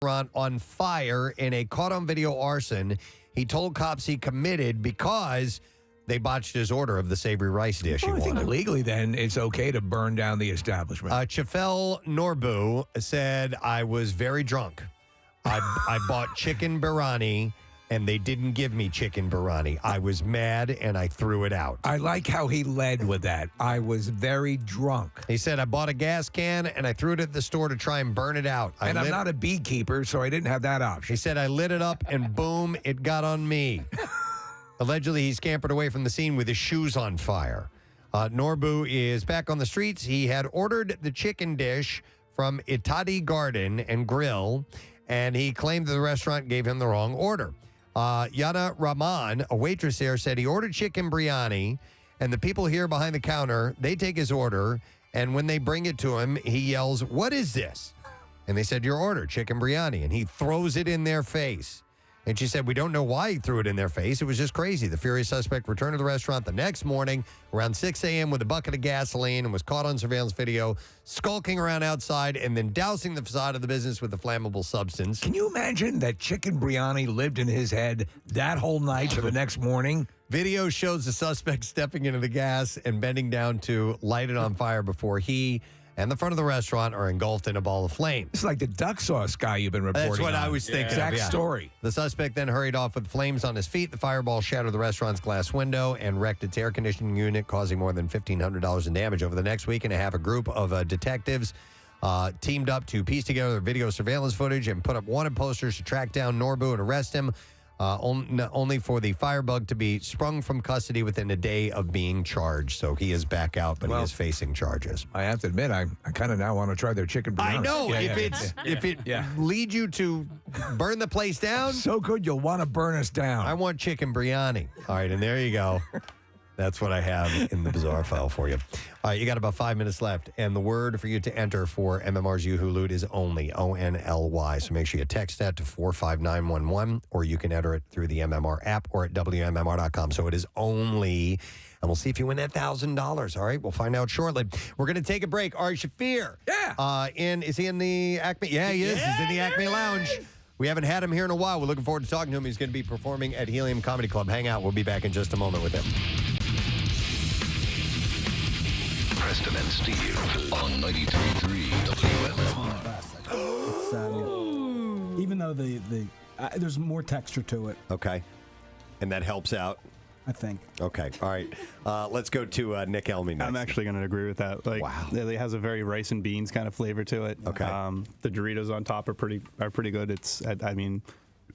restaurant on fire in a caught-on-video arson. He told cops he committed because they botched his order of the savory rice dish he I think wanted. legally, then, it's okay to burn down the establishment. Chafel Norbu said, I was very drunk. I bought chicken biryani, and they didn't give me chicken biryani. I was mad, and I threw it out. I like how he led with that. I was very drunk. He said, I bought a gas can, and I threw it at the store to try and burn it out. I'm not a beekeeper, so I didn't have that option. He said, I lit it up, and boom, it got on me. Allegedly, he scampered away from the scene with his shoes on fire. Norbu is back on the streets. He had ordered the chicken dish from Itadi Garden and Grill, and he claimed that the restaurant gave him the wrong order. Yana Rahman, a waitress there, said he ordered chicken biryani, and the people here behind the counter, they take his order, and when they bring it to him, he yells, what is this? And they said, your order, chicken biryani, and he throws it in their face. And she said, we don't know why he threw it in their face. It was just crazy. The furious suspect returned to the restaurant the next morning around 6 a.m. with a bucket of gasoline and was caught on surveillance video, skulking around outside and then dousing the facade of the business with a flammable substance. Can you imagine that chicken biryani lived in his head that whole night to the next morning? Video shows the suspect stepping into the gas and bending down to light it on fire before he and the front of the restaurant are engulfed in a ball of flame. It's like the duck sauce guy you've been reporting That's what on. I was thinking. Exact story. The suspect then hurried off with flames on his feet. The fireball shattered the restaurant's glass window and wrecked its air conditioning unit, causing more than $1,500 in damage. Over the next week and a half, a group of detectives teamed up to piece together video surveillance footage and put up wanted posters to track down Norbu and arrest him. Only for the firebug to be sprung from custody within a day of being charged. So he is back out, but he is facing charges. I have to admit, I kind of now want to try their chicken biryani. I know. If it leads you to burn the place down. So good, you'll want to burn us down. I want chicken biryani. All right, and there you go. That's what I have in the bizarre file for you. All right, you got about 5 minutes left, and the word for you to enter for MMR's You Who Loot is only, ONLY. So make sure you text that to 45911, or you can enter it through the MMR app or at WMMR.com. So it is only, and we'll see if you win that $1,000. All right, we'll find out shortly. We're going to take a break. Ari Shafir. Yeah. Is he in the Acme? Yeah, he is. He's in the Acme Lounge. We haven't had him here in a while. We're looking forward to talking to him. He's going to be performing at Helium Comedy Club. Hang out. We'll be back in just a moment with him. Preston and Steve on 93.3 WMMR. Even though there's more texture to it, Okay. And that helps out. I think. Okay. All right. Let's go to Nick Elmy next. I'm actually going to agree with that. Like, Wow. It has a very rice and beans kind of flavor to it. Okay. The Doritos on top are pretty good. It's, I mean,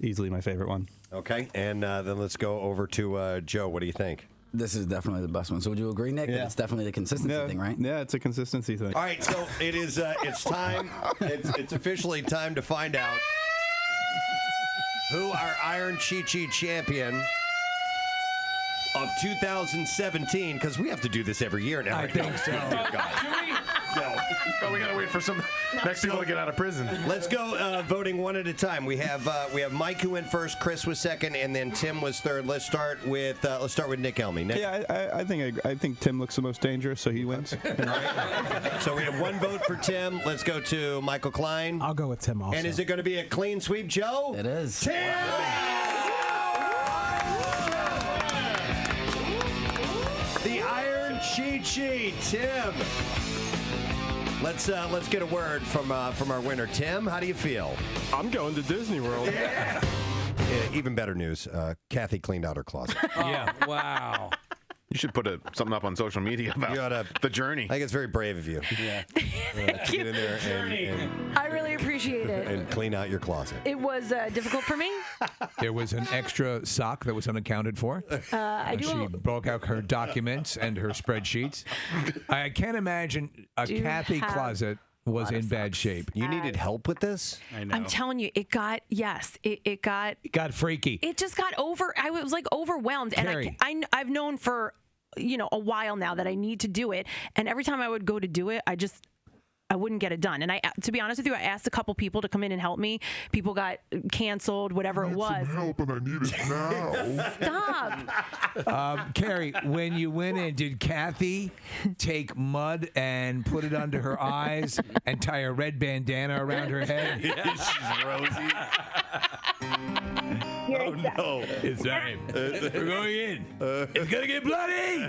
easily my favorite one. Okay. And then let's go over to Joe. What do you think? This is definitely the best one. So would you agree, Nick, that it's definitely the consistency thing, right? Yeah, it's a consistency thing. All right. So it is. It's time. It's officially time to find out who our Iron Cheat Sheet champion of 2017, because we have to do this every year now. I think so. No, we gotta wait for some next people to get out of prison. Let's go voting one at a time. We have Mike who went first, Chris was second, and then Tim was third. Let's start with Nick Elmy. Nick? Yeah, I think Tim looks the most dangerous, so he wins. All right. So we have one vote for Tim. Let's go to Michael Klein. I'll go with Tim also. And is it going to be a clean sweep, Joe? It is. Tim! The Iron Cheat Sheet, Tim. Let's get a word from our winner, Tim. How do you feel? I'm going to Disney World. Yeah, even better news. Kathy cleaned out her closet. Yeah. Wow. You should put something up on social media about the journey. I think it's very brave of you. Yeah. To get in there and I really appreciate it. and clean out your closet. It was difficult for me. There was an extra sock that was unaccounted for. She broke out her documents and her spreadsheets. I can't imagine a Kathy closet was in bad shape. You needed help with this? I know. I'm telling you, it got freaky. It just got I was like overwhelmed. Carrie. And I've known for, a while now that I need to do it. And every time I would go to do it, I wouldn't get it done. And to be honest with you, I asked a couple people to come in and help me. People got canceled, whatever it was. Help, and I need it now. Stop. Carrie, when you went in, did Kathy take mud and put it under her eyes and tie a red bandana around her head? She's rosy. Oh, no. It's time. We're going in. It's going to get bloody.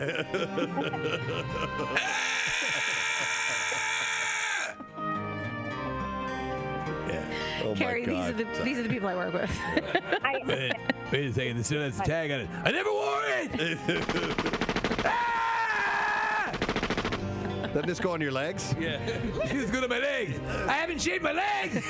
Oh Carrie, my God. these are the people I work with. Wait a second. This still has a tag on it. I never wore it. Doesn't this go on your legs? Yeah. It's good on my legs. I haven't shaved my legs.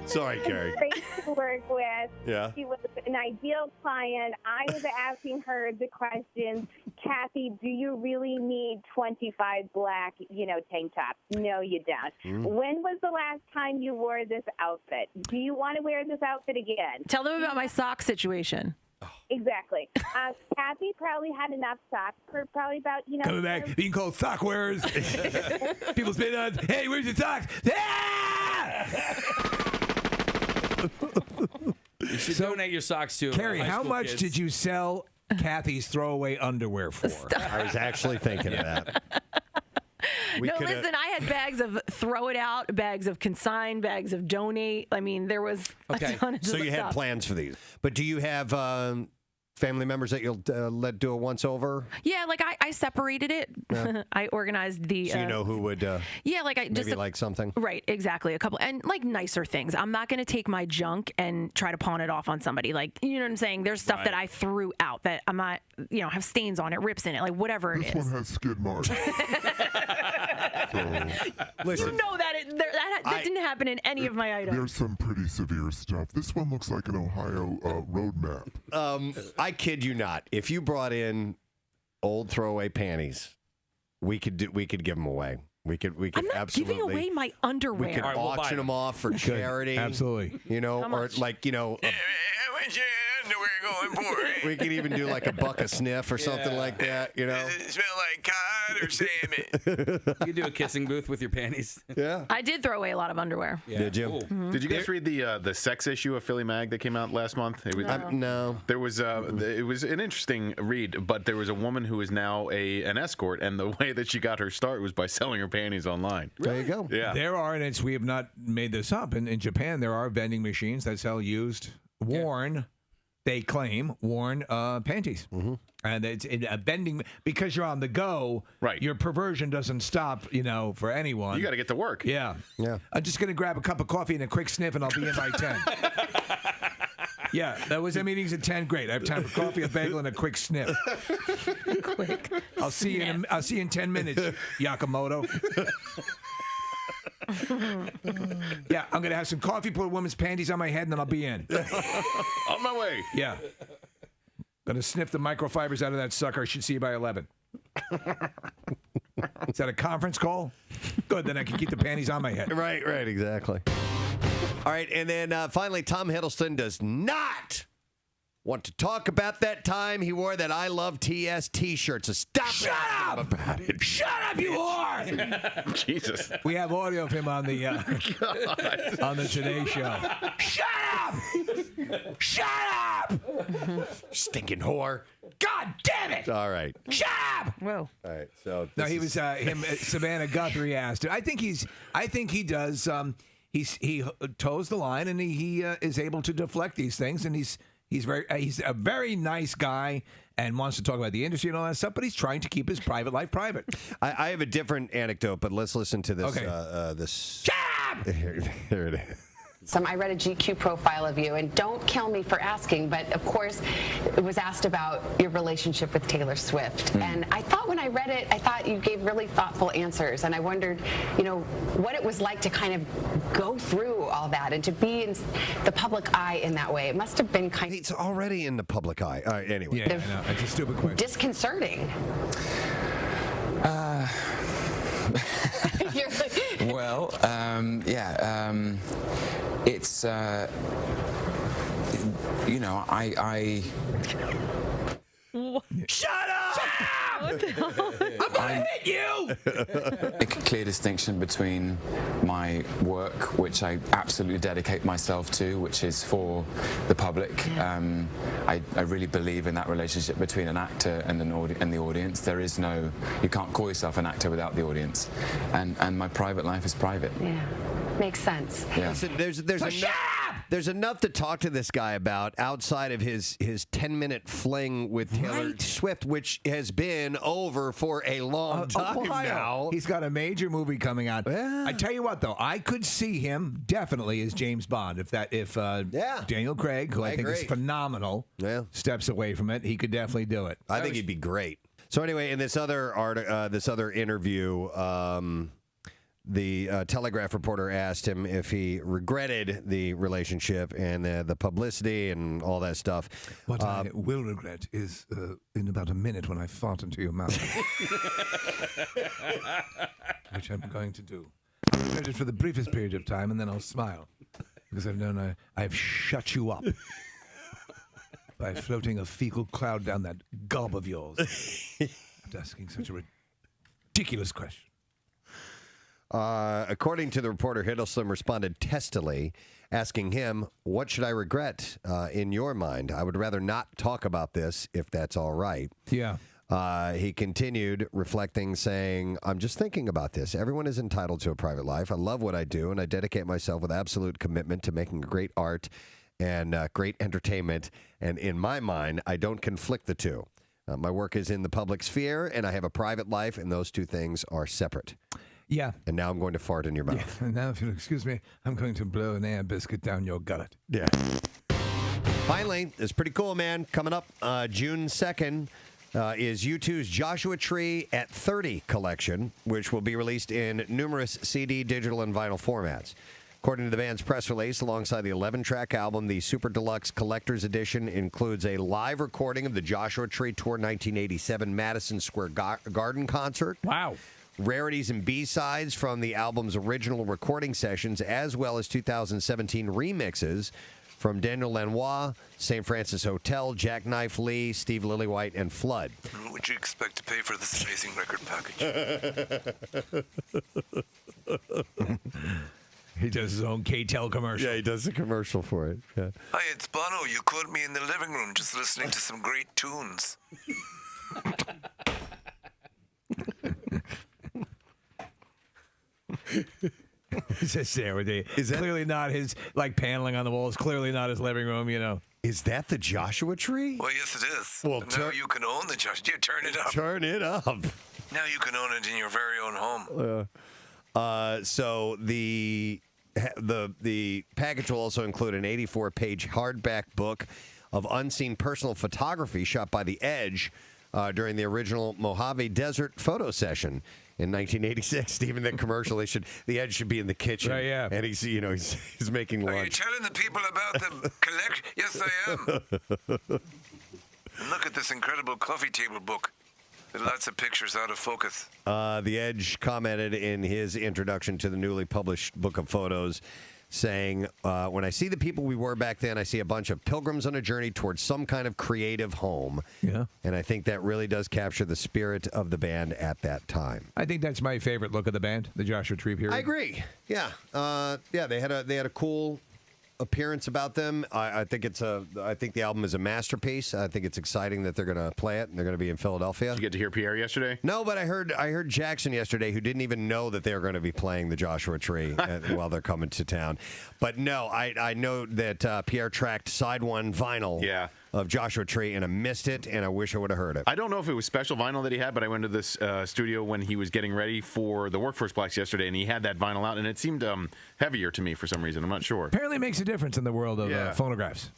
Sorry, Carrie. Great to work with. Yeah. She was an ideal client. I was asking her the questions. Kathy, do you really need 25 black, tank tops? No, you don't. When was the last time you wore this outfit? Do you want to wear this outfit again? Tell them about my sock situation. Exactly. Kathy probably had enough socks for probably about, Coming back, being called sock wearers. People spit on, hey, where's your socks? You should donate your socks to Carrie, high how school much kids. did you sell Kathy's throwaway underwear for? I was actually thinking of that. Listen, I had bags of throw it out, bags of consign, bags of donate. I mean, there was a ton of So you had stuff. plans for these. But do you have family members that you'll let do a once-over? Yeah, like I separated it. Yeah. I organized the... So you know who would yeah, like I just maybe like something? Right, exactly. A couple, and like nicer things. I'm not going to take my junk and try to pawn it off on somebody. Like, you know what I'm saying? There's stuff that I threw out that I'm not, have stains on it, rips in it, like whatever it is. This one has skid marks. Listen, You know that didn't happen in any of my items. There's some pretty severe stuff. This one looks like an Ohio road map. I kid you not. If you brought in old throwaway panties, we could give them away. We could I'm not absolutely giving away my underwear. We could auction them off for charity. Absolutely. Or like when's your underwear going for? we could even do like a buck a sniff or something like that. Does it smell like cod or salmon? You could do a kissing booth with your panties. Yeah. I did throw away a lot of underwear. Yeah. Did you? Mm-hmm. Did you guys read the sex issue of Philly Mag that came out last month? It was, no. There was it was an interesting read, but there was a woman who is now an escort, and the way that she got her start was by selling her panties online. There you go. Yeah. There are, and we have not made this up. In Japan, there are vending machines that sell used, worn, they claim, worn panties. Mm-hmm. And it's a vending, because you're on the go, right? Your perversion doesn't stop, for anyone. You got to get to work. Yeah. Yeah. I'm just going to grab a cup of coffee and a quick sniff, and I'll be in by 10. Yeah, that was our meetings at 10. Great. I have time for coffee, a bagel, and a quick sniff. Quick. I'll see you in 10 minutes, Yakamoto. Yeah, I'm gonna have some coffee, put a woman's panties on my head, and then I'll be in. On my way. Yeah. Gonna sniff the microfibers out of that sucker. I should see you by 11. Is that a conference call? Good, then I can keep the panties on my head. Right, exactly. All right, and then finally, Tom Hiddleston does not want to talk about that time he wore that I Love TS t-shirt. So stop about it. Shut up, you whore! Jesus. We have audio of him on the Today Show. Shut up! Shut up! Stinking whore. God damn it! All right. Shut up! Whoa. All right. So No, he was Savannah Guthrie asked. I think he does. He toes the line, and he is able to deflect these things, and he's a very nice guy and wants to talk about the industry and all that stuff, but he's trying to keep his private life private. I have a different anecdote, but let's listen to this. Okay. This. Shut up! Here it is. I read a GQ profile of you, and don't kill me for asking, but of course it was asked about your relationship with Taylor Swift. And I thought when I read it, I thought you gave really thoughtful answers, and I wondered, what it was like to kind of go through all that and to be in the public eye in that way. It must have been kind of... It's already in the public eye. All right, anyway. Yeah, I know. It's a stupid question. Disconcerting. Well, it's, I Shut up! What the hell? I'm gonna hit you! Make a clear distinction between my work, which I absolutely dedicate myself to, which is for the public. I really believe in that relationship between an actor and the audience. There is no, you can't call yourself an actor without the audience. And my private life is private. Yeah. Makes sense. Yeah. Listen, there's enough to talk to this guy about outside of his 10-minute fling with Taylor Swift, which has been over for a long time now. He's got a major movie coming out. Yeah. I tell you what, though, I could see him definitely as James Bond if Daniel Craig, who I think is phenomenal, steps away from it. He could definitely do it. I think he'd be great. So anyway, in this other interview, the Telegraph reporter asked him if he regretted the relationship and the publicity and all that stuff. What I will regret is in about a minute when I fart into your mouth, which I'm going to do. I'll regret it for the briefest period of time, and then I'll smile because I've known I've shut you up by floating a fecal cloud down that gob of yours after asking such a ridiculous question. According to the reporter, Hiddleston responded testily, asking him, "What should I regret in your mind? I would rather not talk about this if that's all right." Yeah. He continued, reflecting, saying, "I'm just thinking about this. Everyone is entitled to a private life. I love what I do, and I dedicate myself with absolute commitment to making great art and great entertainment. And in my mind, I don't conflict the two. My work is in the public sphere, and I have a private life, and those two things are separate." Yeah. And now I'm going to fart in your mouth. Yeah. And now, if you'll excuse me, I'm going to blow an air biscuit down your gullet. Yeah. Finally, it's pretty cool, man. Coming up June 2nd is U2's Joshua Tree at 30 collection, which will be released in numerous CD, digital, and vinyl formats. According to the band's press release, alongside the 11-track album, the Super Deluxe Collector's Edition includes a live recording of the Joshua Tree Tour 1987 Madison Square Garden concert. Wow. Rarities and B-sides from the album's original recording sessions, as well as 2017 remixes from Daniel Lanois, St. Francis Hotel, Jackknife Lee, Steve Lillywhite, and Flood. What would you expect to pay for this amazing record package? He does his own K-Tel commercial. Yeah, he does a commercial for it. Yeah. Hi, it's Bono. You caught me in the living room just listening to some great tunes. He's just there with the. Is that clearly not his paneling on the walls? Clearly not his living room. You know. Is that the Joshua Tree? Well, yes, it is. Well, now you can own the Joshua. Yeah, turn it up. Turn it up. Now you can own it in your very own home. So the package will also include an 84-page hardback book of unseen personal photography shot by The Edge during the original Mojave Desert photo session in 1986. Even the commercial, The Edge should be in the kitchen. Right, yeah. And he's making lunch. Are you telling the people about the collection? Yes, I am. And look at this incredible coffee table book. Lots of pictures out of focus. The Edge commented in his introduction to the newly published book of photos, saying, when I see the people we were back then, I see a bunch of pilgrims on a journey towards some kind of creative home. Yeah. And I think that really does capture the spirit of the band at that time. I think that's my favorite look of the band, the Joshua Tree period. I agree. Yeah. They had a cool appearance about them. I think the album is a masterpiece. I think it's exciting that they're going to play it and they're going to be in Philadelphia. Did you get to hear Pierre yesterday? No, but I heard Jackson yesterday, who didn't even know that they were going to be playing the Joshua Tree while they're coming to town. But no, I know that Pierre tracked side one vinyl of Joshua Tree, and I missed it, and I wish I would have heard it. I don't know if it was special vinyl that he had, but I went to this studio when he was getting ready for the Workforce Blacks yesterday, and he had that vinyl out, and it seemed heavier to me for some reason. I'm not sure. Apparently it makes a difference in the world of phonographs.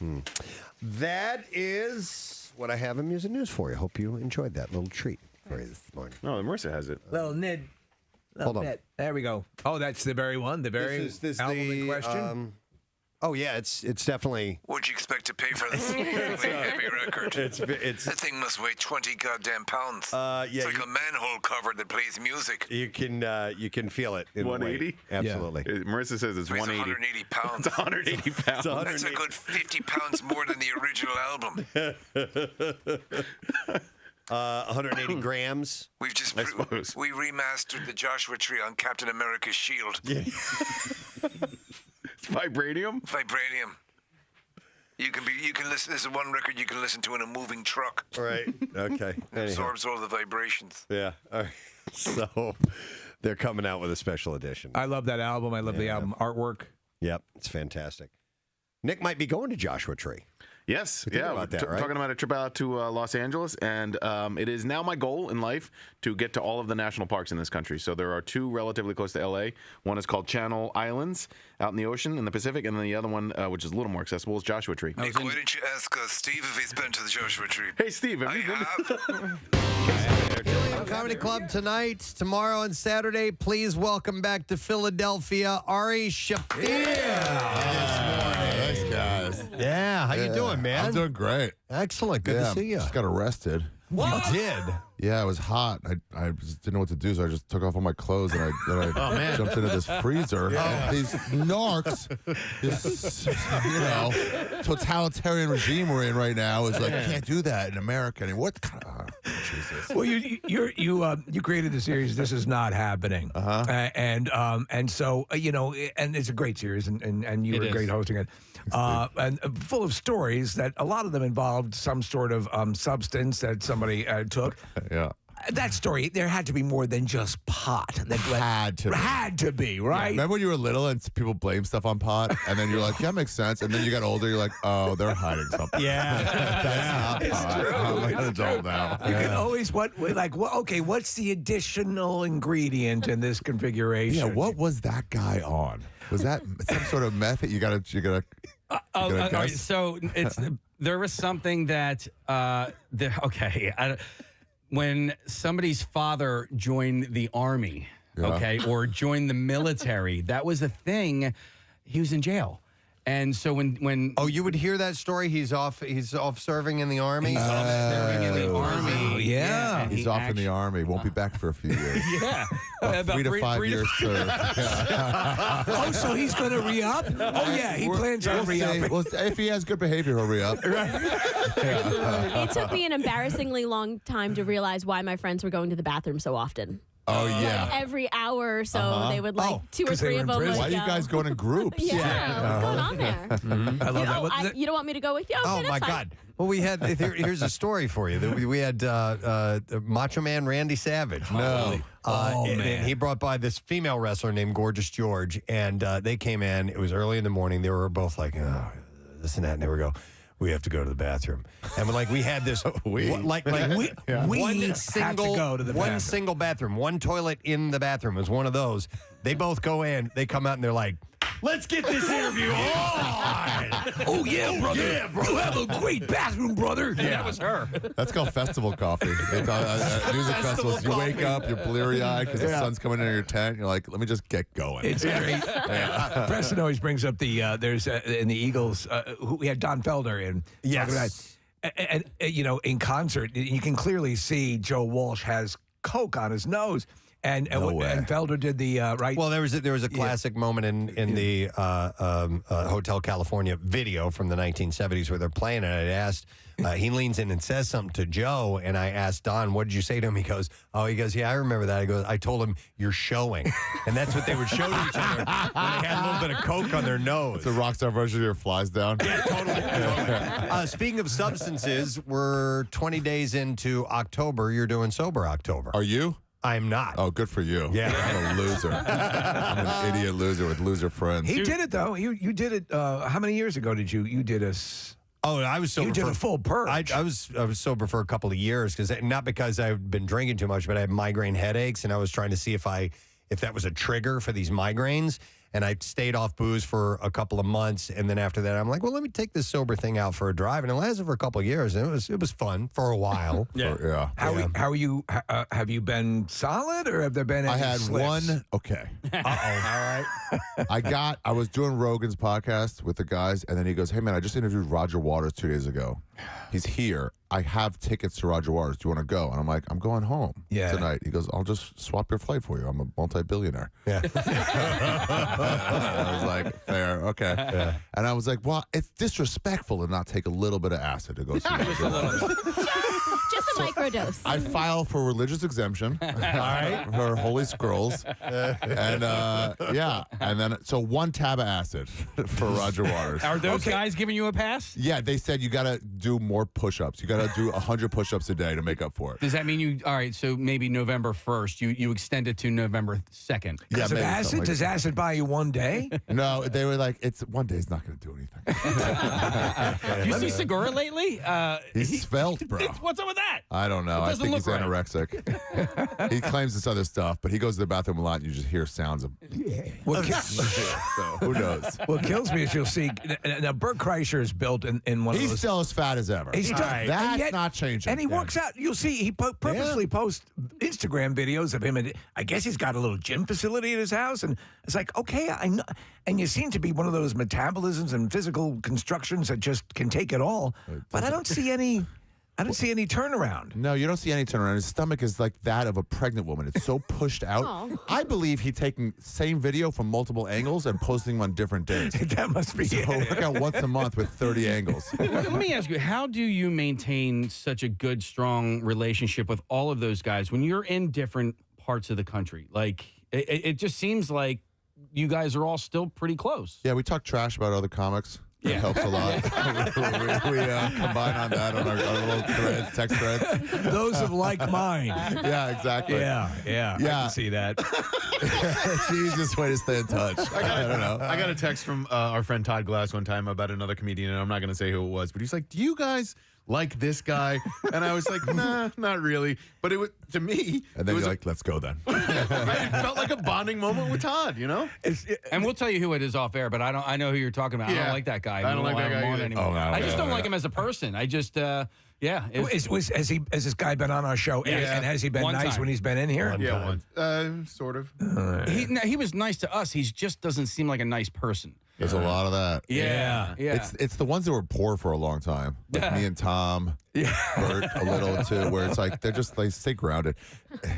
That is what I have in music news for you. Hope you enjoyed that little treat for you this morning. Oh, Marissa has it. Little Nid. Hold on. There we go. Oh, that's the very one, the very album in question? Oh, yeah, it's definitely... What'd you expect to pay for this really heavy record? That thing must weigh 20 goddamn pounds. It's like a manhole cover that plays music. You can feel it in 180? weight. Absolutely. Yeah. Marissa says it's 180. 180 pounds. It's 180 pounds. That's a good 50 pounds more than the original album. 180 grams. We've just I suppose. we remastered the Joshua Tree on Captain America's shield. Yeah. It's vibranium. Vibranium. You can listen. This is one record you can listen to in a moving truck. Right. Okay. It absorbs all the vibrations. Yeah. All right. So they're coming out with a special edition. I love that album. I love the album artwork. Yep. It's fantastic. Nick might be going to Joshua Tree. Yes, We're about that, right? talking about a trip out to Los Angeles, and it is now my goal in life to get to all of the national parks in this country. So there are two relatively close to L.A. One is called Channel Islands, out in the ocean in the Pacific, and then the other one, which is a little more accessible, is Joshua Tree. Nick, why didn't you ask Steve if he's been to the Joshua Tree? Hey, Steve, have you been? Comedy Club tonight, tomorrow, and Saturday. Please welcome back to Philadelphia, Ari Shafir. Thanks, guys. Yeah, how you doing, man? I'm doing great. Excellent. Good to see you. Just got arrested. What? You did? Yeah, it was hot. I just didn't know what to do, so I just took off all my clothes and I jumped into this freezer. Yeah. These narcs, this totalitarian regime we're in right now is like, you can't do that in America anymore. What kind of Jesus? Well, you created the series. This is not happening. And so and it's a great series, and you were great hosting it, and full of stories that a lot of them involved some sort of substance that somebody took. Yeah. That story, there had to be more than just pot. That had to be, right? Yeah. Remember when you were little and people blame stuff on pot, and then you're like, yeah, makes sense. And then you got older, you're like, oh, they're hiding something. Yeah. That's not pot. I'm an adult now. You can always what's the additional ingredient in this configuration? Yeah, what was that guy on? Was that some sort of method? You gotta all right, so there was something that when somebody's father joined the army, or joined the military, that was a thing. He was in jail. And so when you would hear that story, he's off serving in the army. He's off serving in the army. Yeah. He's off in the army. Won't be back for a few years. Yeah. About 3 to 5 years served. Oh, so he's going to re-up? Oh, yeah, he plans on re-up. Well, if he has good behavior, he'll re-up. It took me an embarrassingly long time to realize why my friends were going to the bathroom so often. Oh, yeah. Like every hour or so, they would 2 or 3 of them. Why are you guys going in groups? What's going on there? I love that. You don't want me to go with you? Okay, Oh, that's my fine. God. Well, we had, here's a story for you. We had Macho Man Randy Savage. No. And he brought by this female wrestler named Gorgeous George, and they came in. It was early in the morning. They were both like, oh, this and that. And they would go, we have to go to the bathroom. And we had this, we had to go to the bathroom. One single bathroom, one toilet in the bathroom. It was one of those. They both go in, they come out, and they're like, let's get this interview on. Oh, yeah, brother. Yeah, brother. You have a great bathroom, brother. Yeah, that was her. That's called festival coffee. Music festivals. You wake up, you're bleary-eyed because the sun's coming into your tent. You're like, let me just get going. It's great. Preston always brings up there's in the Eagles, we had Don Felder in. Yes. And in concert, you can clearly see Joe Walsh has Coke on his nose. And Felder did the right. Well, there was a classic moment in the Hotel California video from the 1970s where they're playing it. I asked, he leans in and says something to Joe, and I asked Don, "What did you say to him?" He goes, "Yeah, I remember that." I goes, "I told him you're showing," and that's what they would show to each other when they had a little bit of Coke on their nose. It's a rock star version of your flies down. Yeah, totally. Speaking of substances, we're 20 days into October. You're doing sober October. Are you? I'm not. Oh, good for you. Yeah. I'm a loser. I'm an idiot loser with loser friends. He did it, though. You did it. How many years ago did you did a... Oh, I was sober. You did a full purge. I was sober for a couple of years, not because I've been drinking too much, but I had migraine headaches, and I was trying to see if that was a trigger for these migraines. And I stayed off booze for a couple of months, and then after that, I'm like, well, let me take this sober thing out for a drive, and it lasted for a couple of years, and it was fun for a while. Yeah. How are you? Have you been solid, or have there been any I had slips? one. Okay. All right. I was doing Rogan's podcast with the guys, and then he goes, "Hey man, I just interviewed Roger Waters 2 days ago. He's here. I have tickets to Roger Waters. Do you want to go?" And I'm like, "I'm going home tonight." He goes, "I'll just swap your flight for you. I'm a multi-billionaire." Yeah. I was like, "Fair, okay." Yeah. And I was like, "Well, it's disrespectful to not take a little bit of acid to go see." Just a microdose. I file for religious exemption. All right, for Holy Scrolls, and and then so 1 tab of acid for Roger Waters. Are those guys giving you a pass? Yeah, they said you got to do more push-ups. You got to do 100 push-ups a day to make up for it. Does that mean you? All right, so maybe November 1st, you extend it to November 2nd. Yeah, maybe acid? Does acid buy you 1 day? No, they were like, it's 1 day's not going to do anything. You see Segura lately? He's svelte, bro. What's up with that? I don't know. It I doesn't think he's look right. anorexic. He claims this other stuff, but he goes to the bathroom a lot, and you just hear sounds of. So who knows? What kills me is you'll see now. Bert Kreischer is built in one of those. He's still as fat as ever. He's still, That's not changing. And he works out. You'll see he purposely posts Instagram videos of him, and I guess he's got a little gym facility at his house. And it's like, okay, I know. And you seem to be one of those metabolisms and physical constructions that just can take it all. But I don't see any. I don't see any turnaround. No, you don't see any turnaround. His stomach is like that of a pregnant woman. It's so pushed out. Aw. I believe he's taking same video from multiple angles and posting them on different days. That must be so it. work out once a month with 30 angles. Let me ask you, how do you maintain such a good, strong relationship with all of those guys when you're in different parts of the country? Like, it just seems like you guys are all still pretty close. Yeah, we talk trash about other comics. That helps a lot. we combine on that on our little threads, text threads. Those of like mind. Yeah, exactly. Yeah. I can see that. It's the easiest way to stay in touch. I don't know. I got a text from our friend Todd Glass one time about another comedian, and I'm not going to say who it was, but he's like, "Do you guys like this guy?" And I was like, "Nah, not really." But it was, to me, and then you're like, "Let's go then." It felt like a bonding moment with Todd, you know. And we'll tell you who it is off air, but I know who you're talking about. I don't like that guy. I don't like that guy on either. anymore. I just don't like him as a person. I just has this guy been on our show? Yeah. And has he been One nice time. when he's been in here? Once. Sort of. He was nice to us. He just doesn't seem like a nice person. There's a lot of that. Yeah. It's the ones that were poor for a long time, like me and Tom, Bert a little too, where it's like they're just like stay grounded.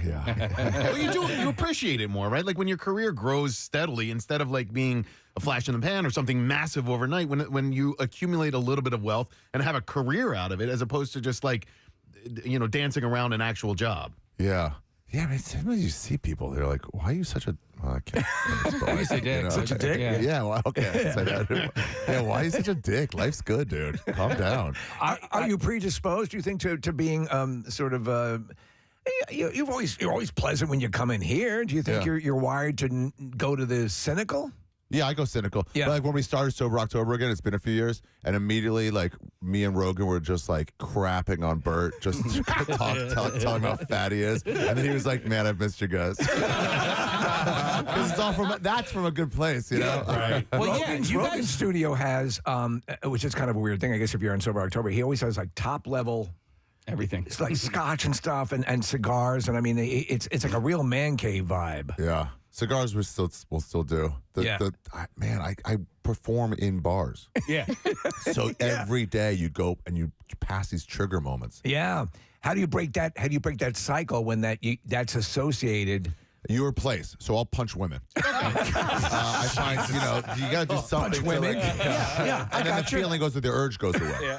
Yeah. Well, you appreciate it more, right? Like when your career grows steadily, instead of like being a flash in the pan or something massive overnight. When you accumulate a little bit of wealth and have a career out of it, as opposed to just like, dancing around an actual job. Yeah. Yeah, I mean, sometimes you see people, they're like, why are you such a... Well, I can't. Why is he a dick? Such a dick? Yeah, well, okay. Say that. Yeah, why are you such a dick? Life's good, dude. Calm down. Are you predisposed, do you think, to being sort of... you're always pleasant when you come in here. Do you think you're wired to go to the cynical? Yeah, I go cynical. Yeah. But like when we started Sober October again, it's been a few years, and immediately like me and Rogan were just like crapping on Bert, just telling how fat he is, and then he was like, "Man, I've missed you guys." Because it's all that's from a good place, you know. Right. Well, Rogan's studio has, which is kind of a weird thing, I guess, if you're on Sober October, he always has like top level. Everything. It's like scotch and stuff and cigars, and I mean it's like a real man cave vibe. Yeah. Cigars we'll still do. I perform in bars. Yeah. So every day you go and you pass these trigger moments. Yeah. How do you break that? How do you break that cycle when that's associated? Your place. So I'll punch women. I find, you got to do something. Punch women. Yeah. And then the feeling goes with the urge goes away.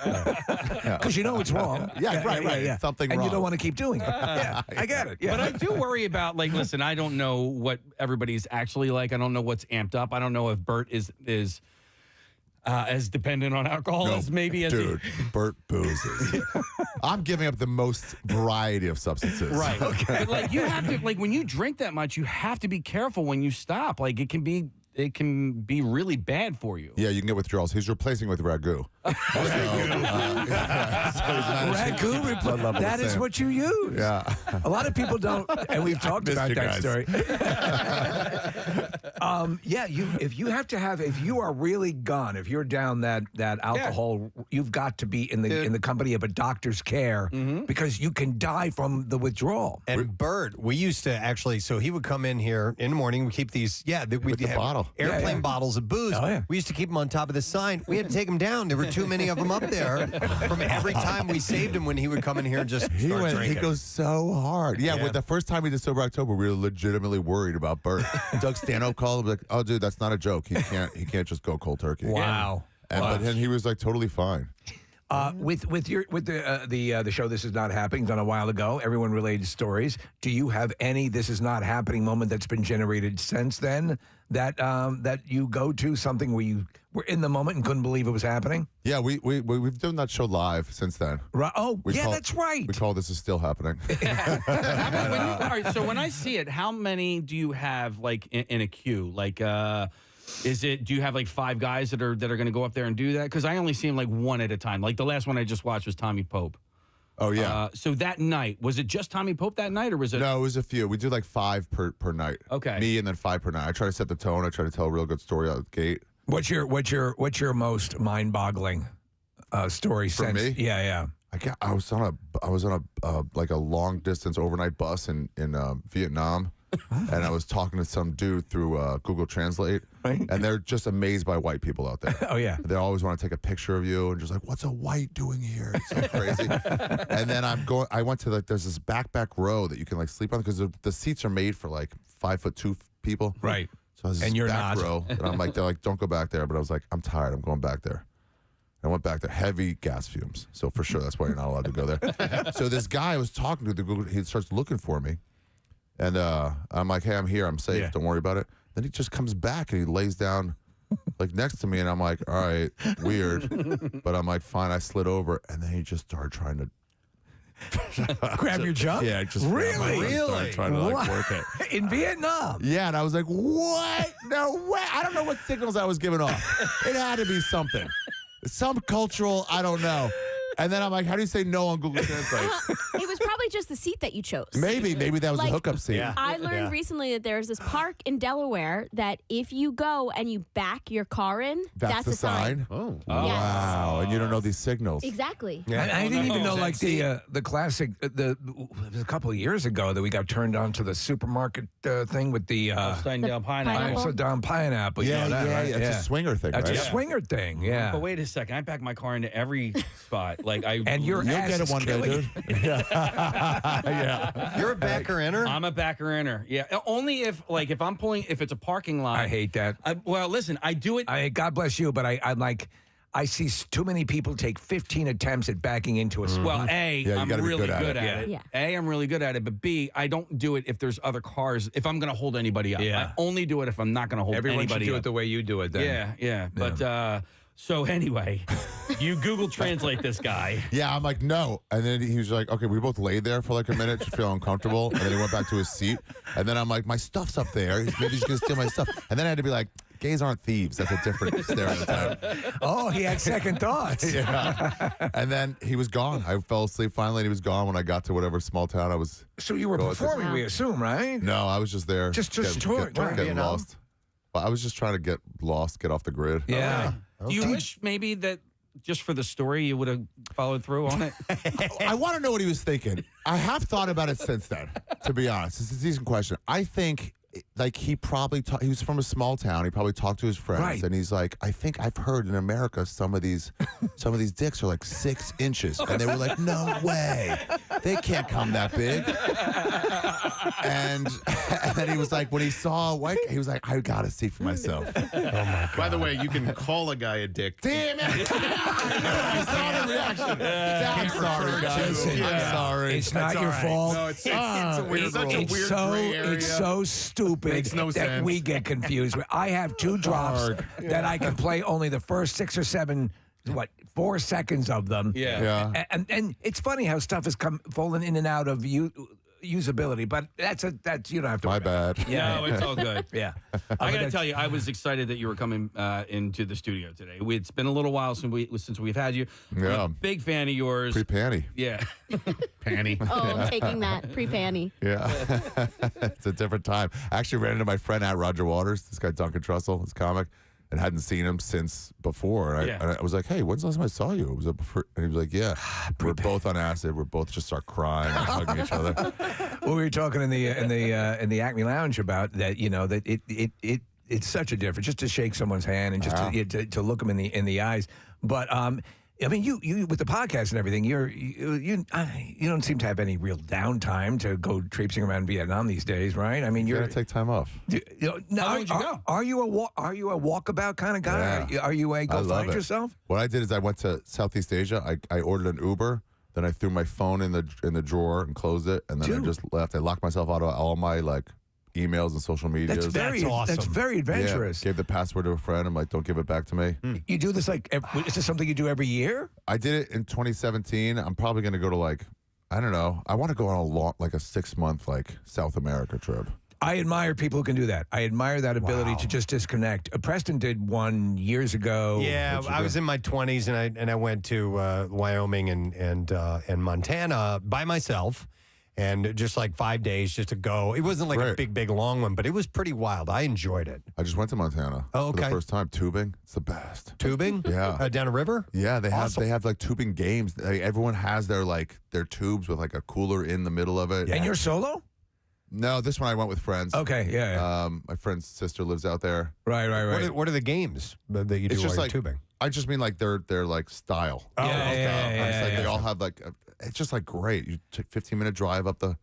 Because you know it's wrong. Yeah, right. Yeah. Something and wrong. you don't want to keep doing it. Yeah, I get it. Yeah. But I do worry about, like, listen, I don't know what everybody's actually like. I don't know what's amped up. I don't know if Bert is as dependent on alcohol as maybe as dude, Bert boozes. I'm giving up the most variety of substances. Right. Okay. But like you have to, like when you drink that much, you have to be careful when you stop. Like it can be really bad for you. Yeah, you can get withdrawals. He's replacing with ragu. Ragu, that is what you use. Yeah. A lot of people don't, and we've talked about that story. If you are really gone, if you're down that alcohol, you've got to be in the company of a doctor's care because you can die from the withdrawal. And Bert, we used to actually, so he would come in here in the morning. We keep these, we'd have bottle. airplane bottles of booze. Oh, yeah. We used to keep them on top of the sign. We had to take them down. There were too many of them up there. From every time we saved him when he would come in here and just start drinking. He goes so hard. Yeah, with the first time we did Sober October, we were legitimately worried about Bert. Doug Stanhope called him like, "Oh, dude, that's not a joke. He can't just go cold turkey." Wow. But then he was like totally fine. With the show This Is Not Happening, done a while ago, everyone related stories. Do you have any This Is Not Happening moment that's been generated since then that you go to, something where you were in the moment and couldn't believe it was happening? Yeah, we've done that show live since then. Right. Oh, that's right. We call This Is Still Happening. All right, so when I see it, how many do you have like in a queue? Like, do you have like 5 guys that are going to go up there and do that? Because I only see them like one at a time. Like the last one I just watched was Tommy Pope. Oh yeah. So that night, was it just Tommy Pope that night, or was it? No, it was a few. We do like 5 per night. Okay. Me and then 5 per night. I try to set the tone. I try to tell a real good story out of the gate. What's your most mind-boggling story? For me? Yeah. I was on a like a long distance overnight bus in Vietnam, and I was talking to some dude through Google Translate, and they're just amazed by white people out there. Oh yeah, they always want to take a picture of you and just like, what's a white doing here? It's so crazy. And then I went to there's this back row that you can like sleep on because the seats are made for like 5'2" people. Right. So I was and this you're back not. row, and they're like, don't go back there. But I was like, I'm tired. I'm going back there. I went back there, heavy gas fumes. So for sure, that's why you're not allowed to go there. So this guy I was talking to, he starts looking for me. And I'm like, hey, I'm here. I'm safe. Yeah. Don't worry about it. Then he just comes back and he lays down like next to me. And I'm like, all right, weird. But I'm like, fine. I slid over. And then he just started trying to grab your junk? Yeah, just really? started trying to like work it. In Vietnam? Yeah, and I was like, what? No way. I don't know what signals I was giving off. It had to be something. Some cultural, I don't know. And then I'm like, how do you say no on Google Translate? It was probably just the seat that you chose. Maybe that was Like, a hookup seat. Yeah. I learned recently that there's this park in Delaware that if you go and you back your car in, That's the a sign. Oh. Yes. Wow. And you don't know these signals. Exactly. I didn't even know like the classic. It was a couple of years ago that we got turned on to the supermarket thing with the Upside down pineapple. upside down pineapple. You Yeah, know that, yeah, right? yeah. It's a swinger thing, That's right? a swinger thing. Yeah. But wait a second, I back my car into every spot. Like And your You'll ass get it is one day, killing dude. Yeah. You're a backer inner? I'm a backer inner. Yeah, only if I'm pulling if it's a parking lot. I hate that. Well, listen, I do it. God bless you, but I'm like, I see too many people take 15 attempts at backing into a. Well, Yeah, you I'm gotta be really good at good it. at it. Yeah. I'm really good at it. But B, I don't do it if there's other cars. If I'm going to hold anybody up, Yeah. I only do it if I'm not going to hold Everyone anybody should do up. it the way you do it. Then. Yeah. But so anyway, you Google Translate this guy. Yeah, I'm like, no. And then he was like, okay, we both laid there for like a minute, just feeling uncomfortable. And then he went back to his seat. And then I'm like, my stuff's up there. Maybe he's going to steal my stuff. And then I had to be like, gays aren't thieves. That's a different stereotype. Oh, he had second thoughts. Yeah. And then he was gone. I fell asleep finally, and he was gone when I got to whatever small town I was. So you were going to. performing, we assume, right? No, I was just there. Just touring. Getting lost. Well, I was just trying to get lost, get off the grid. Yeah. Do you wish maybe that just for the story you would have followed through on it? I want to know what he was thinking. I have thought about it since then, to be honest. It's a decent question. I think, like, he probably he was from a small town. He probably talked to his friends, Right. and he's like, I think I've heard in America some of these dicks are like 6 inches, and they were like, no way, they can't come that big. And then he was like, when he saw a white guy, he was like, I gotta see for myself. Oh my God. By the way, you can call a guy a dick. Damn it! I saw the reaction. I'm sorry, guys. I'm sorry. It's not your fault. No, it's a weird, such a It's weird so gray area. it's so stupid Makes no that sense. we get confused. I have 2 drops that I can play only the first 6 or 7, 4 seconds of them. Yeah. And it's funny how stuff has fallen in and out of usability, but that's you don't have to. My worry about bad. it. Yeah, No, it's all good. Yeah. I got to tell you, I was excited that you were coming into the studio today. It's been a little while since we've had you. Yeah. I'm a big fan of yours. Pre-panty. Yeah. Panty. Oh, I'm taking that pre-panty. Yeah. It's a different time. I actually ran into my friend at Roger Waters, this guy Duncan Trussell, this comic, and hadn't seen him since before. And I was like, hey, when's the last time I saw you? Was it before? And he was like, yeah. We're both on acid. We're both just start crying and hugging each other. Well, we were talking in the Acme Lounge about that. You know that it's such a difference just to shake someo's hand and just to look them in the eyes. But I mean, you with the podcast and everything, you don't seem to have any real downtime to go traipsing around Vietnam these days, right? I mean, you gotta take time off. How long did you go? Are you a walkabout kind of guy? Yeah. Are you a go find yourself? What I did is I went to Southeast Asia. I ordered an Uber. Then I threw my phone in the drawer and closed it, and then I just left. I locked myself out of all my emails and social media. That's awesome. That's very adventurous. Yeah, gave the password to a friend. I'm like, don't give it back to me. You do this is this something you do every year? I did it in 2017. I'm probably going to go to I don't know. I want to go on a 6-month South America trip. I admire people who can do that. I admire that ability to just disconnect. Preston did one years ago. Yeah, I was in my 20s and I went to Wyoming and Montana by myself, and just 5 days just to go. It wasn't a big long one, but it was pretty wild. I enjoyed it. I just went to Montana for the first time. Tubing, it's the best. Tubing? Yeah, down a river. Yeah, they Awesome. have tubing games. Everyone has their tubes with a cooler in the middle of it. And you're solo? No, this one I went with friends. Okay, yeah. My friend's sister lives out there. Right. What are the games that you do It's while just you're tubing? I just mean their style. Yeah. They all have it's just great. You take 15-minute drive up the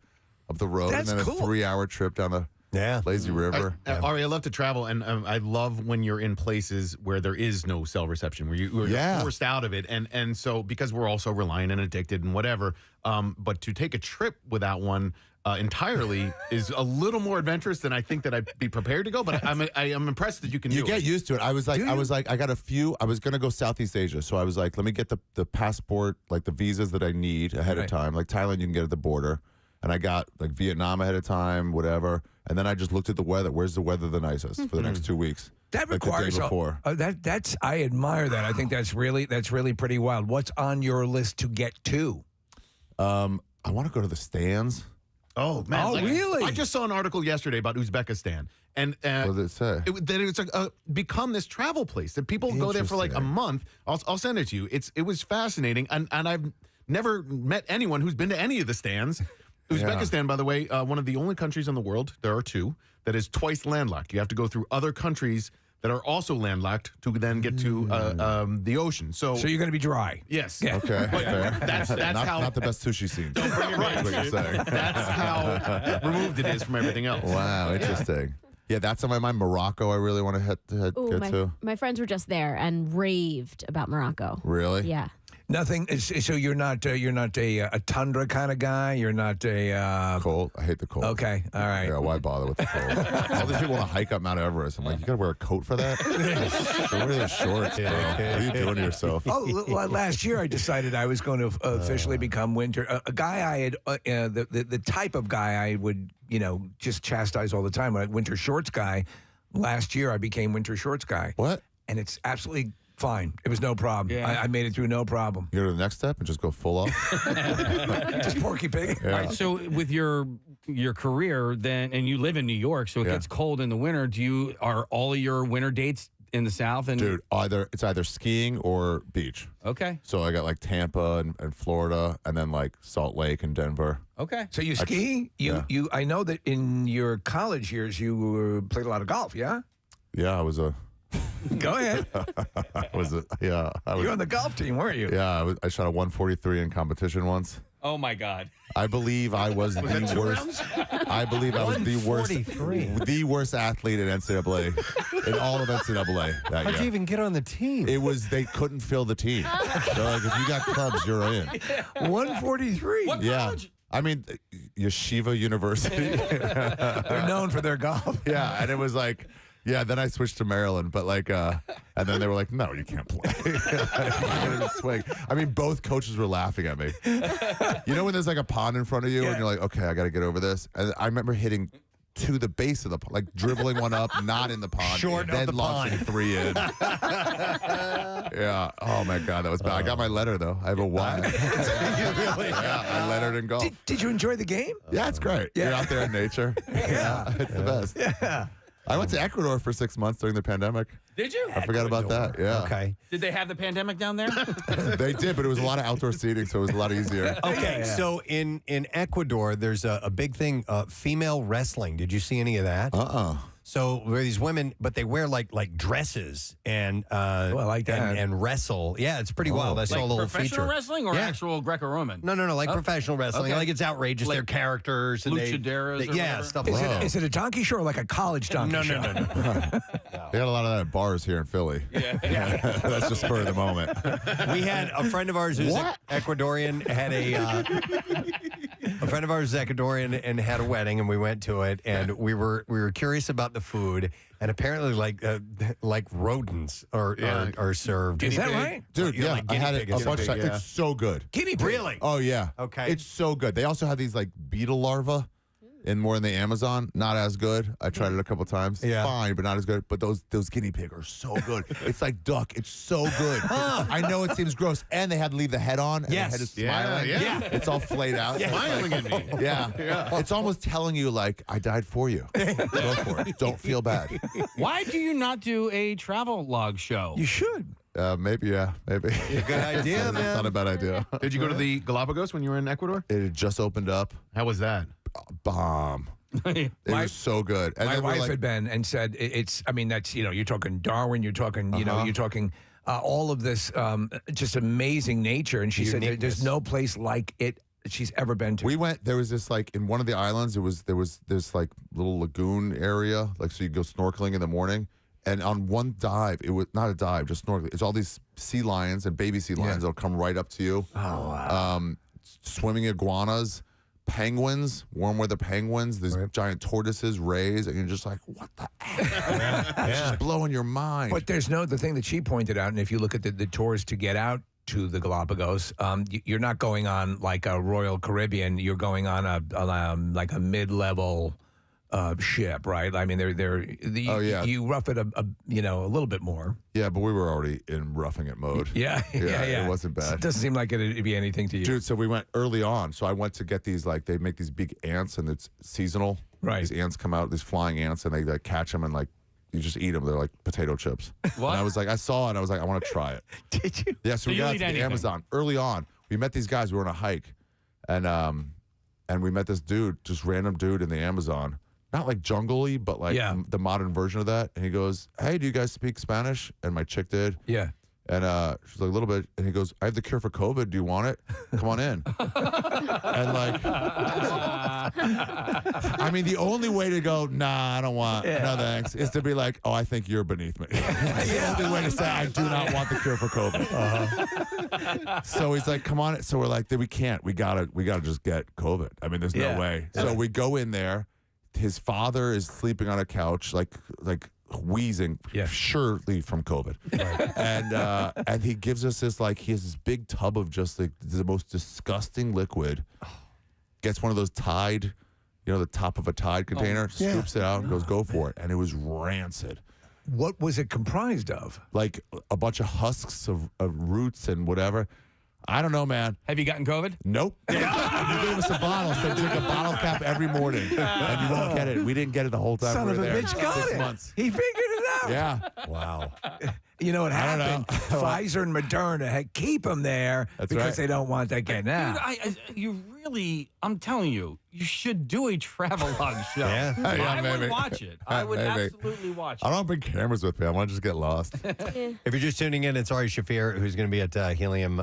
road. That's and then cool. a 3-hour trip down the lazy river. Ari, I love to travel, and I love when you're in places where there is no cell reception, where you're forced out of it, and so because we're also reliant and addicted and whatever. But to take a trip without one entirely is a little more adventurous than I think that I'd be prepared to go. But I am impressed that you can. You do get it. used to it. I was I got a few. I was gonna go Southeast Asia, so I was let me get the passport, the visas that I need ahead of time. Thailand, you can get at the border. And I got Vietnam ahead of time, whatever. And then I just looked at the weather. Where's the weather the nicest for the next 2 weeks? That requires the day before. That's I admire that. I think that's really pretty wild. What's on your list to get to? I want to go to the stands. Oh man! Really? I just saw an article yesterday about Uzbekistan, and what did it say? That it's become this travel place that people go there for a month. I'll send it to you. It was fascinating, and I've never met anyone who's been to any of the stands. Uzbekistan, by the way, one of the only countries in the world, there are two, that is twice landlocked. You have to go through other countries that are also landlocked to then get to the ocean. So you're going to be dry. Yes. Okay. Fair. That's how not the best sushi scene. Don't bring it right. What you're saying. That's how removed it is from everything else. Wow, interesting. Yeah, that's on my mind. Morocco, I really want to get to. My friends were just there and raved about Morocco. Really? Yeah. Nothing. So you're not a tundra kind of guy. You're not a cold. I hate the cold. Okay, all right. Yeah, why bother with the cold? All these people want to hike up Mount Everest. I'm like, you got to wear a coat for that? So wear those shorts, bro. What are you doing to yourself? Last year I decided I was going to officially become winter. A guy I had the type of guy I would just chastise all the time. Winter shorts guy. Last year I became winter shorts guy. What? And it's absolutely fine. It was no problem. Yeah. I made it through no problem. You go to the next step and just go full off? Just Porky Pig. Yeah. All right, so with your career then, and you live in New York, so it gets cold in the winter. Are all of your winter dates in the South? And Dude, it's either skiing or beach. Okay. So I got Tampa and Florida, and then Salt Lake and Denver. Okay. So you ski? I know that in your college years you played a lot of golf. Yeah. Yeah, I was a. Go ahead. You're on the golf team, weren't you? Yeah, I shot a 143 in competition once. Oh my God. I believe I was the worst. I believe I was the worst athlete in NCAA, in all of NCAA that year. How'd you even get on the team? It was they couldn't fill the team. They're if you got clubs, you're in. 143. What Yeah. college? I mean, Yeshiva University. They're known for their golf. Yeah, and it was yeah, then I switched to Maryland, but and then they were no, you can't play. Swing. I mean, both coaches were laughing at me. You know when there's a pond in front of you and you're okay, I got to get over this. And I remember hitting to the base of the pond, dribbling one up, not in the pond, short then of the launching pond. 3 in. Yeah. Oh my God, that was bad. I got my letter though. I have a Y. Yeah, I lettered in golf. Did you enjoy the game? Yeah, it's great. Yeah. You're out there in nature. Yeah, it's the best. Yeah. I went to Ecuador for 6 months during the pandemic. Did you? I forgot about that. Yeah. Okay. Did they have the pandemic down there? They did, but it was a lot of outdoor seating, so it was a lot easier. Okay, so in Ecuador, there's a big thing, female wrestling. Did you see any of that? Uh-uh. So where these women, but they wear like dresses and I like that. and wrestle. Yeah, it's pretty wild. I saw a little professional feature. wrestling or actual Greco-Roman? No, like professional wrestling. Okay. Like it's outrageous. Like They're characters and luchaderas or yeah, whatever? stuff Is like it, that. is it a donkey show or like a college donkey show? No. They got a lot of that at bars here in Philly. Yeah. That's just spur of the moment. We had a friend of ours who's Ecuadorian had a friend of ours is Ecuadorian and had a wedding, and we went to it, and we were curious about the food, and apparently like rodents are served. Is that right? Dude, Yeah, yeah. like I had guinea it pig a is bunch of big, times. yeah. It's so good. Guinea pig. Really? Oh, yeah. Okay. It's so good. They also have these like beetle larvae in the Amazon. Not as good. I tried it a couple times. Yeah. Fine, but not as good. But those guinea pig are so good. It's like duck. It's so good. I know it seems gross. And they had to leave the head on. And Yes. the head is smiling. Yeah. It's all flayed out. Yeah. Smiling at me. Yeah. It's almost telling you, like, I died for you. Go for it. Don't feel bad. Why do you not do a travel log show? You should. Maybe, yeah. Maybe. Good idea, That's man. not a bad idea. Did you go to the Galapagos when you were in Ecuador? It had just opened up. How was that? Bomb. It was so good. And My then we're wife like, had been and said it's. I mean, that's you're talking Darwin. You're talking you're talking all of this just amazing nature. And she said there's no place like it she's ever been to. we went. There was this like in one of the islands. There was this like little lagoon area, like so you go snorkeling in the morning. And on one dive, it was not a dive, just snorkeling. It's all these sea lions and baby sea lions that'll come right up to you. Oh wow. Swimming iguanas, penguins, warm weather penguins, these giant tortoises, rays, and you're just like, what the heck? It's just blowing your mind. But there's the thing that she pointed out, and if you look at the tours to get out to the Galapagos, you're not going on like a Royal Caribbean. You're going on like a mid-level ship, right? I mean, you rough it a little bit more. Yeah, but we were already in roughing it mode. Yeah. It wasn't bad. It doesn't seem like it'd be anything to you. Dude, so we went early on. So I went to get these, like, they make these big ants, and it's seasonal. Right. These ants come out, these flying ants, and they like, catch them, and like, you just eat them. They're like potato chips. What? And I was like, I saw it. I was like, I want to try it. Did you? Yeah, so we you'll got eat to the anything? Amazon early on. We met these guys. We were on a hike, and we met this dude, just random dude in the Amazon. Not like jungle-y, but like the modern version of that. And he goes, hey, do you guys speak Spanish? And my chick did. Yeah. And she's like, a little bit. And he goes, I have the cure for COVID. Do you want it? Come on in. And like, I mean, the only way to go, nah, I don't want, no thanks, is to be like, oh, I think you're beneath me. That's the only way to say, I do not want the cure for COVID. So he's like, come on. So we're like, we can't. We gotta just get COVID. I mean, there's no way. So we go in there. His father is sleeping on a couch, like wheezing, surely from COVID. And he gives us this, like, he has this big tub of just like the most disgusting liquid. Gets one of those Tide, the top of a Tide container, scoops it out, and goes, go for it. And it was rancid. What was it comprised of? Like a bunch of husks of roots and whatever. I don't know, man. Have you gotten COVID? Nope. You gave us a bottle, so drink a bottle cap every morning, and you won't get it. We didn't get it the whole time Son we of were a there. bitch got 6 it. months. He figured it out. Yeah. Wow. You know what I don't happened? know. Pfizer and Moderna keep them there because right. they don't want that getting out. You really, I'm telling you, you should do a travel log show. Yeah, I maybe. would watch it. I would Maybe. absolutely watch I it. don't bring cameras with me. I want to just get lost. If you're just tuning in, it's Ari Shafir, who's going to be at Helium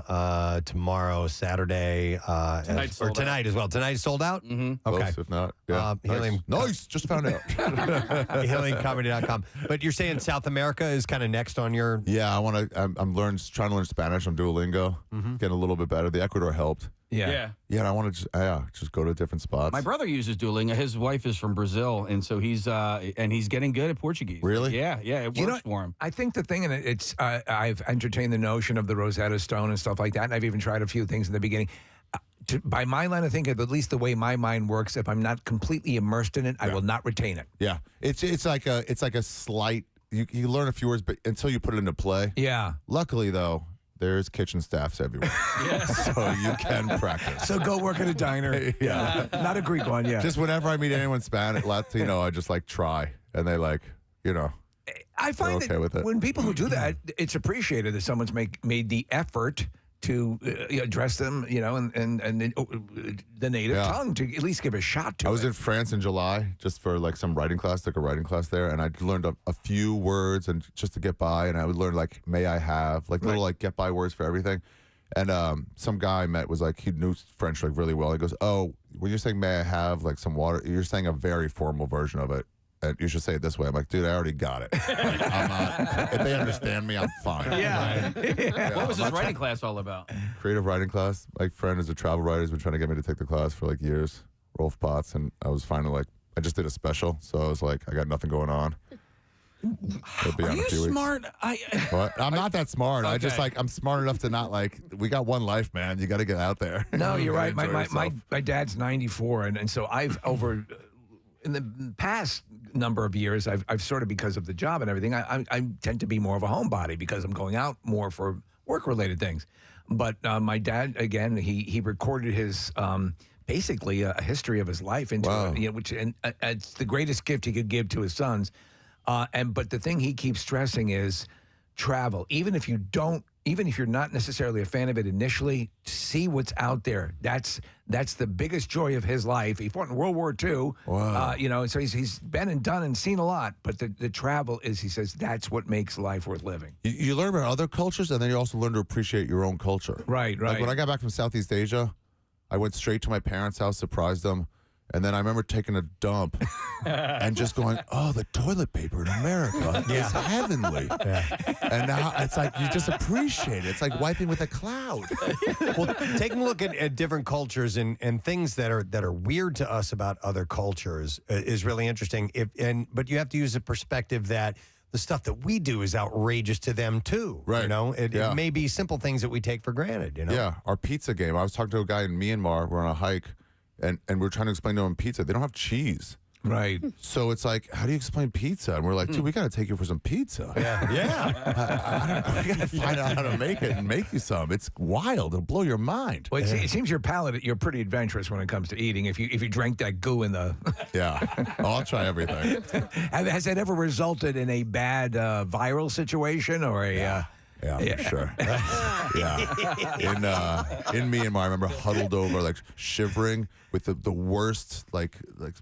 tomorroom, Saturday, tonight as well. Tonight is sold out? Mm-hmm. Okay. Close, if not. Yeah. Helium. Nice. Just found out. HeliumComedy.com. But you're saying South America is kind of next on your... Yeah, I'm trying to learn Spanish on Duolingo, getting a little bit better. The Ecuador helped. Yeah. Yeah, and I want to just go to different spots. My brother uses Duolingo. His wife is from Brazil, and so he's getting good at Portuguese. Really? Yeah, it works for him. I think the thing, and it's I've entertained the notion of the Rosetta Stone and stuff like that, and I've even tried a few things in the beginning. By my line of thinking, at least the way my mind works, if I'm not completely immersed in it, I will not retain it. Yeah, it's like a slight. You learn a few words, but until you put it into play. Yeah. Luckily, though, there's kitchen staffs everywhere. Yes. So you can practice. So go work at a diner. Yeah. Not a Greek one, yeah. Just whenever I meet anyone Spanish, Latino, I just try. And they I find okay with that it. when people who do that, it's appreciated that someone's made the effort to address them, and the native tongue to at least give a shot to it. I was in France in July just for like some writing class, took a writing class there, and I learned a few words and just to get by, and I would learn like may I have, like little like get by words for everything. And some guy I met was like, he knew French like really well. He goes, oh, when you're saying may I have like some water, you're saying a very formal version of it. And you should say it this way. I'm like, dude, I already got it. I'm not, if they understand me, I'm fine. Yeah. What was this writing class all about? Creative writing class. My friend is a travel writer. He's been trying to get me to take the class for like years. Rolf Potts. And I was finally like, I just did a special. So I was like, I got nothing going on. It'll be Are on you a few weeks. smart? What? I'm not that smart. I just Okay. like, I'm smart enough to not like, we got one life, man. You got to get out there. No, you're right. Enjoy yourself. My dad's 94, and so I've in the past number of years, I've sort of, because of the job and everything, I tend to be more of a homebody because I'm going out more for work-related things. But my dad, again, he recorded his basically a history of his life into it, which it's the greatest gift he could give to his sons. But the thing he keeps stressing is travel. Even if you're not necessarily a fan of it initially, see what's out there. That's the biggest joy of his life. He fought in World War II. Wow. So he's been and done and seen a lot. But the travel is, he says, that's what makes life worth living. You learn about other cultures, and then you also learn to appreciate your own culture. Right. Like when I got back from Southeast Asia, I went straight to my parents' house, surprised them. And then I remember taking a dump and just going, oh, the toilet paper in America is heavenly. And now it's like you just appreciate it. It's like wiping with a cloud. Well, taking a look at different cultures and things that are weird to us about other cultures is really interesting. But you have to use a perspective that the stuff that we do is outrageous to them too. Right. You know, it may be simple things that we take for granted. You know. Yeah, our pizza game. I was talking to a guy in Myanmar. We're on a hike. And we're trying to explain to him pizza. They don't have cheese. Right. So it's like, how do you explain pizza? And we're like, dude, we got to take you for some pizza. Yeah. We got to find out how to make it and make you some. It's wild. It'll blow your mind. Well, it seems your palate, you're pretty adventurous when it comes to eating. If you drank that goo in the... Yeah. I'll try everything. Has that ever resulted in a bad viral situation or a... Yeah, for sure. In Myanmar, I remember huddled over, like shivering with the worst, like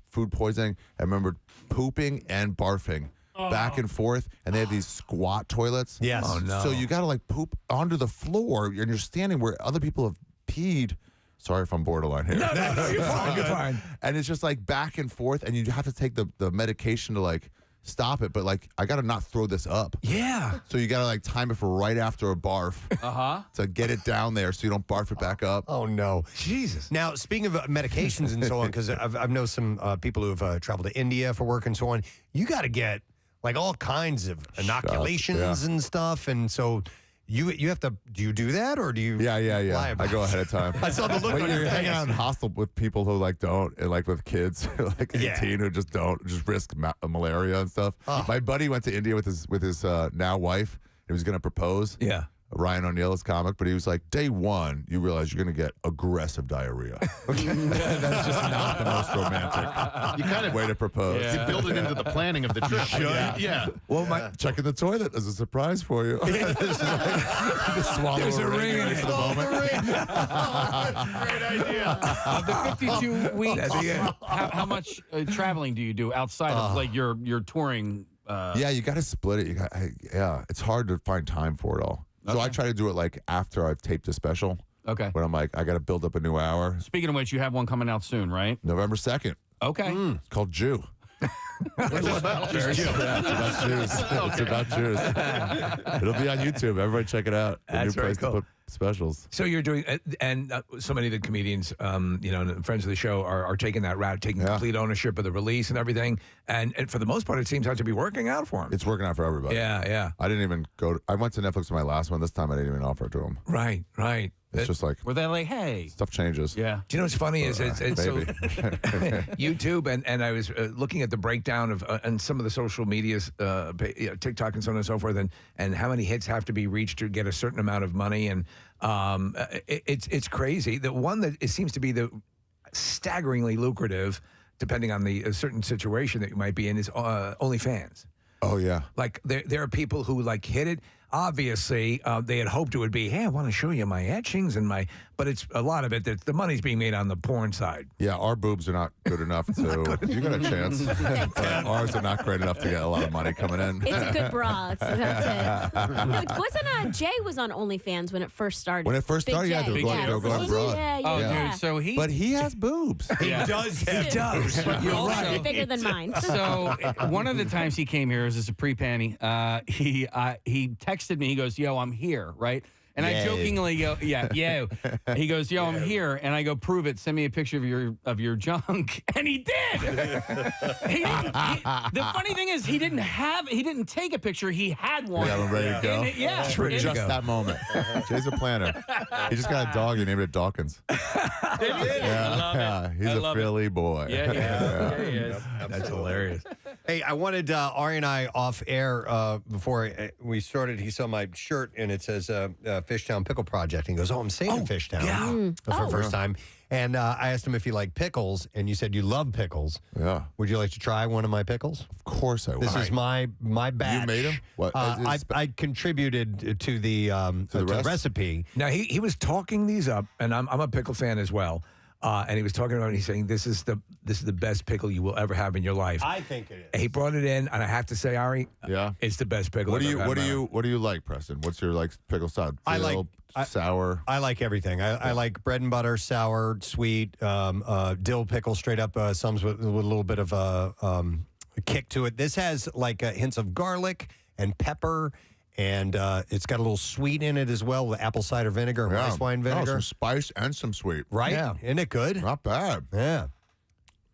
food poisoning. I remember pooping and barfing back and forth, and they have these squat toilets. Yes. Oh, no. So you got to like poop onto the floor, and you're standing where other people have peed. Sorry if I'm borderline here. No, you're fine. You're fine. And it's just like back and forth, and you have to take the medication to like stop it, but like I gotta not throw this up. Yeah. So you gotta like time it for right after a barf. To get it down there so you don't barf it back up. Oh no, Jesus. Now speaking of medications and so on, because I've known some people who have traveled to India for work and so on. You got to get like all kinds of inoculations and stuff, and so. You have to. Do you do that or do you? Yeah. lie about I go ahead of time. I saw the look when on you're your hanging face. out in hostel with people who like don't, and like with kids like 18 who just don't, just risk malaria and stuff. My buddy went to India with his now wife. He was going to propose. Yeah. Ryan O'Neal is comic, but he was like, day one, you realize you're going to get aggressive diarrhea. That's just not the most romantic You kind of way to propose. You build it into the planning of the trip. Yeah. Well, checking the toilet as a surprise for you. Just swallow There's a ring in for it. the moment. Great idea. Of the 52 weeks, how much traveling do you do outside of like your touring? Yeah, you got to split it. It's hard to find time for it all. So I try to do it like after I've taped a special. Okay. When I'm like, I got to build up a new hour. Speaking of which, you have one coming out soon, right? November 2nd. Okay. It's called Jew. What's it about? It's about Jews. It's about Jews. It'll be on YouTube. Everybody check it out. A That's new very place cool. to put specials. So you're doing, and so many of the comedians, and friends of the show are taking that route, taking complete ownership of the release and everything. And for the most part, it seems to be working out for them. It's working out for everybody. Yeah. I didn't even I went to Netflix for my last one. This time I didn't even offer it to them. Right. It's just like Were they like, hey? stuff changes. Yeah. Do you know what's funny is it's so YouTube and I was looking at the breakdown of and some of the social medias, TikTok and so on and so forth, and how many hits have to be reached to get a certain amount of money, and it's crazy. The one that it seems to be the staggeringly lucrative, depending on the certain situation that you might be in, is OnlyFans. Oh yeah. Like there are people who like hit it. obviously they had hoped it would be, hey, I want to show you my etchings and my, but it's a lot of it that the money's being made on the porn side. Yeah, our boobs are not good enough to. You got a chance. But ours are not great enough to get a lot of money coming in. It's a good bra. So that's it. No, wasn't Jay was on OnlyFans when it first started? When it first Big started, yeah, Jay. they were going broad. Yeah. Dude, so But he has boobs. He does. He does. You're Also right. bigger than mine. So one of the times he came here, as a pre-panty, he texted me. He goes, "Yo, I'm here," right? And I jokingly go, "Yeah, yo." He goes, "Yo, I'm here," and I go, "Prove it. Send me a picture of your junk." And he did. The funny thing is, he didn't take a picture. He had one. Yeah, I'm ready to go. For just that moment. Jay's a planner. He just got a dog. He named it Dawkins. Yeah, he's a Philly boy. Yeah, he is. That's hilarious. Hey, I wanted Ari and I off air before we started. He saw my shirt and it says Fishtown Pickle Project. And he goes, "Oh, I'm staying in Fishtown for the first time." And I asked him if he liked pickles, and you said you love pickles. Yeah. Would you like to try one of my pickles? Of course I would. This is my batch. You made them? What? I contributed to the recipe. Now he was talking these up, and I'm a pickle fan as well. And he was talking about it. He's saying this is the best pickle you will ever have in your life. I think it is. He brought it in, and I have to say, Ari, it's the best pickle. What I've do ever had in my life. you like, Preston? What's your pickle style? I like sour. I like everything. I like bread and butter, sour, sweet, dill pickle, straight up. Some with a little bit of a kick to it. This has hints of garlic and pepper. And it's got a little sweet in it as well with apple cider vinegar and rice wine vinegar. Some spice and some sweet. Right? Yeah. Isn't it good? Not bad. Yeah.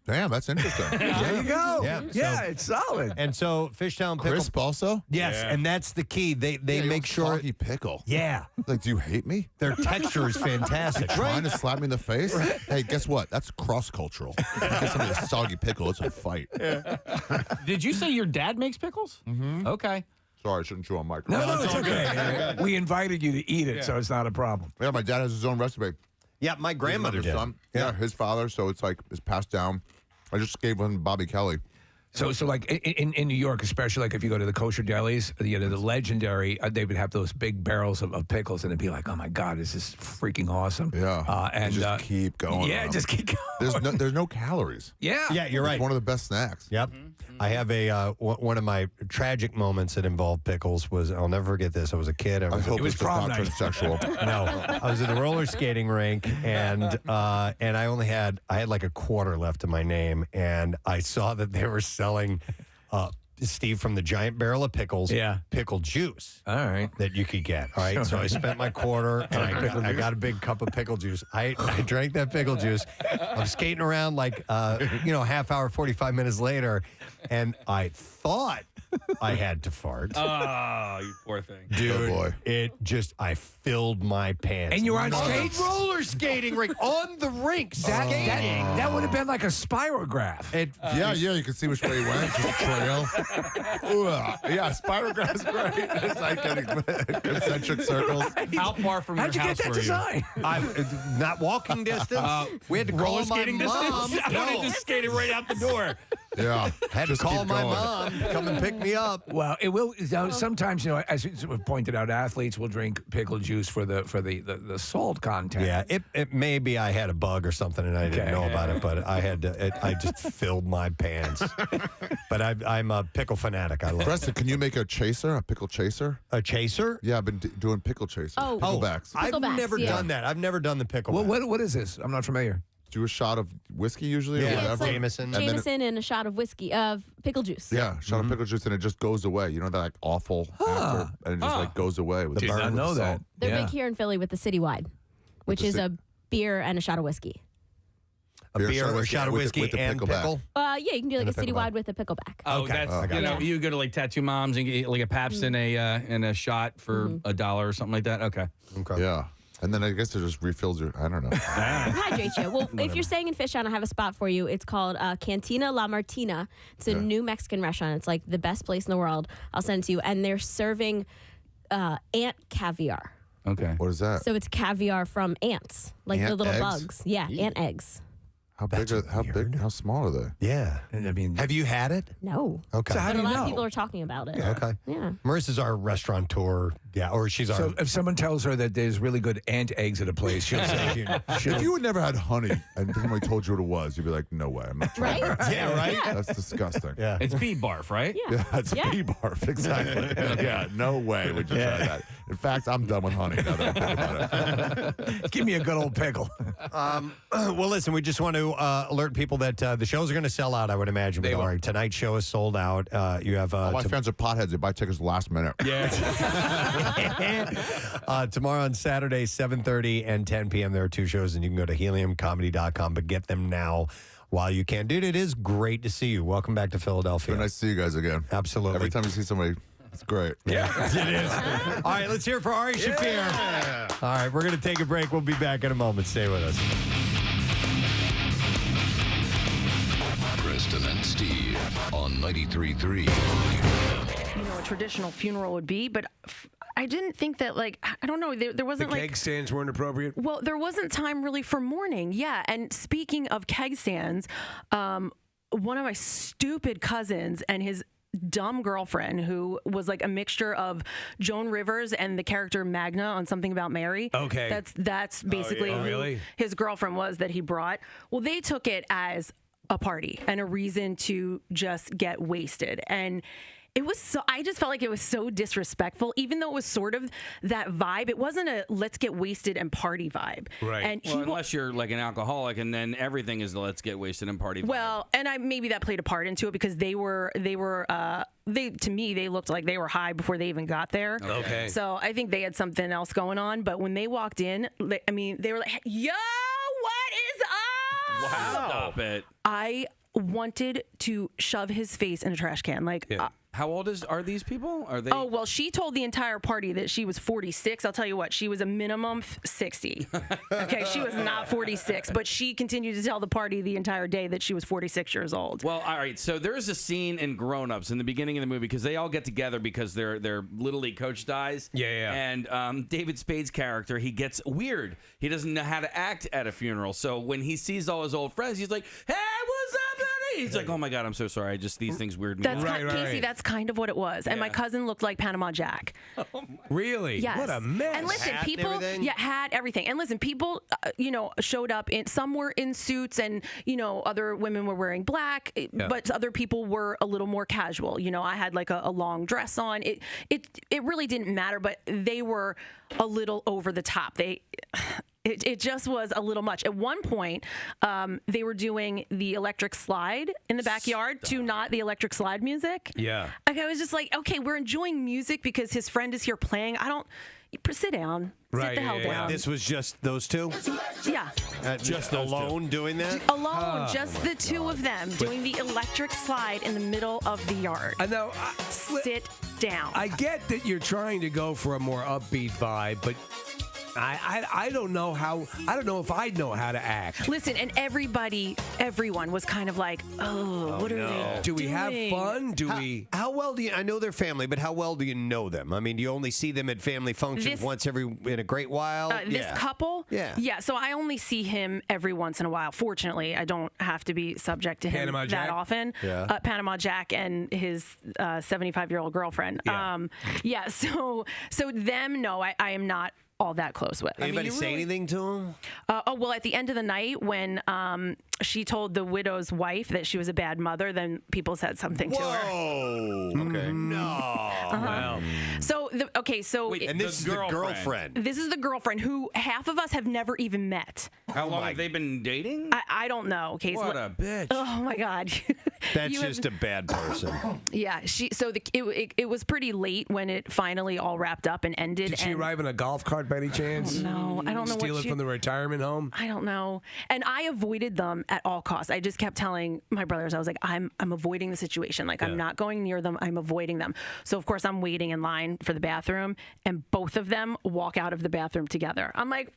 Damn, that's interesting. There you go. Yeah, it's solid. And so Fishtown Pickle. Crisp also? Yes, and that's the key. They make sure. Soggy pickle. Yeah. Do you hate me? Their texture is fantastic. Trying to slap me in the face? Hey, guess what? That's cross-cultural. Get somebody a soggy pickle. It's a fight. Did you say your dad makes pickles? Mm-hmm. Okay. Sorry, I shouldn't chew on microphone. No, it's okay. We invited you to eat it, so it's not a problem. Yeah, my dad has his own recipe. Yeah, my grandmother did. Son. Yeah, his father. So it's it's passed down. I just gave one to Bobby Kelly. So in New York, especially if you go to the kosher delis, the legendary, they would have those big barrels of pickles, and it'd be like, oh my God, this is freaking awesome. Yeah, and just keep going. Yeah, just keep going. There's no calories. Yeah, you're right. It's one of the best snacks. Yep. I have one of my tragic moments that involved pickles was, I'll never forget this. I was a kid. I hope it's prom not night. sexual. No, I was at the roller skating rink, and I had like a quarter left to my name, and I saw that they were selling Steve, from the giant barrel of pickles, pickle juice. All right. That you could get. All right. So I spent my quarter and I got a big cup of pickle juice. I drank that pickle juice. I'm skating around half hour, 45 minutes later, and I thought I had to fart. Oh, you poor thing. Dude, oh boy. I filled my pants. And you were on skates? Roller skating rink, on the rink, skating. That would have been like a spirograph. Yeah, you can see which way he went. Just a trail. Yeah, spirograph's great. It's like getting concentric circles. How far from How'd your you house get that were you? design? I'm not walking distance. We had to Roller call my skating mom. distance? I just skated right out the door. Yeah. Had to Just call keep my going. mom, come and pick me up. Well, it will. Sometimes, as we pointed out, athletes will drink pickle juice for the salt content. Yeah, it maybe I had a bug or something and I didn't know about it, but I had to. I just filled my pants. But I'm a pickle fanatic. I love Preston, can you make a chaser, a pickle chaser? A chaser? Yeah, I've been doing pickle chasers. Oh. Picklebacks. I've Picklebacks, never yeah. done that. I've never done the pickle. What is this? I'm not familiar. Do a shot of whiskey usually or Yeah, whatever. it's Jameson. Jameson and a shot of whiskey, of pickle juice. Yeah, shot of pickle juice and it just goes away. You know that awful after, and it just goes away with Did the not burn know with the that. salt. They're big here in Philly with the Citywide, which the is a beer and a shot of whiskey. A beer or a shot of with whiskey the and pickleback. pickle. Yeah, you can do like And a a pickleback. Citywide with a pickleback. Oh, Okay. that's you go to like Tattoo Moms and get like a Pabst and a shot for $1 or something like that. Okay. Yeah. And then I guess it just refills your, I don't know. Hydrate you. Well, if you're staying in Fishtown, I have a spot for you. It's called Cantina La Martina. It's a new Mexican restaurant. It's like the best place in the world. I'll send it to you. And they're serving ant caviar. Okay. What is that? So it's caviar from ants, like the Ant little eggs? bugs. Yeah, ant eggs. How big? How small are they? Yeah. I mean, have you had it? No. Okay. So how But do a you lot know? of people are talking about it. Okay. Yeah. Marissa's our restaurateur Yeah, or she's So our. if someone tells her that there's really good ant eggs at a place, she'll say, If you had never had honey and somebody told you what it was, you'd be like, no way, I'm not trying Right? that. Yeah, right? Yeah. That's disgusting. Yeah. It's bee barf, right? Yeah, it's bee barf, exactly. Yeah, no way would you try that. In fact, I'm done with honey now that I think about it. give me a good old pickle. Well, listen, we just want to alert people that the shows are going to sell out, I would imagine. They will. Laurie. Tonight's show is sold out. You have All my fans are potheads. They buy tickets last minute. Yeah. tomorrow on Saturday, 7:30 and 10 p.m. There are 2 shows, and you can go to heliumcomedy.com, but get them now while you can. Dude, it is great to see you. Welcome back to Philadelphia. Very nice to see you guys again. Absolutely. Every time you see somebody, it's great. Yeah, it is. All right, let's hear it for Ari Shafir. All right, we're going to take a break. We'll be back in a moment. Stay with us. Preston and Steve on 93.3. A traditional funeral would be, but I didn't think that, like, I don't know, there The wasn't keg stands weren't appropriate. Well, there wasn't time really for mourning. Yeah, and speaking of keg stands, one of my stupid cousins and his dumb girlfriend, who was like a mixture of Joan Rivers and the character Magna on Something About Mary. Okay. That's basically Oh, who really? his girlfriend was that he brought. Well, they took it as a party and a reason to just get wasted. And it was so, I just felt like it was so disrespectful, even though it was sort of that vibe. It wasn't a let's get wasted and party vibe. Right. And Well, unless you're like an alcoholic, and then everything is the let's get wasted and party. well, and maybe that played a part into it because they to me, they looked like they were high before they even got there. Okay. So I think they had something else going on. But when they walked in, I mean, they were like, yo, what is up? Wow. Stop it. I wanted to shove his face in a trash can. Like, How old are these people? Are they? Oh, well, she told the entire party that she was 46. I'll tell you what, she was a minimum 60. Okay, she was not 46, but she continued to tell the party the entire day that she was 46 years old. Well, all right. So there's a scene in Grown Ups in the beginning of the movie because they all get together because their Little League coach dies. Yeah. And David Spade's character, he gets weird. He doesn't know how to act at a funeral. So when he sees all his old friends, he's like, "Hey, what's up, buddy?" He's like, "Oh my God, I'm so sorry. These things weird me That's out." Casey, that's kind of what it was. And my cousin looked like Panama Jack. Really? Yes. What a mess. And listen, Hat and people, everything? had everything. And listen, people, showed up in. Some were in suits, and other women were wearing black, but other people were a little more casual. I had like a long dress on. It really didn't matter, but they were a little over the top. It just was a little much. At one point, they were doing the electric slide in the backyard to not the electric slide music. Yeah. Like, I was just like, okay, we're enjoying music because his friend is here playing. Sit down. Sit the hell down. This was just those two? Yeah. Just alone doing that? Alone, just the two of them doing the electric slide in the middle of the yard. I know. Sit down. I get that you're trying to go for a more upbeat vibe, but I don't know how. I don't know if I'd know how to act. Listen, and everyone was kind of like, what are they Do we have doing? fun? How well do you? I know their family, but how well do you know them? I mean, do you only see them at family functions once in a great while? This couple? Yeah. So I only see him every once in a while. Fortunately, I don't have to be subject to him Panama that Jack? often. Yeah. Panama Jack and his 75-year-old girlfriend. Yeah. So them, no, I am not all that close with. Anybody say anything to him? Well, at the end of the night, when she told the widow's wife that she was a bad mother, then people said something to her. Whoa. Okay. No. Wow. So, And this is the girlfriend. This is the girlfriend who half of us have never even met. How long have they been dating? I don't know. Okay, What a bitch. Oh my God. That's You just a bad person. Yeah, it was pretty late when it finally all wrapped up and ended. Did she arrive in a golf cart by any chance? No, I don't know. Steal it from the retirement home? I don't know. And I avoided them at all costs. I just kept telling my brothers, I was like, I'm avoiding the situation. Like, I'm not going near them. I'm avoiding them. So, of course, I'm waiting in line for the bathroom, and both of them walk out of the bathroom together. I'm like,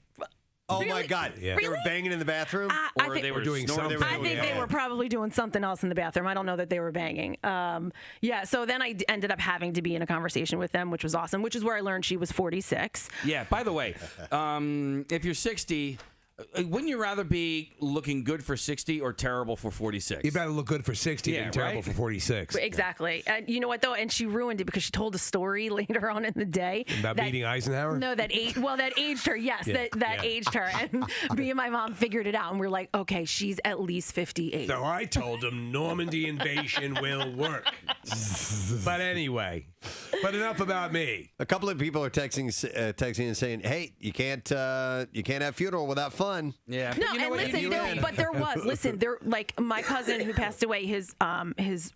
oh my God! Yeah. They were banging in the bathroom, I think they were doing something. I think they were probably doing something else in the bathroom. I don't know that they were banging. So then I ended up having to be in a conversation with them, which was awesome, which is where I learned she was 46. Yeah, by the way, if you're 60, wouldn't you rather be looking good for 60 or terrible for 46? You better look good for 60 than terrible for 46. Exactly. And you know what, though? And she ruined it because she told a story later on in the day. About meeting Eisenhower? No, that aged her. Yes, that aged her. And me and my mom figured it out. And we're like, okay, she's at least 58. So I told him Normandy invasion will work. But anyway, enough about me. A couple of people are texting and saying, "Hey, you can't have funeral without fun." Yeah. No, and listen, there was. Listen, like my cousin who passed away. His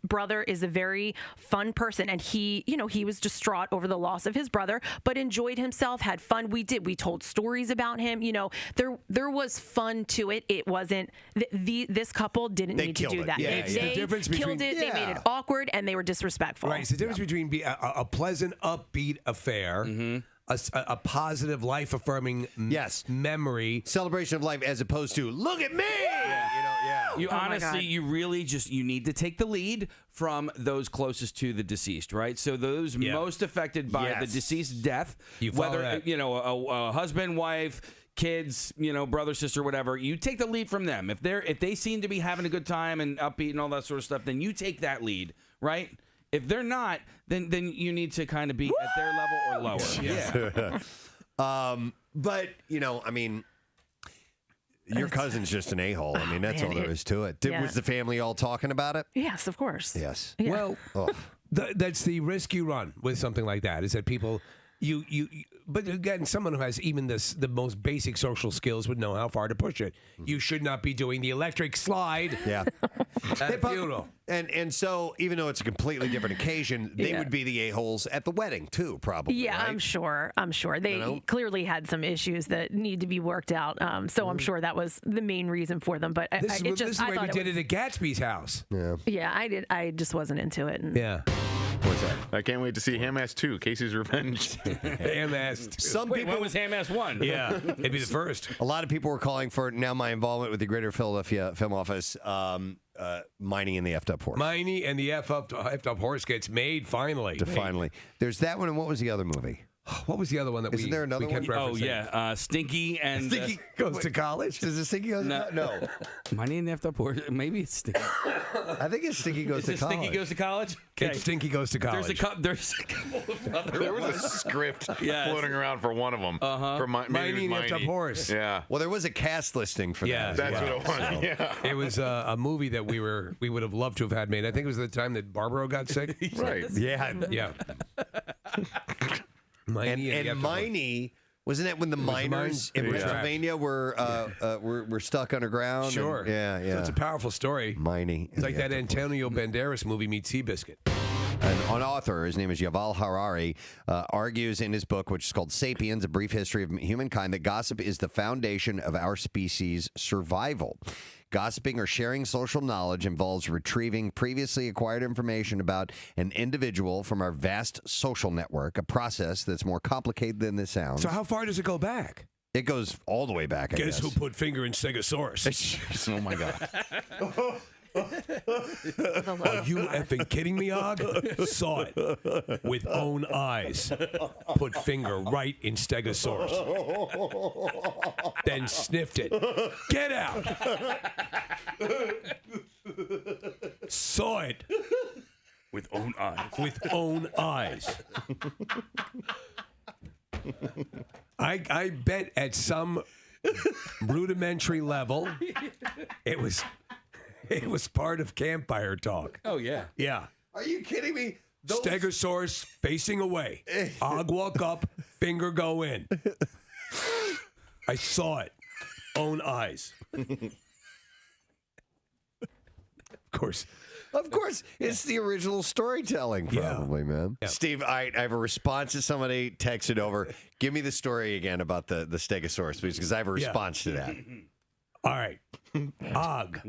brother is a very fun person, and he was distraught over the loss of his brother, but enjoyed himself, had fun. We told stories about him. There was fun to it. It wasn't this couple didn't need to do that. Yeah, They killed it. They made it awkward, and they were disrespectful. Right. It's the difference between a pleasant, upbeat affair, a positive, life-affirming memory. Celebration of life as opposed to, look at me! You honestly, you really you need to take the lead from those closest to the deceased, right? So those most affected by the deceased death, whether a husband, wife, kids, brother, sister, whatever, you take the lead from them. If they seem to be having a good time and upbeat and all that sort of stuff, then you take that lead, right? If they're not, then you need to kind of be at their level or lower. Yeah. But your cousin's just an a-hole. I mean, that's all there is to it. Was the family all talking about it? Yes, of course. Yes. Yeah. Well, that's the risk you run with something like that, is that people, but again, someone who has even the most basic social skills would know how far to push it. You should not be doing the electric slide. Yeah. At a funeral. And so, even though it's a completely different occasion, they would be the a-holes at the wedding, too, probably. Yeah, right? I'm sure. They clearly had some issues that need to be worked out. So I'm sure that was the main reason for them. But This is the way we did it at Gatsby's house. Yeah. Yeah, I did. I just wasn't into it. Yeah. What's that? I can't wait to see Ham-Ass 2, Casey's Revenge. Ham-Ass 2. Some people, when was Ham-Ass 1? Yeah, maybe the first. A lot of people were calling for now my involvement with the Greater Philadelphia Film Office, Miney and the Effed Up Horse. Miney and the Effed Up Horse gets made finally. Finally. There's that one, and what was the other movie? What was the other one that Isn't there another we kept one? referencing? Oh, yeah. Stinky and... Stinky goes to college? Does it Stinky go to college? No. Money in the Effed Up Horse. Maybe it's Stinky. I think it's Stinky goes to college. Stinky goes to college? Okay. Stinky goes to college. There's a couple of other There was a script floating around for one of them. For Miney and the Effed Up Horse. Yeah. Well, there was a cast listing for that. That's what it was. Yeah. It was a movie that we would have loved to have had made. I think it was the time that Barbaro got sick. Right. Yeah. Yeah. Miney and Miney, wasn't that when the miners in Pennsylvania were stuck underground? Sure. Yeah. So it's a powerful story. Miney. It's like that Antonio Banderas movie meets Seabiscuit. An author, his name is Yuval Harari, argues in his book, which is called Sapiens, A Brief History of Humankind, that gossip is the foundation of our species' survival. Gossiping or sharing social knowledge involves retrieving previously acquired information about an individual from our vast social network, a process that's more complicated than this sounds. So how far does it go back? It goes all the way back, I guess. Guess who put finger in Stegosaurus? Oh, my God. Are you effing kidding me, Og? Saw it with own eyes. Put finger right in Stegosaurus. Then sniffed it. Get out. Saw it with own eyes. With own eyes. I bet at some rudimentary level it was part of campfire talk. Oh, yeah. Yeah. Are you kidding me? Stegosaurus facing away. Og walk up, finger go in. I saw it. Own eyes. Of course, it's the original storytelling, probably, man. Yeah. Steve, I have a response to somebody texted over. Give me the story again about the Stegosaurus, please, because I have a response to that. All right. Og,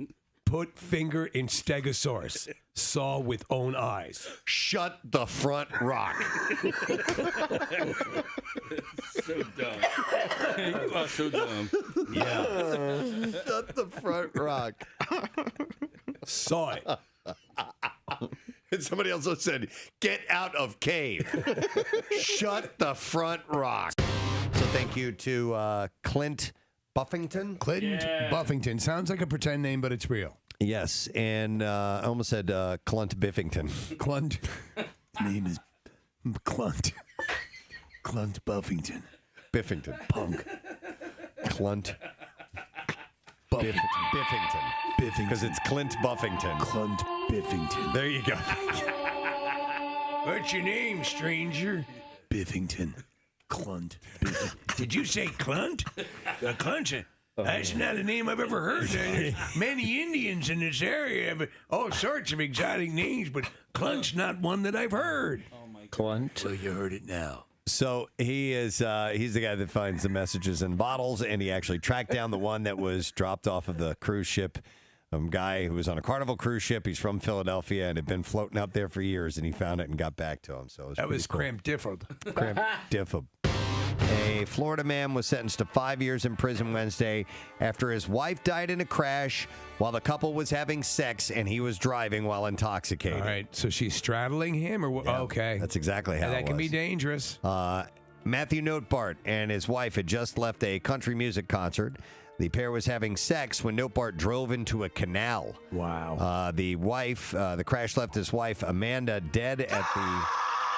put finger in Stegosaurus. Saw with own eyes. Shut the front rock. So dumb. You are so dumb. Yeah. Shut the front rock. Saw it. And somebody else said, get out of cave. Shut the front rock. So thank you to Clint Buffington? Clint Buffington. Sounds like a pretend name, but it's real. Yes, and I almost said Clunt Biffington. Clunt. His name is Clunt. Clunt Buffington. Biffington. Punk. Clunt. Biffington. Because it's Clint Buffington. Clunt Biffington. There you go. What's your name, stranger? Biffington. Clunt. Biffington. Did you say Clunt? Clunt? That's not a name I've ever heard. Many Indians in this area have all sorts of exotic names, but Clunt's not one that I've heard. Oh my Clunt. Well, you heard it now. So he is he's the guy that finds the messages in bottles, and he actually tracked down the one that was dropped off of the cruise ship. Guy who was on a Carnival cruise ship. He's from Philadelphia and had been floating out there for years, and he found it and got back to him. So that was cool. cramp-diffled. Cramp-diffled. A Florida man was sentenced to 5 years in prison Wednesday after his wife died in a crash while the couple was having sex and he was driving while intoxicated. All right, so she's straddling him, or what? Yeah, okay, that's exactly how that can be dangerous. Matthew Notebart and his wife had just left a country music concert. The pair was having sex when Notebart drove into a canal. Wow. The crash left his wife, Amanda, dead at the...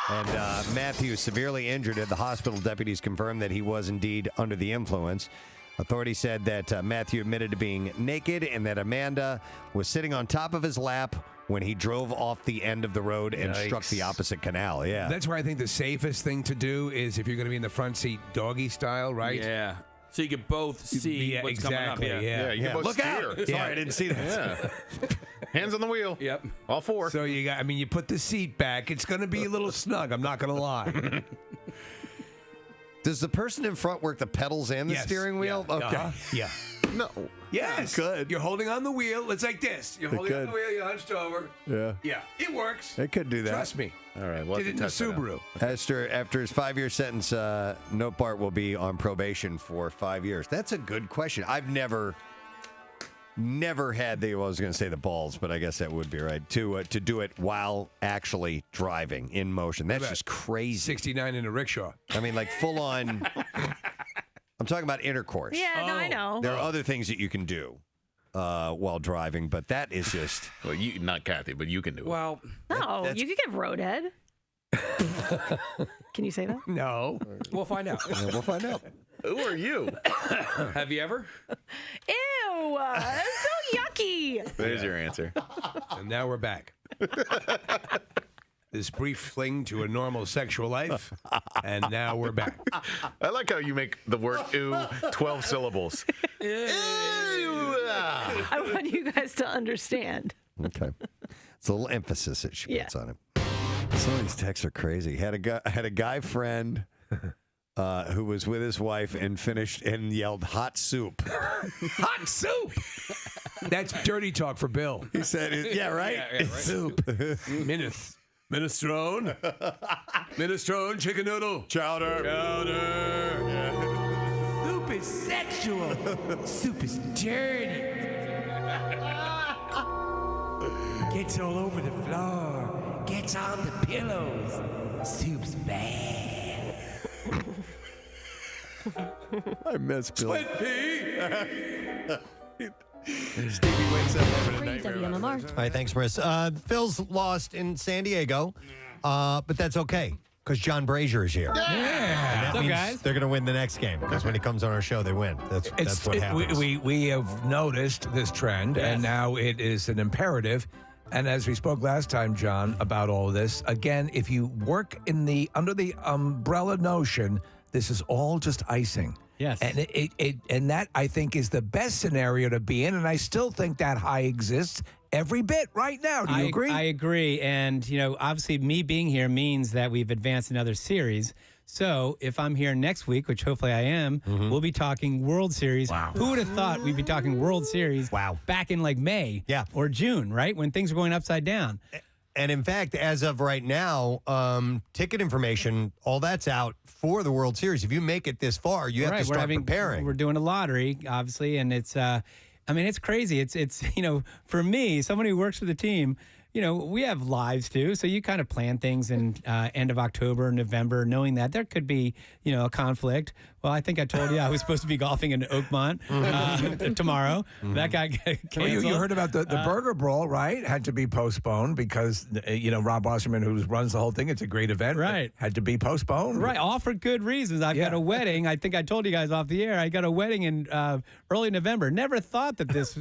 And Matthew severely injured at the hospital. Deputies confirmed that he was indeed under the influence. Authorities said that Matthew admitted to being naked and that Amanda was sitting on top of his lap when he drove off the end of the road and struck the opposite canal. Yeah. That's where I think the safest thing to do is if you're going to be in the front seat, doggy style, right? Yeah. So you can both see what's coming up. Yeah, you can both Look steer. out! Sorry, I didn't see that. Yeah. Hands on the wheel. Yep. All four. So you put the seat back. It's going to be a little snug. I'm not going to lie. Does the person in front work the pedals and the steering wheel? Yeah. Okay. Yeah. No. Yes. Good. You're holding on the wheel. It's like this. You're holding on the wheel. You're hunched over. Yeah. Yeah. It works. It could do that. Trust me. All right. We'll Did it in the Subaru. After his 5-year sentence, Notebart will be on probation for 5 years. That's a good question. I've never had I was going to say the balls, but I guess that would be right, to do it while actually driving in motion. That's just crazy. 69 in a rickshaw. I mean, like full on. I'm talking about intercourse. Yeah, no, I know. There are other things that you can do while driving, but that is just. Well, you not Kathy, but you can do it. Well, no, you could get roadhead. Can you say that? No. We'll find out. Yeah, we'll find out. Who are you? Have you ever? Ew, that's so yucky. There's your answer. And now we're back. This brief fling to a normal sexual life, and now we're back. I like how you make the word "ew" 12 syllables. I want you guys to understand. Okay. It's a little emphasis that she puts on it. Some of these texts are crazy. Had a guy friend who was with his wife and finished and yelled "hot soup." Hot soup. That's dirty talk for Bill. He said, "Yeah, right. Yeah, right. Soup. Minestrone. Minestrone, chicken noodle. Chowder. Soup is sexual. Soup is dirty. Gets all over the floor. Gets on the pillows. Soup's bad. I miss Bill. Split pea. Stevie wakes up having a nightmare. WMMR. All right, thanks, Chris. Phil's lost in San Diego, but that's okay because John Brazier is here. Yeah. That means they're going to win the next game because when he comes on our show, they win. That's what happens. We have noticed this trend, and now it is an imperative. And as we spoke last time, John, about all this, again, if you work under the umbrella notion, this is all just icing. Yes. And and that, I think, is the best scenario to be in, and I still think that high exists every bit right now. Do you agree? I agree. And, obviously me being here means that we've advanced another series. So if I'm here next week, which hopefully I am, we'll be talking World Series. Wow. Who would have thought we'd be talking World Series back in like May or June, right? When things were going upside down. And in fact, as of right now, ticket information, all that's out for the World Series. If you make it this far, you have to start preparing. We're doing a lottery, obviously, and it's it's crazy. It's for me, someone who works for the team, we have lives too. So you kind of plan things in end of October, November, knowing that there could be, a conflict. Well, I think I told you I was supposed to be golfing in Oakmont tomorrow. That got canceled. Well, you heard about the Burger Brawl, right? Had to be postponed because, Rob Wasserman, who runs the whole thing, it's a great event. Right. Had to be postponed. Right. All for good reasons. I've got a wedding. I think I told you guys off the air. I got a wedding in early November. Never thought that this,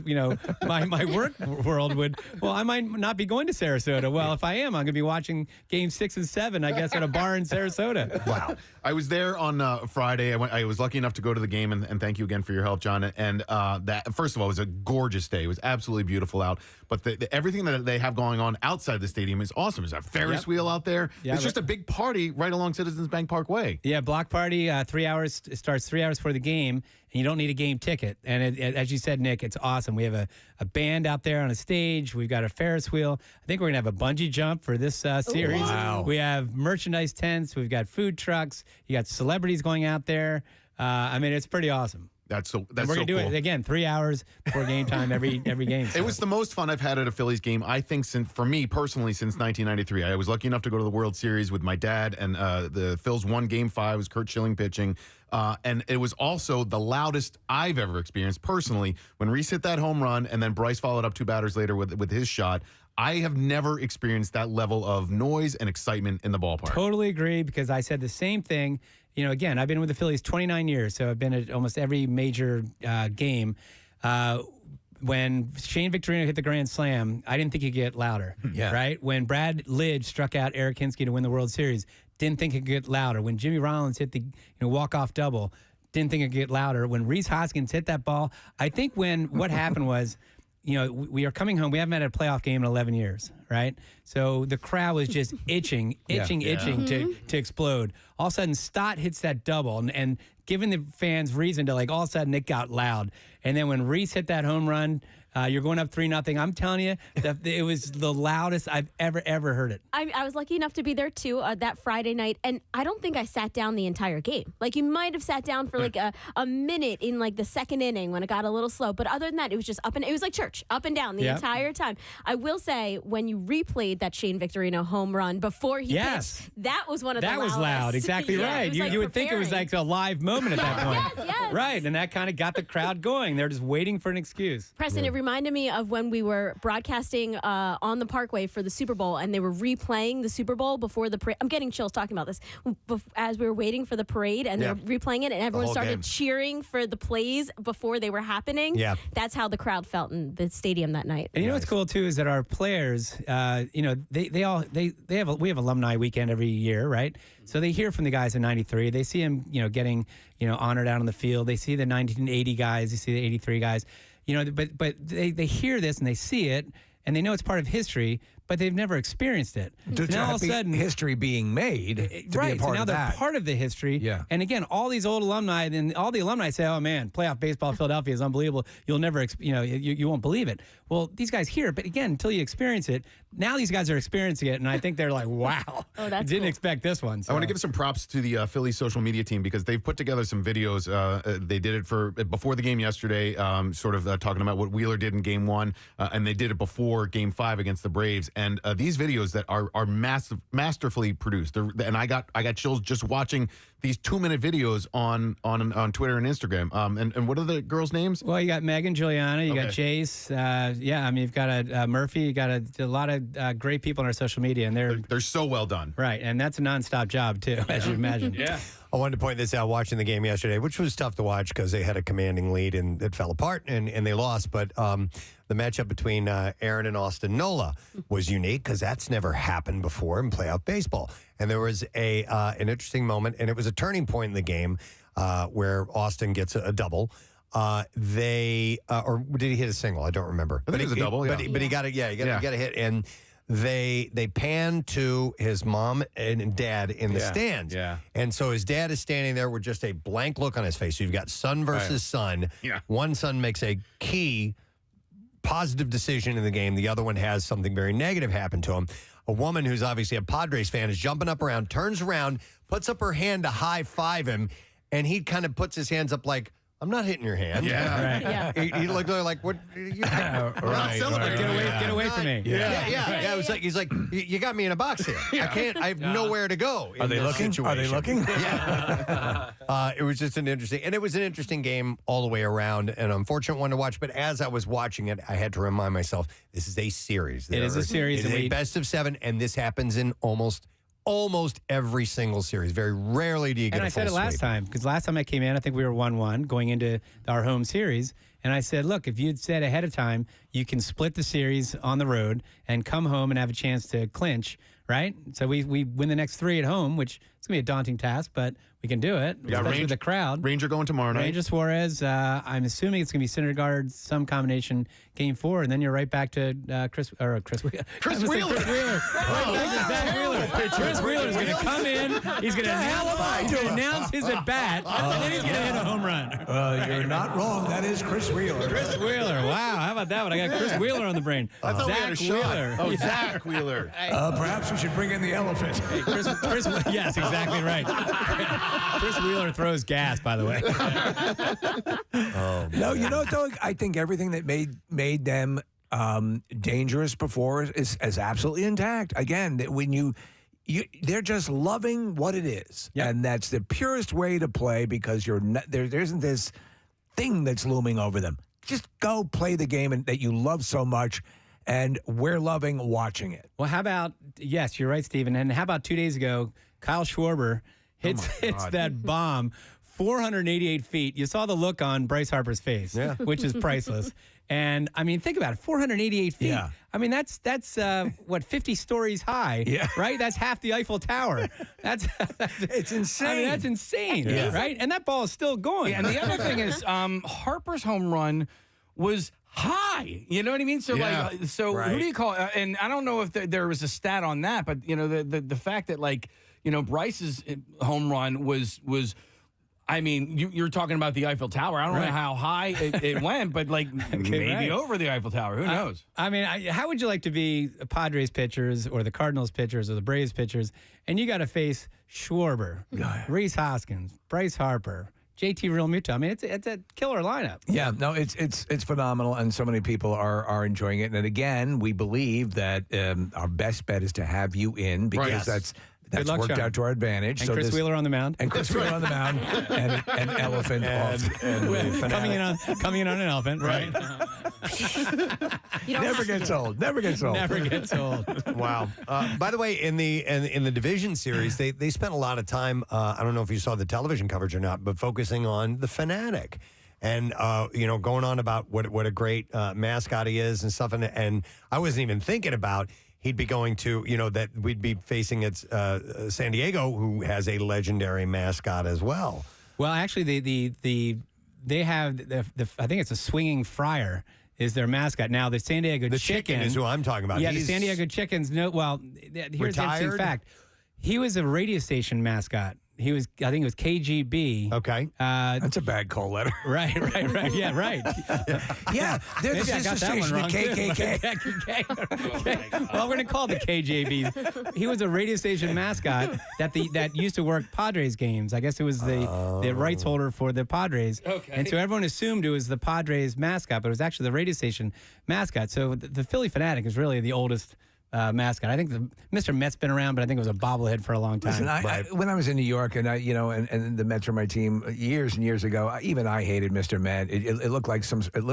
my work world would, I might not be going to Sarasota. Well, if I am, I'm going to be watching Game 6 and 7, I guess, at a bar in Sarasota. Wow. I was there on Friday. I was lucky enough to go to the game, and thank you again for your help, John. And that, first of all, it was a gorgeous day. It was absolutely beautiful out. But everything that they have going on outside the stadium is awesome. There's a Ferris wheel out there. It's just a big party right along Citizens Bank Parkway. Yeah, block party, 3 hours. It starts 3 hours before the game, and you don't need a game ticket. And as you said, Nick, it's awesome. We have a band out there on a stage. We've got a Ferris wheel. I think we're going to have a bungee jump for this series. Wow. We have merchandise tents. We've got food trucks. You got celebrities going out there. It's pretty awesome. That's so we're gonna do cool. it again 3 hours before game time every game. So. It was the most fun I've had at a Phillies game, I think, for me personally, since 1993. I was lucky enough to go to the World Series with my dad, and the Phils won Game 5. It was Curt Schilling pitching. And it was also the loudest I've ever experienced personally when Reese hit that home run, and then Bryce followed up 2 batters later with his shot. I have never experienced that level of noise and excitement in the ballpark. Totally agree, because I said the same thing. Again, I've been with the Phillies 29 years, so I've been at almost every major game. When Shane Victorino hit the grand slam, I didn't think he'd get louder. Yeah. Right? When Brad Lidge struck out Eric Hinsky to win the World Series, didn't think it'd get louder. When Jimmy Rollins hit the walk-off double, didn't think it'd get louder. When Rhys Hoskins hit that ball, I think what happened was, we are coming home. We haven't had a playoff game in 11 years, right? So the crowd was just itching to explode. All of a sudden, Stott hits that double, and giving the fans reason to, all of a sudden, it got loud. And then when Reese hit that home run, you're going up 3-0. I'm telling you, it was the loudest I've ever heard it. I was lucky enough to be there too that Friday night, and I don't think I sat down the entire game. You might have sat down for a minute in the second inning when it got a little slow, but other than that, it was just it was like church, up and down the entire time. I will say, when you replayed that Shane Victorino home run before he pitched, that was one of the loudest. That was loud, exactly right. You would think it was like a live moment at that point. Yes. Right, and that kind of got the crowd going. They're just waiting for an excuse. Preston, it reminded me of when we were broadcasting on the Parkway for the Super Bowl, and they were replaying the Super Bowl before the parade. I'm getting chills talking about this. As we were waiting for the parade, and they were replaying it, and everyone started cheering for the plays before they were happening. Yeah. That's how the crowd felt in the stadium that night. And what's cool too is that our players, we have alumni weekend every year, right? So they hear from the guys in '93. They see them, getting honored out on the field. They see the 1980 guys. They see the '83 guys. But they hear this and they see it, and they know it's part of history, but they've never experienced it. Now all of a sudden, history being made to be a part so now of they're that. part of the history. Yeah. And again, all these old alumni, and all the alumni say, "Oh man, playoff baseball, Philadelphia is unbelievable. You'll never, you won't believe it." Well, these guys hear it, but again, until you experience it, now these guys are experiencing it, and I think they're like, "Wow, that's didn't expect this one." So. I want to give some props to the Phillies social media team, because they've put together some videos. They did it before the game yesterday, talking about what Wheeler did in Game 1, and they did it before Game 5 against the Braves. And these videos that are masterfully produced. And I got chills just watching these 2-minute videos on Twitter and Instagram. And what are the girls' names? Well, you got Megan Juliana, you got Chase. You've got Murphy. You got a lot of great people on our social media, and they're so well done. Right, and that's a nonstop job too, as you imagine. Yeah. I wanted to point this out watching the game yesterday, which was tough to watch because they had a commanding lead and it fell apart and they lost. But the matchup between Aaron and Austin Nola was unique because that's never happened before in playoff baseball. And there was an interesting moment, and it was a turning point in the game where Austin gets a double. Or did he hit a single? I don't remember. I think it was a double, yeah. But he got it. Yeah, he got a hit. And they pan to his mom and dad in the stands. Yeah. And so his dad is standing there with just a blank look on his face. So you've got son versus son. Yeah. One son makes a key positive decision in the game. The other one has something very negative happen to him. A woman who's obviously a Padres fan is jumping up around, turns around, puts up her hand to high five him, and he kind of puts his hands up like, I'm not hitting your hand. Yeah. Right. He looked like, what? Right. Get away from me. Yeah. It was like, he's like, you got me in a box here. I have nowhere to go. Are they looking? Are they looking? Yeah. It was just an interesting game all the way around, and an unfortunate one to watch. But as I was watching it, I had to remind myself, this is a series. It is a series. It is a best of 7, and this happens in almost every single series. Very rarely do you get and a I full said it last sweep. time, because last time I came in, I think we were 1-1 going into our home series. And I said, look, if you'd said ahead of time, you can split the series on the road and come home and have a chance to clinch, right? So we win the next 3 at home, which is going to be a daunting task, but we can do it, especially with the crowd. Ranger going tomorrow night. Ranger Suarez, I'm assuming it's going to be Syndergaard, some combination game 4, and then you're right back to Chris Wheeler. Chris Wheeler. Chris Wheeler. Right back to Zach Wheeler. Chris Wheeler is going to come in. He's going to announce his at-bat, and then he's going to hit a home run. You're not wrong. That is Chris Wheeler. Chris Wheeler. Wow. How about that one? I got Chris Wheeler on the brain. I thought we Zach had a shot. Wheeler. Oh, Zach Wheeler. Perhaps we should bring in the elephant. Hey, Chris, yes, exactly right. Chris Wheeler throws gas, by the way. No, you know, though, I think everything that made them dangerous before is absolutely intact. Again, that when they're just loving what it is, and that's the purest way to play, because there isn't this thing that's looming over them. Just go play the game that you love so much, and we're loving watching it. Well, how about, yes, you're right, Stephen. And how about 2 days ago, Kyle Schwarber hits that bomb 488 feet. You saw the look on Bryce Harper's face, which is priceless. And, I mean, think about it, 488 feet. Yeah. I mean, that's 50 stories high, right? That's half the Eiffel Tower. It's insane. I mean, that's insane, right? And that ball is still going. And the other thing is, Harper's home run was high. You know what I mean? So who do you call? And I don't know if there was a stat on that, but you know the fact that Bryce's home run was. I mean, you're talking about the Eiffel Tower. I don't know how high it went, but maybe over the Eiffel Tower. Who knows? I mean, how would you like to be Padres pitchers or the Cardinals pitchers or the Braves pitchers, and you got to face Schwarber, Rhys Hoskins, Bryce Harper, JT Realmuto. I mean, it's a killer lineup. Yeah, no, it's phenomenal, and so many people are enjoying it. And again, we believe that our best bet is to have you in, because that's luck, worked Sean. out to our advantage. And Chris Wheeler on the mound. And Chris Wheeler on the mound. And elephant coming in on an elephant, right? Never gets old. Never gets old. Never gets old. Wow. By the way, in the division series, they spent a lot of time. I don't know if you saw the television coverage or not, but focusing on the Fanatic, and going on about what a great mascot he is and stuff. And I wasn't even thinking about he'd be going to, that we'd be facing San Diego, who has a legendary mascot as well. Well, actually, they have I think it's a swinging friar is their mascot. Now, the San Diego Chicken is who I'm talking about. Yeah, the San Diego Chickens. No, well, here's the retired? interesting fact. He was a radio station mascot. I think it was KGB. Okay. That's a bad call letter. Right. Yeah, right. Yeah, there's Maybe I got that one wrong. KKK. Well, we're going to call it the KJB. He was a radio station mascot that used to work Padres games. I guess it was the rights holder for the Padres. Okay. And so everyone assumed it was the Padres mascot, but it was actually the radio station mascot. So the Philly Fanatic is really the oldest mascot. I think Mr. Met's been around, but I think it was a bobblehead for a long time. Listen, when I was in New York, and and the Mets were my team years and years ago, even I hated Mr. Met. It looked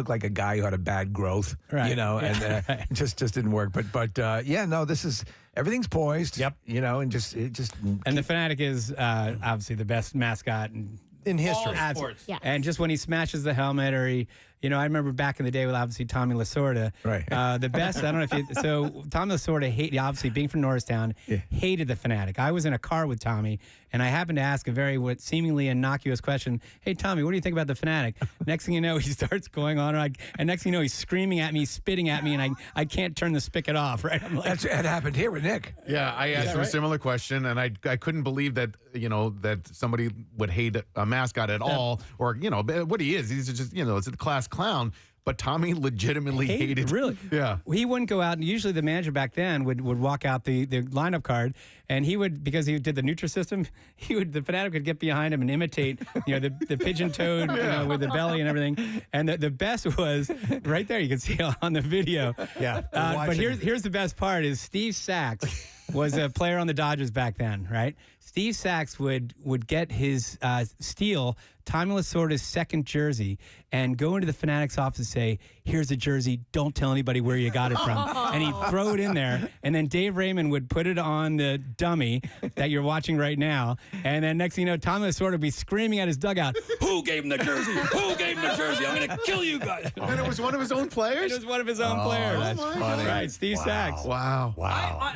like a guy who had a bad growth, right. And it just didn't work. But this is everything's poised. Yep. And the Fanatic is obviously the best mascot in history. All sports. Yes. And just when he smashes the helmet, or I remember back in the day with obviously Tommy Lasorda. Right. The best. I don't know if you. So Tommy Lasorda obviously being from Norristown, hated the Fanatic. I was in a car with Tommy, and I happened to ask a very seemingly innocuous question. Hey Tommy, what do you think about the Fanatic? Next thing you know, he starts going on, and next thing you know, he's screaming at me, spitting at me, and I can't turn the spigot off. Right. I'm like, that happened here with Nick. Yeah, I asked him a similar question, and I couldn't believe that that somebody would hate a mascot at all, or what he is. He's just it's a class clown. but Tommy legitimately hated. Really? Yeah. He wouldn't go out, and usually the manager back then would walk out the lineup card, and he would, because he did the Nutrisystem, the Fanatic would get behind him and imitate, the pigeon toad, with the belly and everything. And the best was right there. You can see on the video. Yeah. But here's the best part: is Steve Sachs was a player on the Dodgers back then, right? Steve Sachs would get his steal Tommy Lasorda's second jersey and go into the Fanatics office and say, "Here's a jersey. Don't tell anybody where you got it from." And he'd throw it in there. And then Dave Raymond would put it on the dummy that you're watching right now. And then next thing you know, Tommy Lasorda would be screaming at his dugout, "Who gave him the jersey? Who gave him the jersey? I'm going to kill you guys." And it was one of his own players? It was one of his own players. That's funny. Right, Steve Sachs. Wow.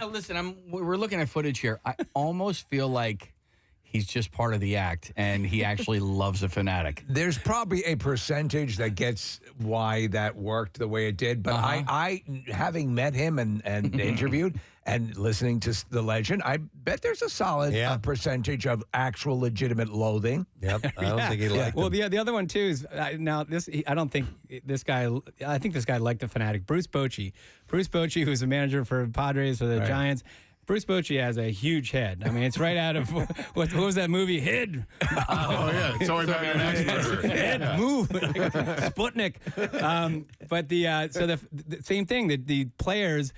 Listen, we're looking at footage here. I almost feel like he's just part of the act, and he actually loves a Fanatic. There's probably a percentage that gets why that worked the way it did, but I having met him and interviewed and listening to the legend, I bet there's a solid percentage of actual legitimate loathing. Yep, I don't think he liked Well, him. the other one too is now this. I don't think this guy. I think this guy liked the Fanatic. Bruce Bochy, who was a manager for Padres, for the Giants. Bruce Bochy has a huge head. I mean, it's right out of what was that movie? Hid. Oh yeah, sorry about your next murder. Hid, move, Sputnik. But the same thing. The players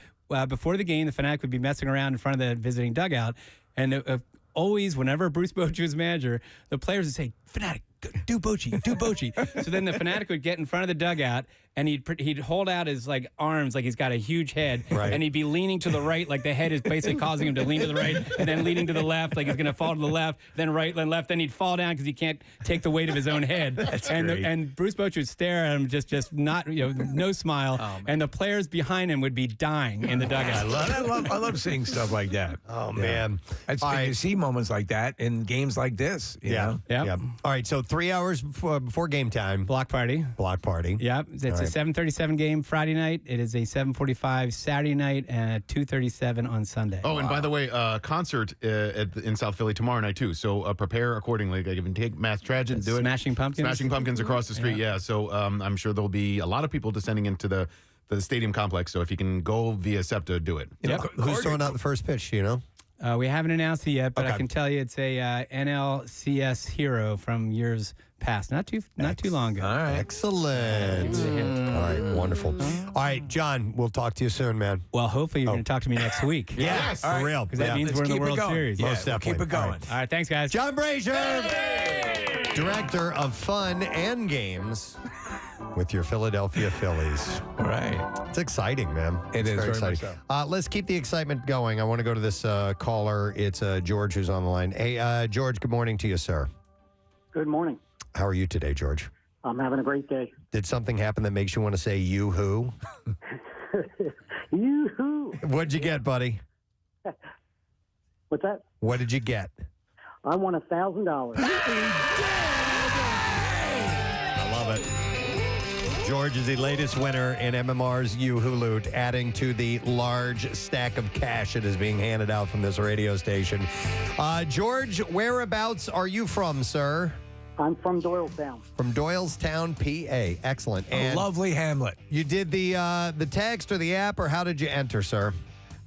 before the game, the Fanatic would be messing around in front of the visiting dugout, and always, whenever Bruce Bochy was manager, the players would say, "Fanatic, do Bochy, do Bochy." So then the Fanatic would get in front of the dugout, and he'd hold out his arms like he's got a huge head, and he'd be leaning to the right, like the head is basically causing him to lean to the right, and then leaning to the left, like he's going to fall to the left, then right, then left, then he'd fall down because he can't take the weight of his own head. And Bruce Bochy would stare at him, just not, no smile, and the players behind him would be dying in the dugout. I love seeing stuff like that. Oh man, you see moments like that in games like this. You know? Yeah. All right, so 3 hours before game time. Block party. Yep. It's a 7:37 game Friday night. It is a 7:45 Saturday night and a 2:37 on Sunday. Oh, and by the way, concert in South Philly tomorrow night too. So prepare accordingly. Like, even take Mass Tragedy, do it. Smashing Pumpkins. Smashing Pumpkins across the street. Yeah. So I'm sure there'll be a lot of people descending into the stadium complex. So if you can go via SEPTA, do it. Who's throwing out the first pitch? Do you know? We haven't announced it yet, but I can tell you it's a NLCS hero from years past, not too long ago. All right. Excellent. All right, wonderful. All right, John, we'll talk to you soon, man. Well, hopefully you're going to talk to me next week. Yes, for real. Because that means we're in the World Series. Most definitely. Keep it going. All right, thanks, guys. John Brazier, Director of Fun and Games with your Philadelphia Phillies. All right. It's exciting, man. It is very very exciting. much Let's keep the excitement going. I want to go to this caller. It's George who's on the line. Hey, George, good morning to you, sir. Good morning. How are you today, George? I'm having a great day. Did something happen that makes you want to say you-hoo? You-hoo. What'd you get, buddy? What's that? What did you get? I won $1,000. I love it. George is the latest winner in MMR's You-Hoo Loot, adding to the large stack of cash that is being handed out from this radio station. George, whereabouts are you from, sir? I'm from Doylestown. From Doylestown, PA. Excellent. A lovely hamlet. You did the text or the app, or how did you enter, sir?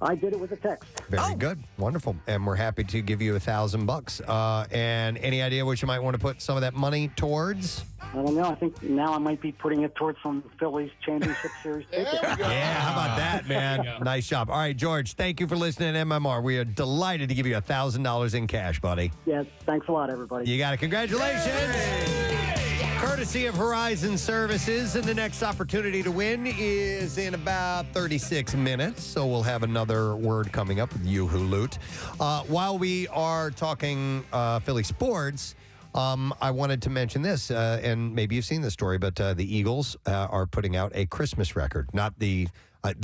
I did it with a text. Very good. Wonderful. And we're happy to give you $1,000. And any idea what you might want to put some of that money towards? I don't know. I think now I might be putting it towards some Phillies championship series tickets. Yeah, how about that, man? Nice job. All right, George, thank you for listening to MMR. We are delighted to give you $1,000 in cash, buddy. Yes, thanks a lot, everybody. You got it. Congratulations. Courtesy of Horizon Services, and the next opportunity to win is in about 36 minutes, so we'll have another word coming up with You-Hoo Loot. While we are talking Philly sports, I wanted to mention this, and maybe you've seen this story, but the Eagles are putting out a Christmas record. Not the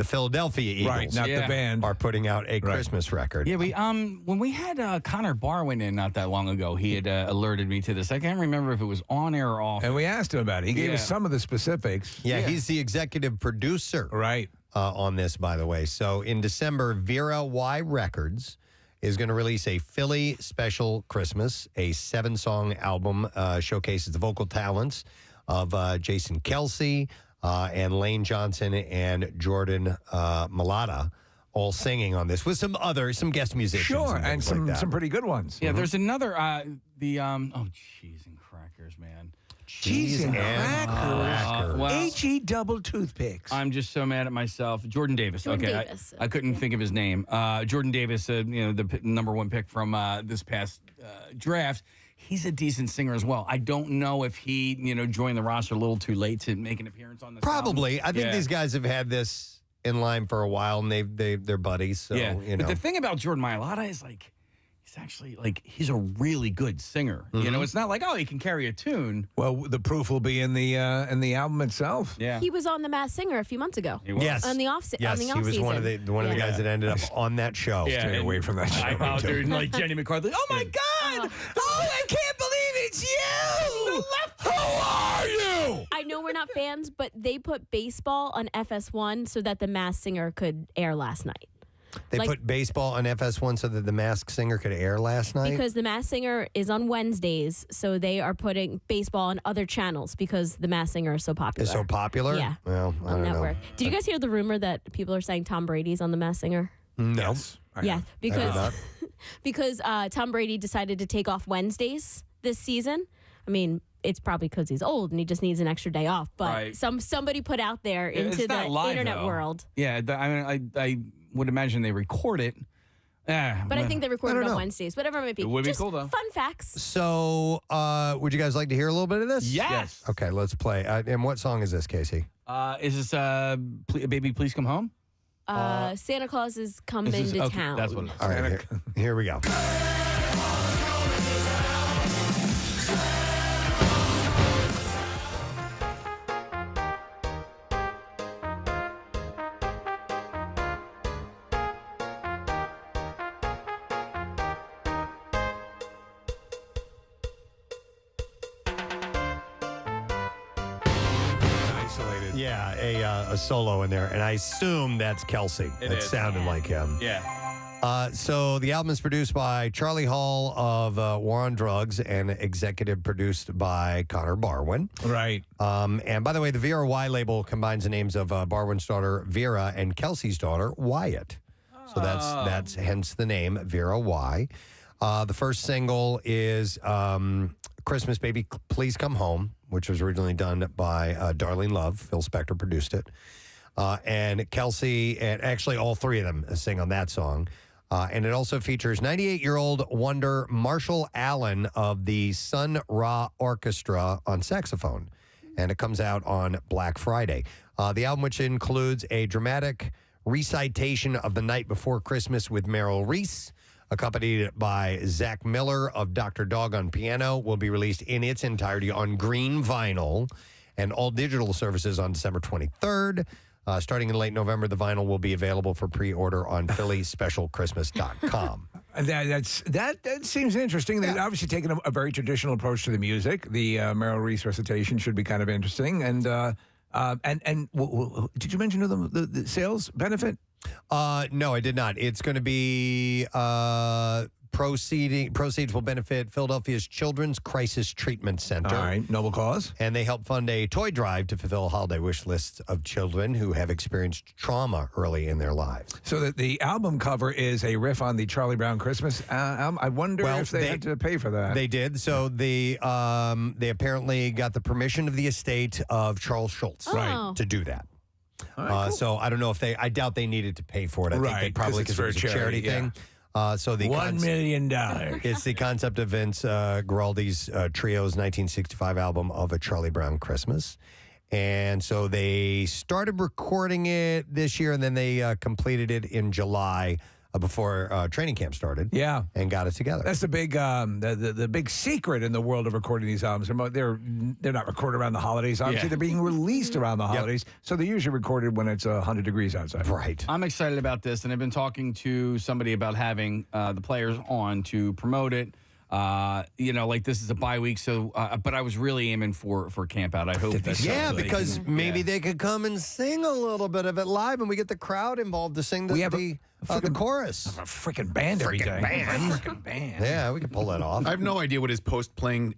Philadelphia Eagles, right? Not the band, are putting out a Christmas record. Yeah, we when we had Connor Barwin in not that long ago, he had alerted me to this. I can't remember if it was on air or off. And we asked him about it. He gave us some of the specifics. Yeah, he's the executive producer, right, on this, by the way. So in December, Vera Y Records is going to release a Philly special Christmas, a 7-song album, showcases the vocal talents of Jason Kelsey, and Lane Johnson and Jordan Malata all singing on this with some guest musicians. Sure, and, and some some pretty good ones. Yeah, there's another cheese and crackers, man. Cheese and crackers. H-E double toothpicks. I'm just so mad at myself. Jordan Davis. Davis. I couldn't think of his name. Jordan Davis, the number one pick from this past draft. He's a decent singer as well. I don't know if he, joined the roster a little too late to make an appearance on this. Probably. album. I think these guys have had this in line for a while, and they're buddies. So, But the thing about Jordan Mailata is he's actually he's a really good singer. It's not like he can carry a tune. Well, the proof will be in the album itself. Yeah, He was on The Masked Singer a few months ago. He was. Yes. On the off Yes, on the he off was season. one of the guys that ended up on that show. Yeah, Stay away from that show. I out there and Jenny McCarthy. Oh my God! I can't believe it's you! Who are you? I know we're not fans, but they put baseball on FS1 so that The Masked Singer could air last night. They put baseball on FS1 so that The Masked Singer could air last night? Because The Masked Singer is on Wednesdays, so they are putting baseball on other channels because The Masked Singer is so popular. It's so popular? Yeah. Well, I on don't network. know. Did you guys hear the rumor that people are saying Tom Brady's on The Masked Singer? No. Yeah, because Tom Brady decided to take off Wednesdays this season. I mean, it's probably because he's old and he just needs an extra day off. But Right. somebody put out there into It's the not live, internet though. world. Yeah, I would imagine they record it. But I think they recorded don't on know. Wednesdays, whatever it might be. It would be Just cool, though. Fun facts. So, would you guys like to hear a little bit of this? Yes. Okay, let's play. And what song is this, Casey? Is this Baby Please Come Home? Santa Claus is coming Is this- to okay, town. that's what it is. All right, here we go. Isolated. Yeah, a solo in there, and I assume that's Kelsey. It sounded like him. Yeah. So the album is produced by Charlie Hall of War on Drugs and executive produced by Connor Barwin. Right. And by the way, the Vera Y label combines the names of Barwin's daughter Vera and Kelsey's daughter Wyatt. So that's hence the name Vera Y. The first single is Christmas Baby Please Come Home, which was originally done by Darlene Love. Phil Spector produced it. And Kelsey, and actually all three of them sing on that song. And it also features 98-year-old wonder Marshall Allen of the Sun Ra Orchestra on saxophone. And it comes out on Black Friday. The album, which includes a dramatic recitation of The Night Before Christmas with Merrill Reese, accompanied by Zach Miller of Dr. Dog on piano, will be released in its entirety on green vinyl and all digital services on December 23rd. Starting in late November, the vinyl will be available for pre-order on phillyspecialchristmas.com. That seems interesting. They've obviously taken a very traditional approach to the music. The Merrill Reese recitation should be kind of interesting. And did you mention the sales benefit? No, I did not. It's going to be proceeds will benefit Philadelphia's Children's Crisis Treatment Center. All right, noble cause. And they help fund a toy drive to fulfill holiday wish lists of children who have experienced trauma early in their lives. So that the album cover is a riff on the Charlie Brown Christmas album. I wonder if they had to pay for that. They did. So they apparently got the permission of the estate of Charles Schultz to do that. Cool. So I don't know if I doubt they needed to pay for it. I think they probably because it was a charity thing. So the $1 million. It's the concept of Vince Guaraldi's Trio's 1965 album of A Charlie Brown Christmas. And so they started recording it this year, and then they completed it in July before training camp started. Yeah, and got it together. That's the big the big secret in the world of recording these albums. They're not recorded around the holidays. Obviously, they're being released around the holidays, so they're usually recorded when it's 100 degrees outside. Right. I'm excited about this, and I've been talking to somebody about having the players on to promote it. This is a bye week, so but I was really aiming for camp out. I hope that because maybe they could come and sing a little bit of it live, and we get the crowd involved to sing the The chorus. A freaking band every day. Freaking band. Yeah, we can pull that off. I have no idea what his post-playing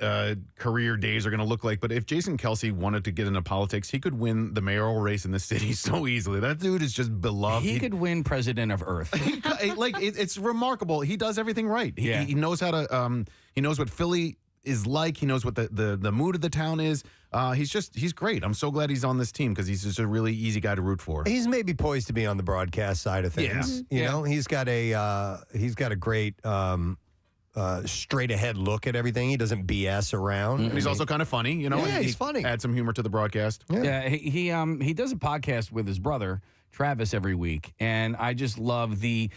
career days are going to look like, but if Jason Kelsey wanted to get into politics, he could win the mayoral race in this city so easily. That dude is just beloved. He could win president of Earth. It's remarkable. He does everything right. Yeah. He knows how to. He knows what Philly is like. He knows what the mood of the town is. He's great. I'm so glad he's on this team because he's just a really easy guy to root for. He's maybe poised to be on the broadcast side of things. Yeah. You know, he's got a great straight ahead look at everything. He doesn't BS around. And he's also kind of funny. You know, Yeah, he's funny. Add some humor to the broadcast. Yeah, he does a podcast with his brother Travis every week, and I just love the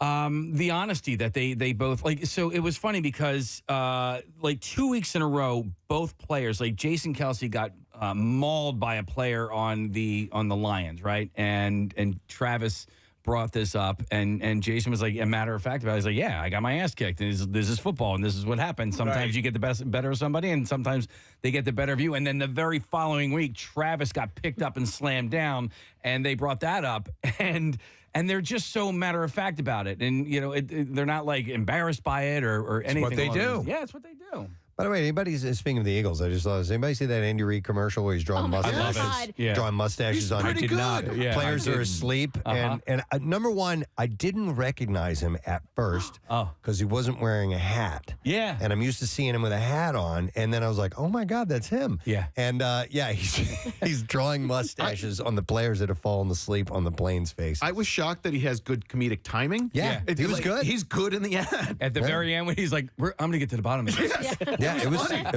honesty that they both like. So it was funny because like 2 weeks in a row, both players, like Jason Kelsey got mauled by a player on the Lions, right? And Travis brought this up, and Jason was like, a matter of fact about it. He's like, yeah, I got my ass kicked. And this is football, and this is what happens. Sometimes you get the better of somebody, and sometimes they get the better of you. And then the very following week, Travis got picked up and slammed down, and they brought that up, and they're just so matter of fact about it. And you know, they're not like embarrassed by it or anything. It's what they do. Yeah, it's what they do. By the way, speaking of the Eagles, I just saw this. Anybody see that Andy Reid commercial where he's drawing mustaches? Yeah. Drawing mustaches on. I did not. Yeah, Players are asleep, and number one, I didn't recognize him at first because he wasn't wearing a hat. Yeah, and I'm used to seeing him with a hat on, and then I was like, oh my God, that's him. Yeah, and he's drawing mustaches on the players that have fallen asleep on the plane's face. I was shocked that he has good comedic timing. Yeah, he was good. He's good in the ad. At the very end, when he's like, I'm going to get to the bottom of this. Yeah, it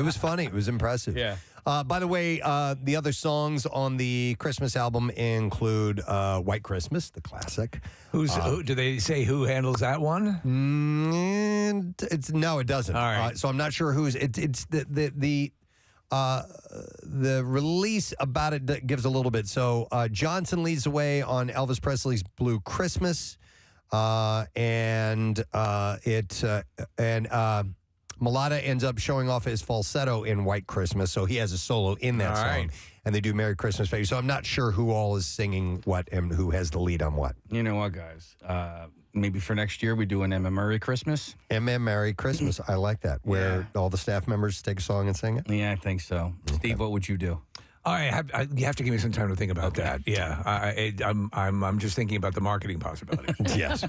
was funny. It was impressive. Yeah. By the way, the other songs on the Christmas album include White Christmas, the classic. Who do they say who handles that one? No, it doesn't. All right. So I'm not sure who's. It's the release about it that gives a little bit. So Johnson leads the way on Elvis Presley's Blue Christmas, and Mulata ends up showing off his falsetto in White Christmas, so he has a solo in that song. Right. And they do Merry Christmas, Baby. So I'm not sure who all is singing what and who has the lead on what. You know what, guys? Maybe for next year we do an Merry Christmas. Merry Christmas. I like that, where all the staff members take a song and sing it. Yeah, I think so. Okay. Steve, what would you do? All right, you have to give me some time to think about that. Yeah, I'm just thinking about the marketing possibility. Yes.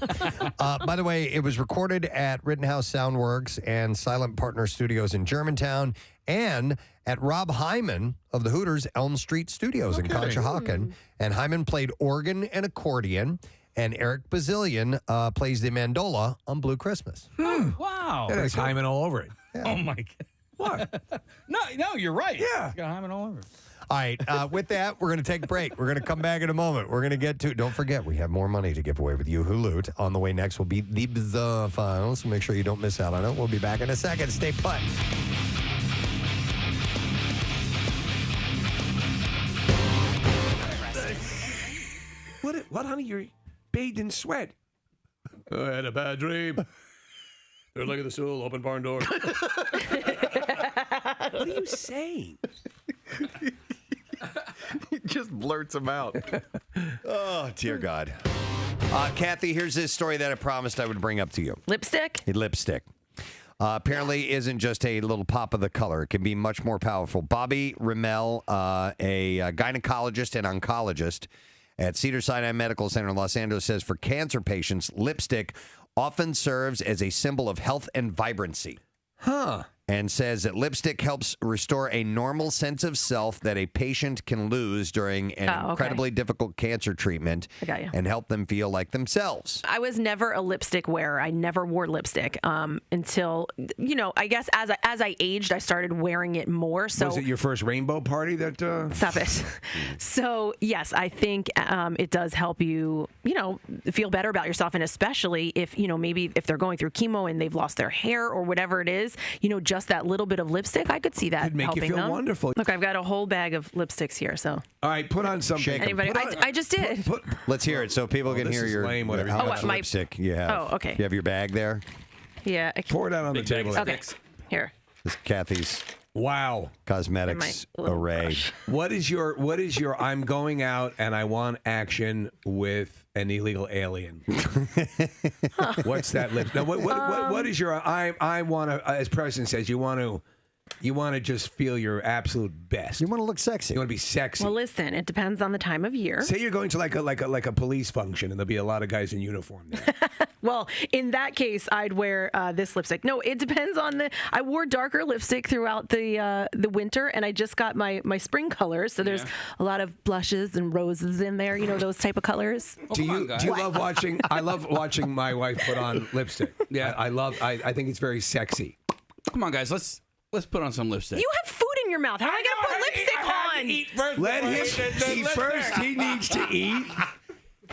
By the way, it was recorded at Rittenhouse Soundworks and Silent Partner Studios in Germantown, and at Rob Hyman of the Hooters Elm Street Studios in Conshohocken. And Hyman played organ and accordion, and Eric Bazillion plays the mandola on Blue Christmas. Wow. That has Hyman all over it. Yeah. Oh my God. What? No, you're right. Yeah. It's got Hyman all over it. All right, with that, we're going to take a break. We're going to come back in a moment. We're going to get to, don't forget, we have more money to give away with You Who Loot. On the way next will be the Bizarre Files, so make sure you don't miss out on it. We'll be back in a second. Stay put. What, honey? You're bathed in sweat. I had a bad dream. Here, look at the stool, open barn door. What are you saying? He just blurts them out. Oh, dear God. Kathy, here's this story that I promised I would bring up to you. Lipstick? A lipstick. Apparently isn't just a little pop of the color. It can be much more powerful. Bobby Rimmel, a gynecologist and oncologist at Cedars-Sinai Medical Center in Los Angeles, says for cancer patients, lipstick often serves as a symbol of health and vibrancy. Huh. And says that lipstick helps restore a normal sense of self that a patient can lose during an incredibly difficult cancer treatment and help them feel like themselves. I was never a lipstick wearer. I never wore lipstick until, I guess as I aged, I started wearing it more. So was it your first rainbow party that... Stop it. So, yes, I think it does help you, feel better about yourself. And especially if, maybe if they're going through chemo and they've lost their hair or whatever it is, just that little bit of lipstick, I could see that could make helping you feel them. Wonderful. Look, I've got a whole bag of lipsticks here. So, all right, put on something. Anybody? I just did. Let's hear it so people can hear your how much lipstick you have. Oh, okay. You have your bag there? Yeah. Pour it out on the table. Okay. Here. This is Kathy's Wow. Cosmetics array. What is your I'm going out and I want action with an illegal alien? What's that lip? Now, what is your I want to, as Preston says, you want to just feel your absolute best. You want to look sexy. You want to be sexy. Well, listen, it depends on the time of year. Say you're going to like a police function and there'll be a lot of guys in uniform there. Well, in that case, I'd wear this lipstick. No, it depends on I wore darker lipstick throughout the winter, and I just got my spring colors. So there's a lot of blushes and roses in there. You know, those type of colors. Do you love watching? I love watching my wife put on lipstick. Yeah, I think it's very sexy. Come on, guys, let's put on some lipstick. You have food in your mouth. How am I gonna put lipstick on? Let him eat first. He needs to eat.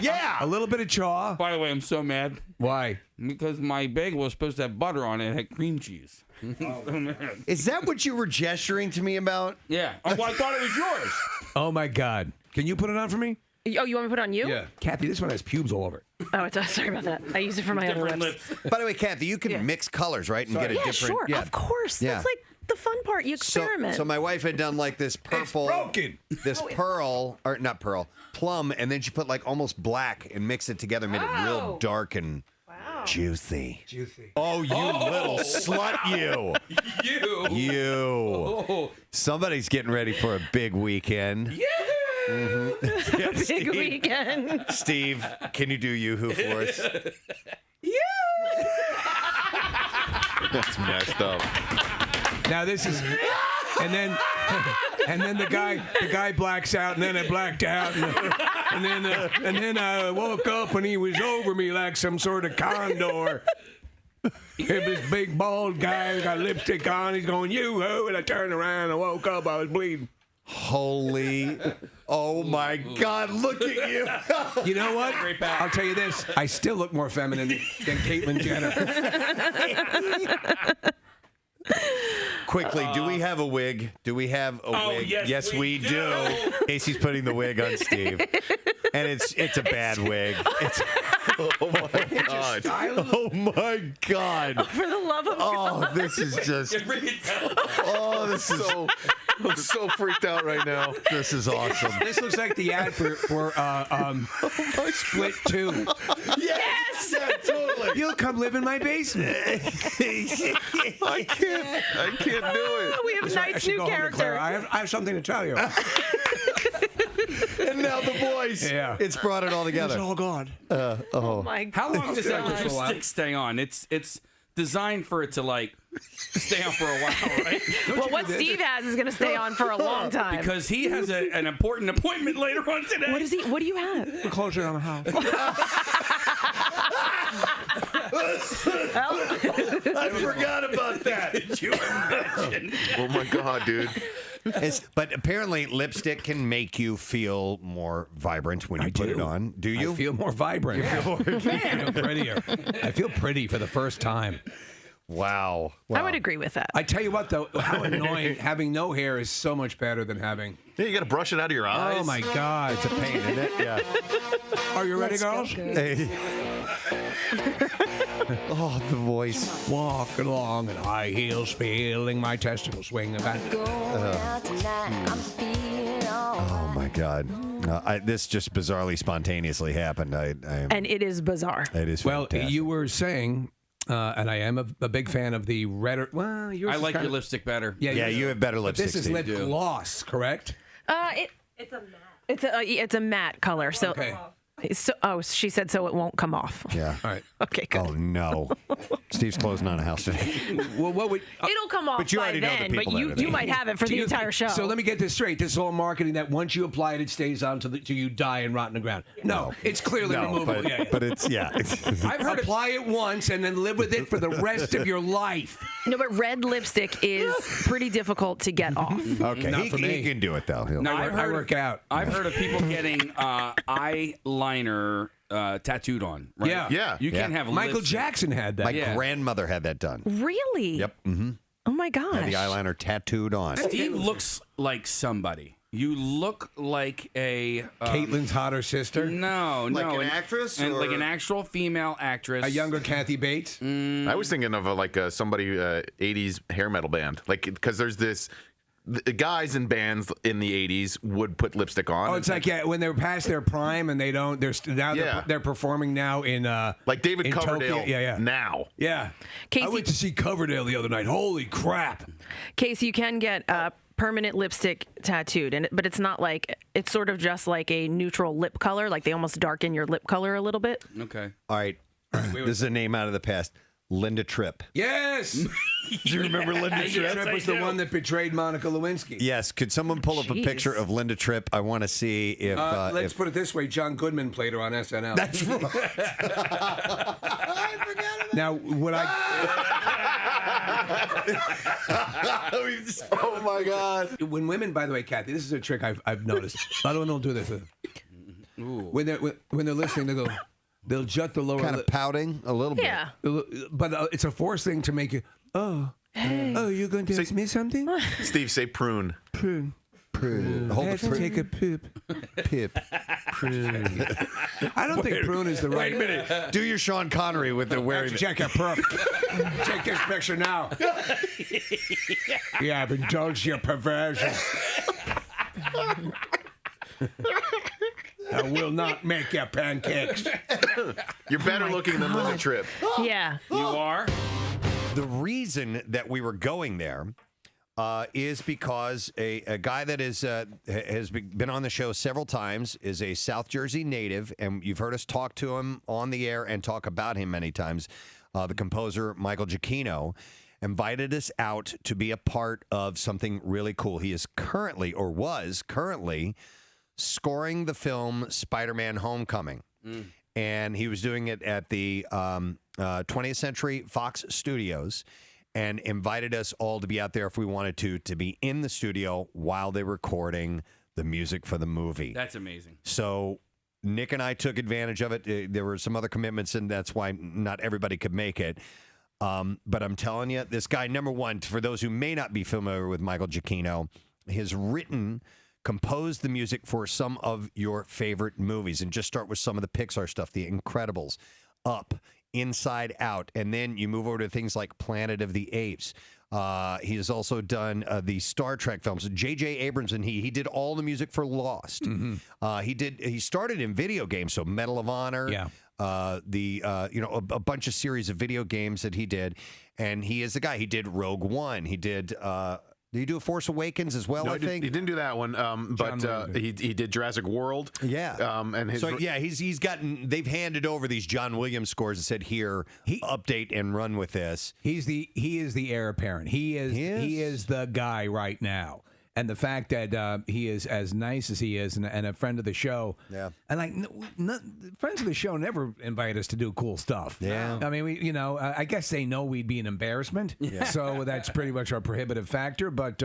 Yeah, a little bit of chaw. By the way, I'm so mad. Why? Because my bagel was supposed to have butter on it. It had cream cheese. Is that what you were gesturing to me about? Yeah. Oh, well, I thought it was yours. Oh my God! Can you put it on for me? Oh, you want me to put it on you? Yeah, Kathy, this one has pubes all over it. Oh, it does. Sorry about that. I use it for my other lips. By the way, Kathy, you can mix colors, right, and get a different. Sure. Of course. Yeah. That's like the fun part. You experiment. So my wife had done like this purple, this pearl, or not pearl, plum, and then she put like almost black and mixed it together, made it real dark and juicy. Juicy. Oh, you little slut, you. You. Somebody's getting ready for a big weekend. Yeah. Mm-hmm. Yeah, Big weekend. Steve, can you do Yoo-hoo for us? That's messed up. Now this is, and then the guy blacks out, and then I blacked out, and then I woke up and he was over me like some sort of condor. This big bald guy got lipstick on. He's going yoo-hoo, and I turned around and I woke up. I was bleeding. Holy, oh my God, look at you. You know what? I'll tell you this. I still look more feminine than Caitlyn Jenner. Quickly, do we have a wig? Do we have a wig? Yes, we do. Casey's putting the wig on Steve. And it's a bad wig. Oh my God. Oh my God. For the love of God. This is just. Oh, this is so. I'm so freaked out right now. This is awesome. This looks like the ad for Split 2. Yes! Yeah, totally. You'll come live in my basement. I can't do it. We have a nice new character. I have something to tell you. And now the voice. Yeah. It's brought it all together. It's all gone. Oh my God. How long does that lipstick stay on? It's designed for it to like stay on for a while, right? Well, what Steve has is going to stay on for a long time. Because he has an important appointment later on today. What is he? What do you have? We're closing on the house. I forgot about that. Did you imagine? Oh my God, dude. But apparently, lipstick can make you feel more vibrant when you put it on. Do you? I feel more vibrant. I feel prettier. I feel pretty for the first time. Wow. I would agree with that. I tell you what, though, how annoying. Having no hair is so much better than having. Yeah, you got to brush it out of your eyes. Oh, my God. It's a pain, isn't it? Yeah. Are you ready, girls? Oh, the voice. Walking along in high heels, feeling my testicles swing back. Oh, my God. This just bizarrely, spontaneously happened. And it is bizarre. It is Well, fantastic. you were saying, and I am a big fan of the red. Well, yours I is like kinda- your lipstick better. Yeah, you have better But lipstick. this is Steve. lip gloss, correct? It's a matte. It's a matte color. So. Okay. So, she said so it won't come off. Yeah. All right. Okay, good. Oh, no. Steve's closing on a house today. Well, what would... It'll come off But you by already know the then, but people you better than might have it for the entire show. So let me get this straight. This is all marketing that once you apply it, it stays on till you die and rot in the ground. No, it's clearly removable. But it's, I've heard apply it once and then live with it for the rest of your life. No, but red lipstick is pretty difficult to get off. Okay, Not for me. he can do it, though. No, I work out. I've heard of people getting eyeliner tattooed on. Right? Yeah. You can't have Michael lipstick. Jackson had that. My grandmother had that done. Really? Yep. Mm-hmm. Oh my gosh. Had the eyeliner tattooed on. Steve looks like somebody. You look like a Caitlin's hotter sister. No, Like no, an actress, and or- like an actual female actress, A younger Kathy Bates. I was thinking of somebody 80s hair metal band, like because there's this. The guys in bands in the 80s would put lipstick on. Oh, it's like when they're past their prime and they don't. They're performing now in like David in Coverdale. Tokyo. Yeah. Now. Yeah. Casey- I went to see Coverdale the other night. Holy crap! Casey, you can get permanent lipstick tattooed, but it's not like, it's sort of just like a neutral lip color, like they almost darken your lip color a little bit. Okay. All right. This is a name out of the past. Linda Tripp. Yes. Do you remember Linda Tripp? Tripp was the one that betrayed Monica Lewinsky. Yes. Could someone pull up a picture of Linda Tripp? I want to see if. Let's put it this way: John Goodman played her on SNL. That's right. Now, would I? Oh my God! When women, by the way, Kathy, this is a trick I've noticed. A lot of women don't do this. When they're listening, they'll jut the lower kind lip. of pouting a little bit. Yeah. But it's a forced thing to make you. Oh, you're going to ask me something? Steve, say prune. Prune. Prune. I Hold have the to prune. take a poop. Pip. Prune. I don't think prune is the right. Wait a minute. Do your Sean Connery with the wearing. Check your perp. Check this picture now. Yeah, I've indulged your perversion. I will not make your pancakes. You're better looking than Linda Tripp. Yeah. You are? The reason that we were going there is because a guy that has been on the show several times, is a South Jersey native, and you've heard us talk to him on the air and talk about him many times. The composer, Michael Giacchino, invited us out to be a part of something really cool. He is currently, or was currently, scoring the film Spider-Man Homecoming. And he was doing it at the 20th Century Fox Studios, and invited us all to be out there if we wanted to be in the studio while they're recording the music for the movie. That's amazing. So Nick and I took advantage of it. There were some other commitments, and that's why not everybody could make it. But I'm telling you, this guy, number one, for those who may not be familiar with Michael Giacchino, has composed the music for some of your favorite movies. And just start with some of the Pixar stuff, The Incredibles, Up, Inside Out, and then you move over to things like Planet of the Apes. He has also done the Star Trek films. J.J. Abrams and he did all the music for Lost. He started in video games, so Medal of Honor. Yeah. A bunch of series of video games that he did, and he is the guy. He did Rogue One. He did. Did he do A Force Awakens as well? No, I think he didn't do that one, but he did Jurassic World. Yeah, and his he's gotten. They've handed over these John Williams scores and said, "Here, update and run with this." He is the heir apparent. He is the guy right now. And the fact that he is as nice as he is, and a friend of the show. Yeah. And like, friends of the show never invite us to do cool stuff. Yeah. I mean, I guess they know we'd be an embarrassment. Yeah. So that's pretty much our prohibitive factor. But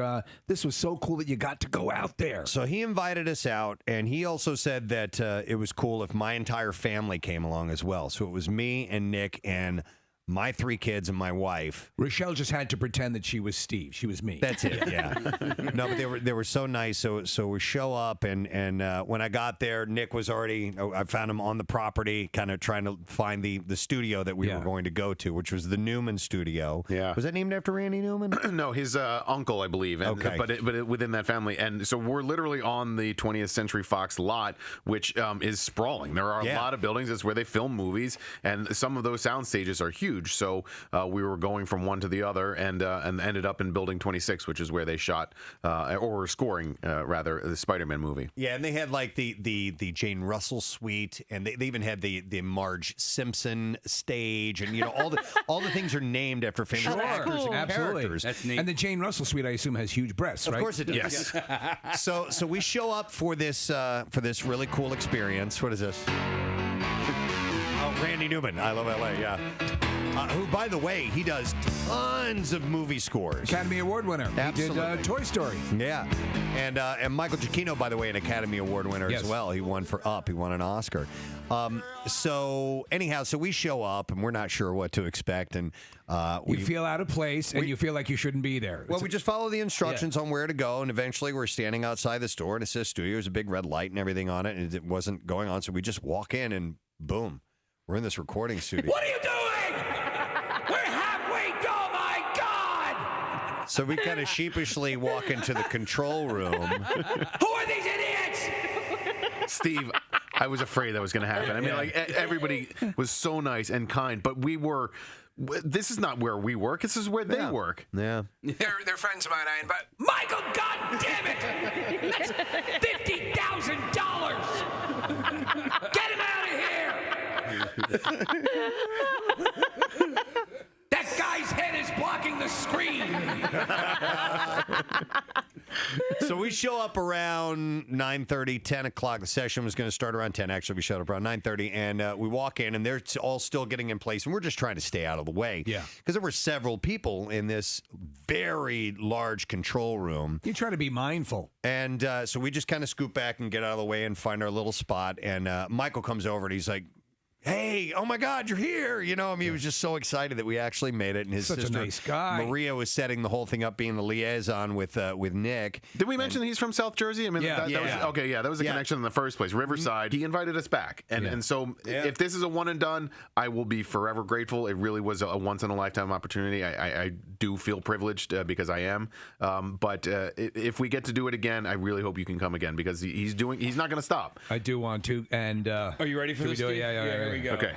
this was so cool that you got to go out there. So he invited us out, and he also said that it was cool if my entire family came along as well. So it was me and Nick and my 3 kids and my wife. Rochelle just had to pretend that she was Steve. She was me. That's it. Yeah. No, but they were so nice. So we show up, and when I got there, Nick was already. I found him on the property, kind of trying to find the studio that we were going to go to, which was the Neumann studio. Yeah. Was that named after Randy Newman? No, his uncle, I believe. And, Okay. But within that family, and so we're literally on the 20th Century Fox lot, which is sprawling. There are a lot of buildings. It's where they film movies, and some of those sound stages are huge. So we were going from one to the other, and ended up in Building 26, which is where they shot or were scoring rather the Spider-Man movie. Yeah, and they had like the Jane Russell suite, and they even had the Marge Simpson stage, and all the things are named after famous actors and characters. That's neat. And the Jane Russell suite, I assume, has huge breasts, right? Of course it does. Yes. So we show up for this really cool experience. What is this? Oh, Randy Newman. I Love L.A., yeah. who, by the way, he does tons of movie scores. Academy Award winner. Absolutely. He did Toy Story. Yeah. And Michael Giacchino, by the way, an Academy Award winner Yes. as well. He won for Up. He won an Oscar. So anyhow, so we show up and we're not sure what to expect. And you feel out of place and you feel like you shouldn't be there. Well, we just follow the instructions on where to go, and eventually we're standing outside the store, and it says studio. There's a big red light and everything on it, and it wasn't going on, so we just walk in, and boom, we're in this recording studio. What are you doing? We're halfway. Oh my God! So we kind of sheepishly walk into the control room. Who are these idiots? Steve, I was afraid that was going to happen. I mean, like everybody was so nice and kind, but we were. This is not where we work. This is where they work. Yeah. They're friends of mine. I invite. Michael, God damn it! That's $50,000. Get him out of here! That guy's head is blocking the screen. So we show up around 9:30, 10 o'clock. The session was going to start around 10. Actually, we showed up around 9:30, and we walk in, and they're all still getting in place, and we're just trying to stay out of the way. Yeah. Because there were several people in this very large control room. You try to be mindful. And so we just kind of scoot back and get out of the way and find our little spot. And Michael comes over, and he's like, hey, oh my God, you're here. You know, I mean, he was just so excited that we actually made it. And his Such a sister, nice guy. Maria, was setting the whole thing up, being the liaison with Nick. Did we mention he's from South Jersey? I mean, that was, okay, yeah, that was a connection in the first place. Riverside. He invited us back. And so if this is a one and done, I will be forever grateful. It really was a once in a lifetime opportunity. I do feel privileged because I am. But if we get to do it again, I really hope you can come again because he's not going to stop. I do want to. And are you ready for this? Do it? Yeah, here we go. Okay.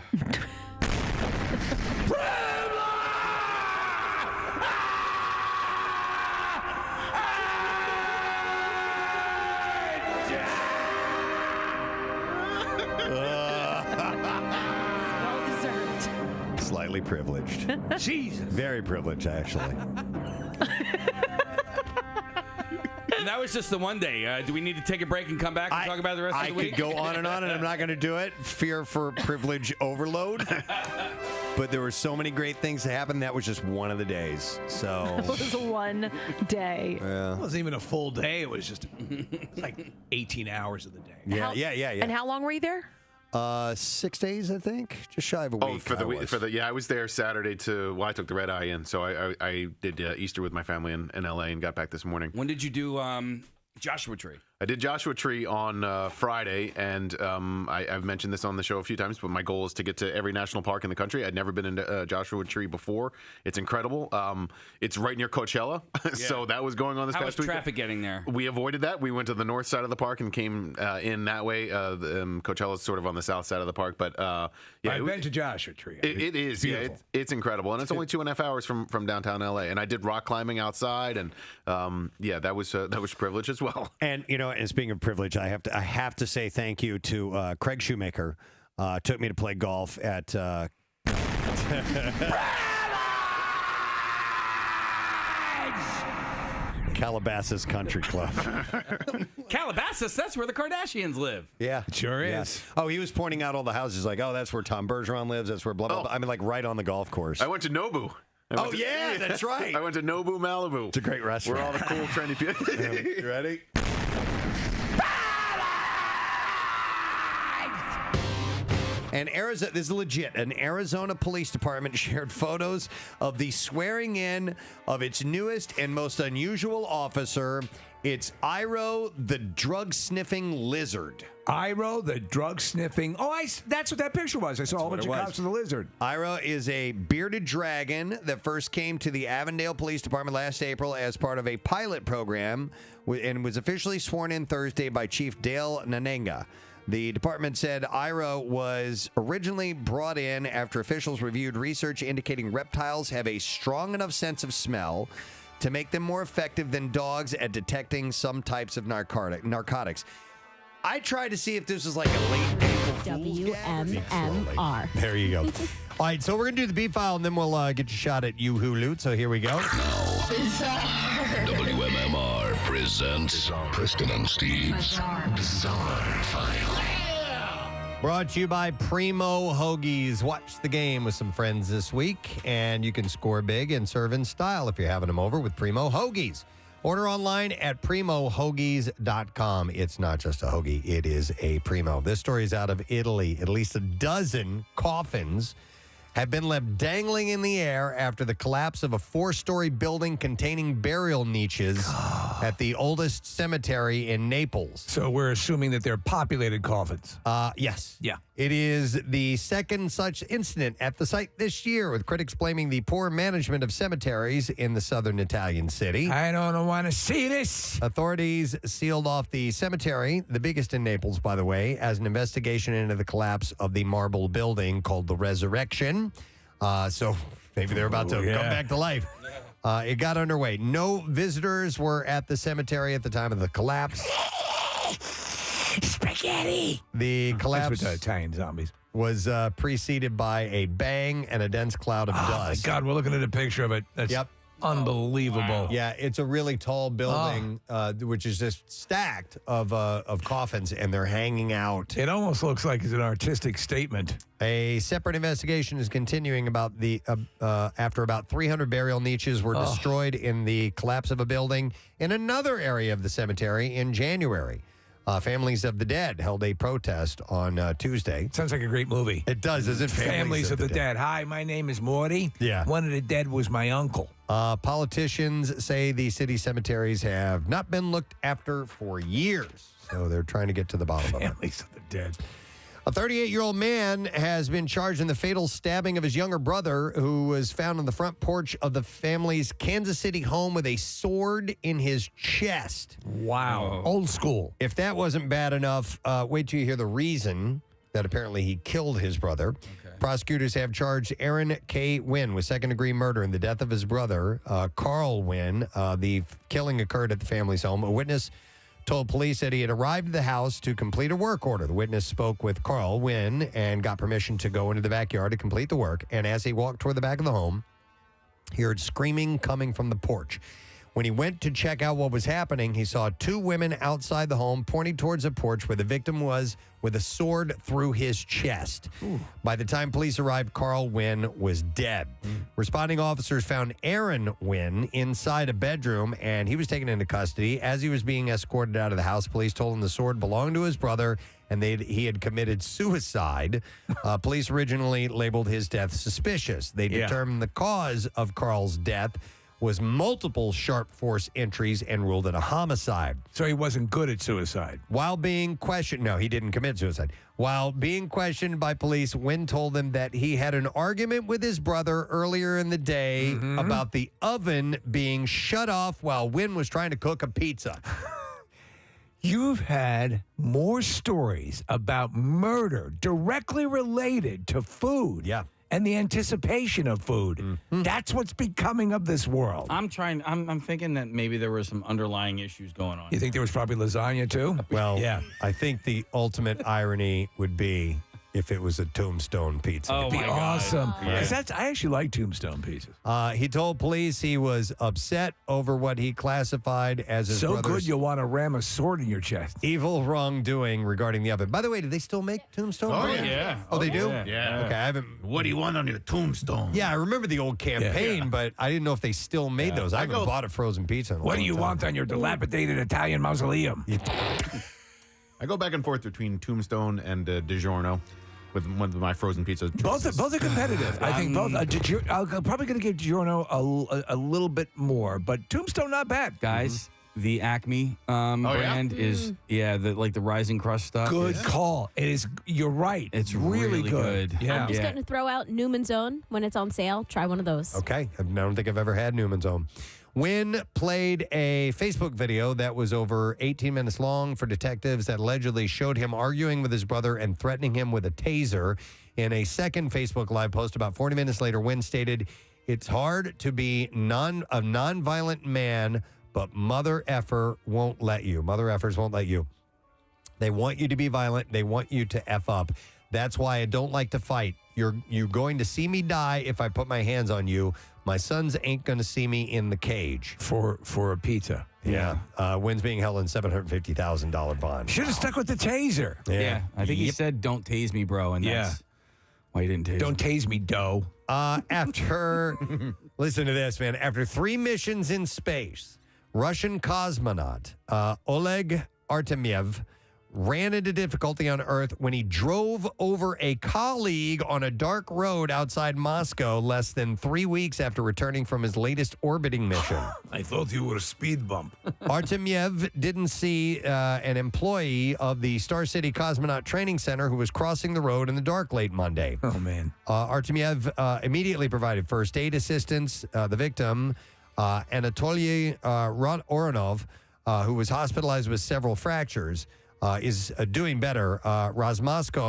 Slightly privileged. Jesus. Very privileged, actually. And that was just the one day. Do we need to take a break and come back and talk about the rest of the week? I could go on, and I'm not going to do it. Fear for privilege overload. But there were so many great things that happened. That was just one of the days. So It was one day. Yeah. It wasn't even a full day. It was just like 18 hours of the day. Yeah. And how long were you there? 6 days, I think. Just shy of a week. Oh, for the week. I was there Saturday I took the red eye in, so I did Easter with my family in LA and got back this morning. When did you do Joshua Tree? I did Joshua Tree on Friday, and I've mentioned this on the show a few times, but my goal is to get to every national park in the country. I'd never been into Joshua Tree before. It's incredible. It's right near Coachella, so that was going on this past week. How was traffic getting there? We avoided that. We went to the north side of the park and came in that way. Coachella's sort of on the south side of the park, but I've been to Joshua Tree. It is. Beautiful. Yeah, it's incredible, and it's only 2.5 hours from downtown LA. And I did rock climbing outside, and that was privilege as well. And and speaking of privilege, I have to say thank you to Craig Shoemaker. Took me to play golf at Calabasas Country Club. Calabasas, that's where the Kardashians live. Yeah, it sure is. Oh, he was pointing out all the houses, like, oh, that's where Tom Bergeron lives. That's where blah blah blah. I mean, like right on the golf course. I went to Nobu. That's right. I went to Nobu, Malibu. It's a great restaurant. Where all the cool, trendy people. You ready? And Arizona, this is legit. An Arizona police department shared photos of the swearing in of its newest and most unusual officer. It's Iro, the drug-sniffing lizard. Iro, the drug-sniffing. Oh, that's what that picture was. I saw a bunch of cops with the lizard. Iro is a bearded dragon that first came to the Avondale Police Department last April as part of a pilot program and was officially sworn in Thursday by Chief Dale Nanenga. The department said Iro was originally brought in after officials reviewed research indicating reptiles have a strong enough sense of smell to make them more effective than dogs at detecting some types of narcotics. I tried to see if this was like a late April Fool's gag. WMMR. There you go. All right, so we're going to do the B file, and then we'll get you shot at You Who Loot. So here we go. WMMR presents Preston and Steve's Bizarre File. Brought to you by Primo Hoagies. Watch the game with some friends this week, and you can score big and serve in style if you're having them over with Primo Hoagies. Order online at primohoagies.com. It's not just a hoagie, it is a Primo. This story is out of Italy. At least a dozen coffins have been left dangling in the air after the collapse of a 4-story building containing burial niches at the oldest cemetery in Naples. So we're assuming that they're populated coffins. Yes. Yeah. It is the second such incident at the site this year, with critics blaming the poor management of cemeteries in the southern Italian city. I don't want to see this. Authorities sealed off the cemetery, the biggest in Naples, by the way, as an investigation into the collapse of the marble building called the Resurrection. So maybe they're about to come back to life. It got underway. No visitors were at the cemetery at the time of the collapse. Spaghetti. The collapse That's with the Italian zombies. was preceded by a bang and a dense cloud of dust. Oh, my God, we're looking at a picture of it. That's unbelievable. Yeah, it's a really tall building, which is just stacked of coffins, and they're hanging out. It almost looks like it's an artistic statement. A separate investigation is continuing about the after about 300 burial niches were destroyed in the collapse of a building in another area of the cemetery in January. Families of the Dead held a protest on Tuesday. Sounds like a great movie. It does, isn't it? Families of the Dead. Hi, my name is Morty. Yeah. One of the dead was my uncle. Politicians say the city cemeteries have not been looked after for years, so they're trying to get to the bottom of it. Families of the Dead. A 38-year-old man has been charged in the fatal stabbing of his younger brother, who was found on the front porch of the family's Kansas City home with a sword in his chest. Wow. Old school. If that wasn't bad enough, wait till you hear the reason that apparently he killed his brother. Prosecutors have charged Aaron K. Wynn with second-degree murder in the death of his brother, Carl Wynn. The killing occurred at the family's home. A witness told police that he had arrived at the house to complete a work order. The witness spoke with Carl Wynn and got permission to go into the backyard to complete the work. And as he walked toward the back of the home, he heard screaming coming from the porch. When he went to check out what was happening, he saw two women outside the home pointing towards a porch where the victim was with a sword through his chest. Ooh. By the time police arrived, Carl Wynn was dead. Responding officers found Aaron Wynn inside a bedroom, and he was taken into custody. As he was being escorted out of the house, police told him the sword belonged to his brother and he had committed suicide. Police originally labeled his death suspicious. They determined the cause of Carl's death was multiple sharp force entries and ruled it a homicide. So he wasn't good at suicide. While being questioned, no, he didn't commit suicide. While being questioned by police, Wynn told them that he had an argument with his brother earlier in the day about the oven being shut off while Wynn was trying to cook a pizza. You've had more stories about murder directly related to food. Yeah. And the anticipation of food. That's what's becoming of this world. I'm thinking that maybe there were some underlying issues going on. You think there was probably lasagna too? Well, yeah. I think the ultimate irony would be if it was a Tombstone pizza. It'd be awesome. Yeah. 'Cause I actually like Tombstone pizzas. He told police he was upset over what he classified as his So brother's good you'll want to ram a sword in your chest. evil wrongdoing regarding the oven. By the way, do they still make Tombstone? Oh, bread? yeah. Oh, they do? Yeah. Okay, I haven't. What do you want on your tombstone? Yeah, I remember the old campaign, but I didn't know if they still made those. I haven't bought a frozen pizza in a What do long you time. want on your dilapidated Italian mausoleum? I go back and forth between Tombstone and DiGiorno with one of my frozen pizzas. Both are competitive. I think both. I'm probably going to give DiGiorno a little bit more, but Tombstone not bad, Guys, the Acme brand is the Rising Crust stuff. Good call. It is. You're right. It's really good. Yeah. I'm just going to throw out Newman's Own when it's on sale. Try one of those. Okay. I don't think I've ever had Newman's Own. Wynn played a Facebook video that was over 18 minutes long for detectives that allegedly showed him arguing with his brother and threatening him with a taser. In a second Facebook Live post about 40 minutes later, Wynn stated, "It's hard to be a nonviolent man, but mother effer won't let you. Mother effers won't let you. They want you to be violent. They want you to F up. That's why I don't like to fight. You're going to see me die if I put my hands on you. My sons ain't going to see me in the cage. For a pizza. Yeah. Wynn's being held in $750,000 bond. Should have stuck with the taser. Yeah. I think he said, "Don't tase me, bro," and that's why he didn't tase. Don't tase me, dough. After, listen to this, man. After 3 missions in space, Russian cosmonaut Oleg Artemyev ran into difficulty on Earth when he drove over a colleague on a dark road outside Moscow less than 3 weeks after returning from his latest orbiting mission. I thought you were a speed bump. Artemyev didn't see an employee of the Star City Cosmonaut Training Center who was crossing the road in the dark late Monday. Oh, man. Artemyev immediately provided first aid assistance. The victim, Anatoly Oronov, who was hospitalized with several fractures, is doing better. Roscosmos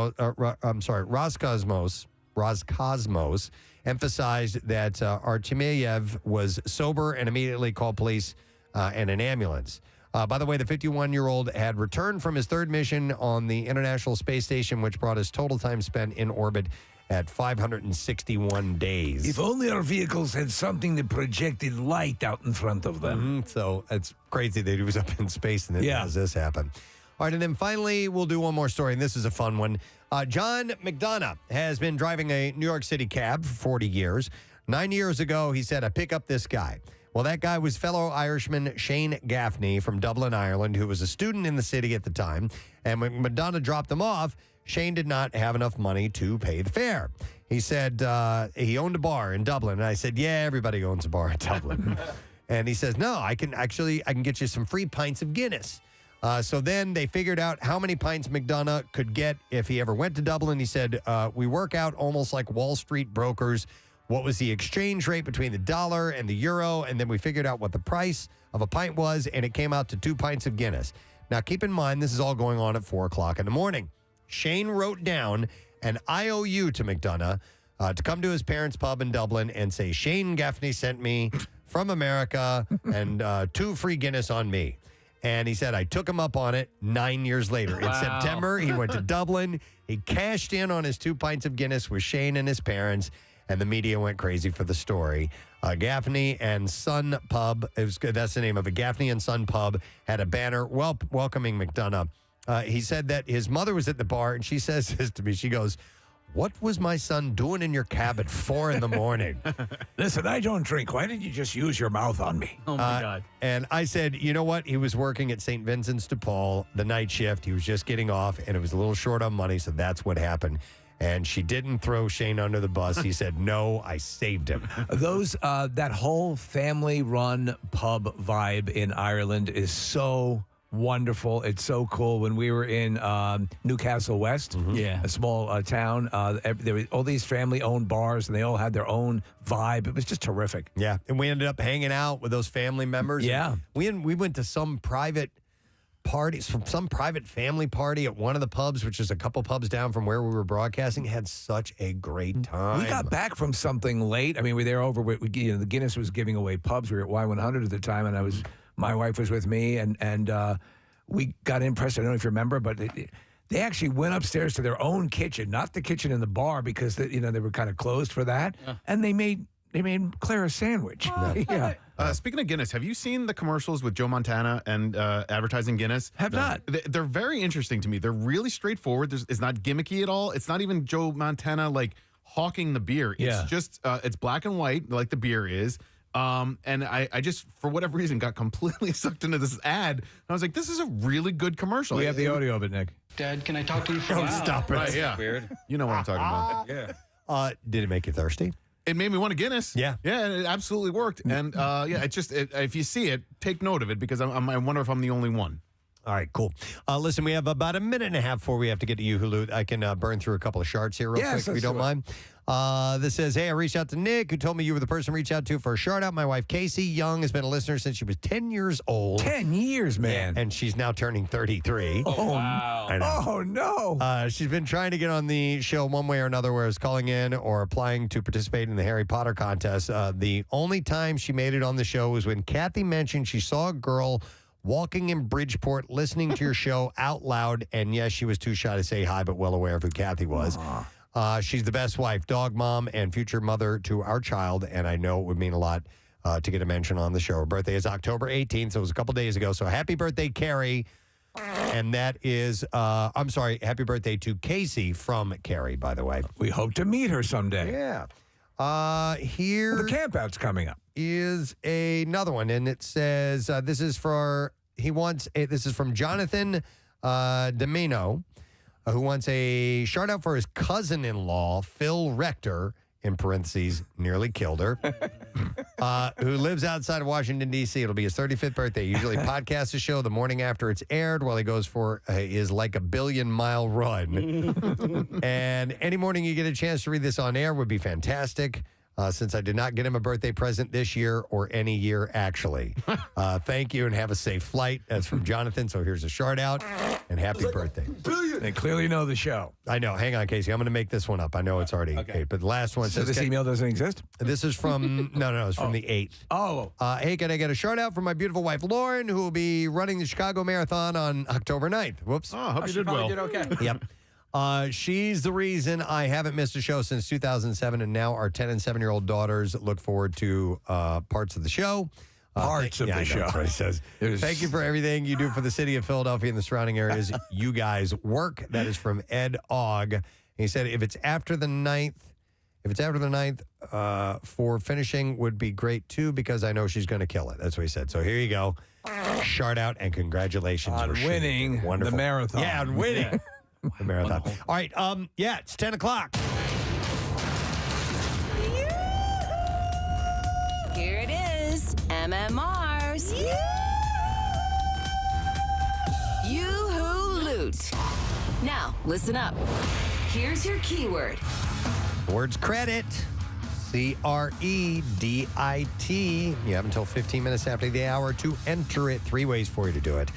emphasized that Artemyev was sober and immediately called police and an ambulance. By the way, the 51-year-old had returned from his 3rd mission on the International Space Station, which brought his total time spent in orbit at 561 days. If only our vehicles had something that projected light out in front of them. So it's crazy that he was up in space and then has this happen. All right, and then finally, we'll do one more story, and this is a fun one. John McDonough has been driving a New York City cab for 40 years. 9 years ago, he said, I pick up this guy. Well, that guy was fellow Irishman Shane Gaffney from Dublin, Ireland, who was a student in the city at the time. And when McDonough dropped him off, Shane did not have enough money to pay the fare. He said he owned a bar in Dublin. And I said, yeah, everybody owns a bar in Dublin. And he says, no, I can get you some free pints of Guinness. So then they figured out how many pints McDonough could get if he ever went to Dublin. He said, we work out almost like Wall Street brokers. What was the exchange rate between the dollar and the euro? And then we figured out what the price of a pint was, and it came out to 2 pints of Guinness. Now, keep in mind, this is all going on at 4 o'clock in the morning. Shane wrote down an IOU to McDonough to come to his parents' pub in Dublin and say, Shane Gaffney sent me from America and 2 free Guinness on me. And he said, I took him up on it 9 years later. In September, he went to Dublin. He cashed in on his 2 pints of Guinness with Shane and his parents, and the media went crazy for the story. Gaffney and Son Pub, that's the name of it, Gaffney and Son Pub, had a banner welcoming McDonough. He said that his mother was at the bar, and she says this to me. She goes, what was my son doing in your cab at 4 in the morning? Listen, I don't drink. Why didn't you just use your mouth on me? Oh, my God. And I said, you know what? He was working at St. Vincent's de Paul, the night shift. He was just getting off, and it was a little short on money, so that's what happened. And she didn't throw Shane under the bus. He said, no, I saved him. That whole family-run pub vibe in Ireland is so wonderful. It's so cool. When we were in Newcastle West, a small town, there were all these family-owned bars, and they all had their own vibe. It was just terrific. Yeah, and we ended up hanging out with those family members. Yeah. We went to some private parties, from some private family party at one of the pubs, which is a couple pubs down from where we were broadcasting. Had such a great time. We got back from something late. I mean, we were there over, the Guinness was giving away pubs. We were at Y100 at the time, and my wife was with me, and we got impressed. I don't know if you remember, but they actually went upstairs to their own kitchen, not the kitchen in the bar, because they were kind of closed for that. And they made Claire a sandwich. Yeah. Speaking of Guinness, have you seen the commercials with Joe Montana and advertising Guinness? Have not. They're very interesting to me. They're really straightforward. It's not gimmicky at all. It's not even Joe Montana like hawking the beer. It's just it's black and white like the beer is. And I just, for whatever reason, got completely sucked into this ad. And I was like, this is a really good commercial. We have the audio of it, Nick. Dad, can I talk to you for a while? Stop it. Right, yeah. Weird. You know what I'm talking about. Yeah. Did it make you thirsty? It made me want a Guinness. Yeah. Yeah, and it absolutely worked. And if you see it, take note of it, because I wonder if I'm the only one. All right, cool. Listen, we have about a minute and a half before we have to get to you, Hulu. I can burn through a couple of shards here real quick, if you don't mind. This says, hey, I reached out to Nick, who told me you were the person to reach out to for a shout out. My wife, Casey Young, has been a listener since she was 10 years old. 10 years, man. And she's now turning 33. Oh, wow. I know. Oh, no. She's been trying to get on the show one way or another, whether it's calling in or applying to participate in the Harry Potter contest. The only time she made it on the show was when Kathy mentioned she saw a girl walking in Bridgeport listening to your show out loud. And yes, she was too shy to say hi, but well aware of who Kathy was. She's the best wife, dog mom, and future mother to our child, and I know it would mean a lot to get a mention on the show. Her birthday is October 18th, so it was a couple days ago. So happy birthday, Carrie. And that is, I'm sorry, happy birthday to Casey from Carrie, by the way. We hope to meet her someday. Yeah. Here the campout's coming up. Is another one, and it says this is from Jonathan Domino, who wants a shout out for his cousin-in-law, Phil Rector, in parentheses, nearly killed her, who lives outside of Washington, D.C. It'll be his 35th birthday. Usually podcasts the show the morning after it's aired while he goes for his like a billion-mile run. And any morning you get a chance to read this on air would be fantastic. Since I did not get him a birthday present this year or any year, actually. Thank you and have a safe flight. That's from Jonathan. So here's a shout out and happy birthday. They clearly know the show. I know. Hang on, Casey. I'm going to make this one up. I know it's already 8, but the last one So says... this email doesn't exist? This is from... No, it's from the 8th. Oh. Hey, can I get a shout out from my beautiful wife, Lauren, who will be running the Chicago Marathon on October 9th. Whoops. Oh, hope you did well. Did okay. Yep. She's the reason I haven't missed a show since 2007, and now our 10 and 7-year-old daughters look forward to parts of the show. Parts of the show. That's what he says. Thank you for everything you do for the city of Philadelphia and the surrounding areas. You guys work. That is from Ed Ogg. He said if it's after the 9th, for finishing would be great too, because I know she's going to kill it. That's what he said. So here you go. Shout out and congratulations on winning the marathon. Yeah, on winning. The marathon. All right. It's 10 o'clock. Here it is. MMR's. Yoo-hoo loot. Now, listen up. Here's your keyword. The word's credit. C-R-E-D-I-T. You have until 15 minutes after the hour to enter it. 3 ways for you to do it.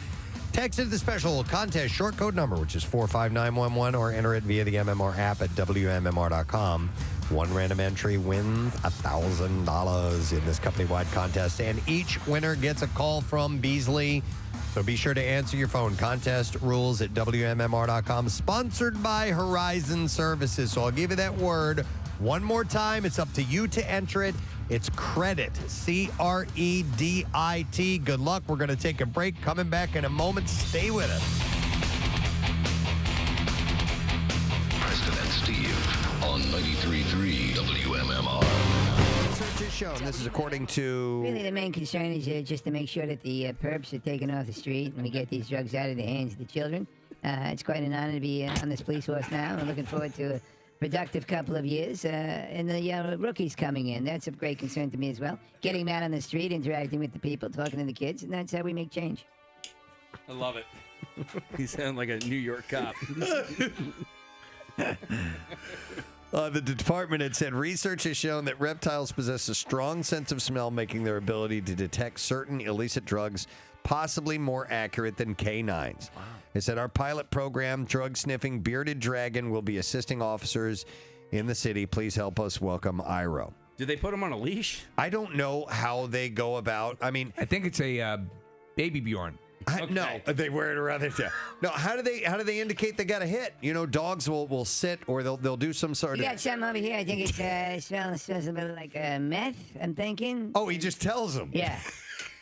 Text it the special contest short code number, which is 45911, or enter it via the MMR app at WMMR.com. One random entry wins $1,000 in this company-wide contest, and each winner gets a call from Beasley. So be sure to answer your phone. Contest rules at WMMR.com. Sponsored by Horizon Services. So I'll give you that word one more time. It's up to you to enter it. It's credit. C-R-E-D-I-T. Good luck. We're going to take a break. Coming back in a moment. Stay with us. Preston and Steve on 93.3 WMMR. Research is shown. This is according to... Really, the main concern is just to make sure that the perps are taken off the street and we get these drugs out of the hands of the children. It's quite an honor to be on this police force now. I'm looking forward to a productive couple of years, and the rookies coming in. That's of great concern to me as well. Getting them out on the street, interacting with the people, talking to the kids, and that's how we make change. I love it. You sound like a New York cop. The department had said research has shown that reptiles possess a strong sense of smell, making their ability to detect certain illicit drugs possibly more accurate than canines. Wow. It said our pilot program, Drug Sniffing Bearded Dragon, will be assisting officers in the city. Please help us welcome Iro. Did they put him on a leash? I don't know how they go about. I mean, I think it's a baby Bjorn. No, they wear it around their tail. No, how do they indicate they got a hit? You know, dogs will sit or they'll do some sort You of. got something over here. I think it smells a bit like meth, I'm thinking. Oh, he just tells them. Yeah.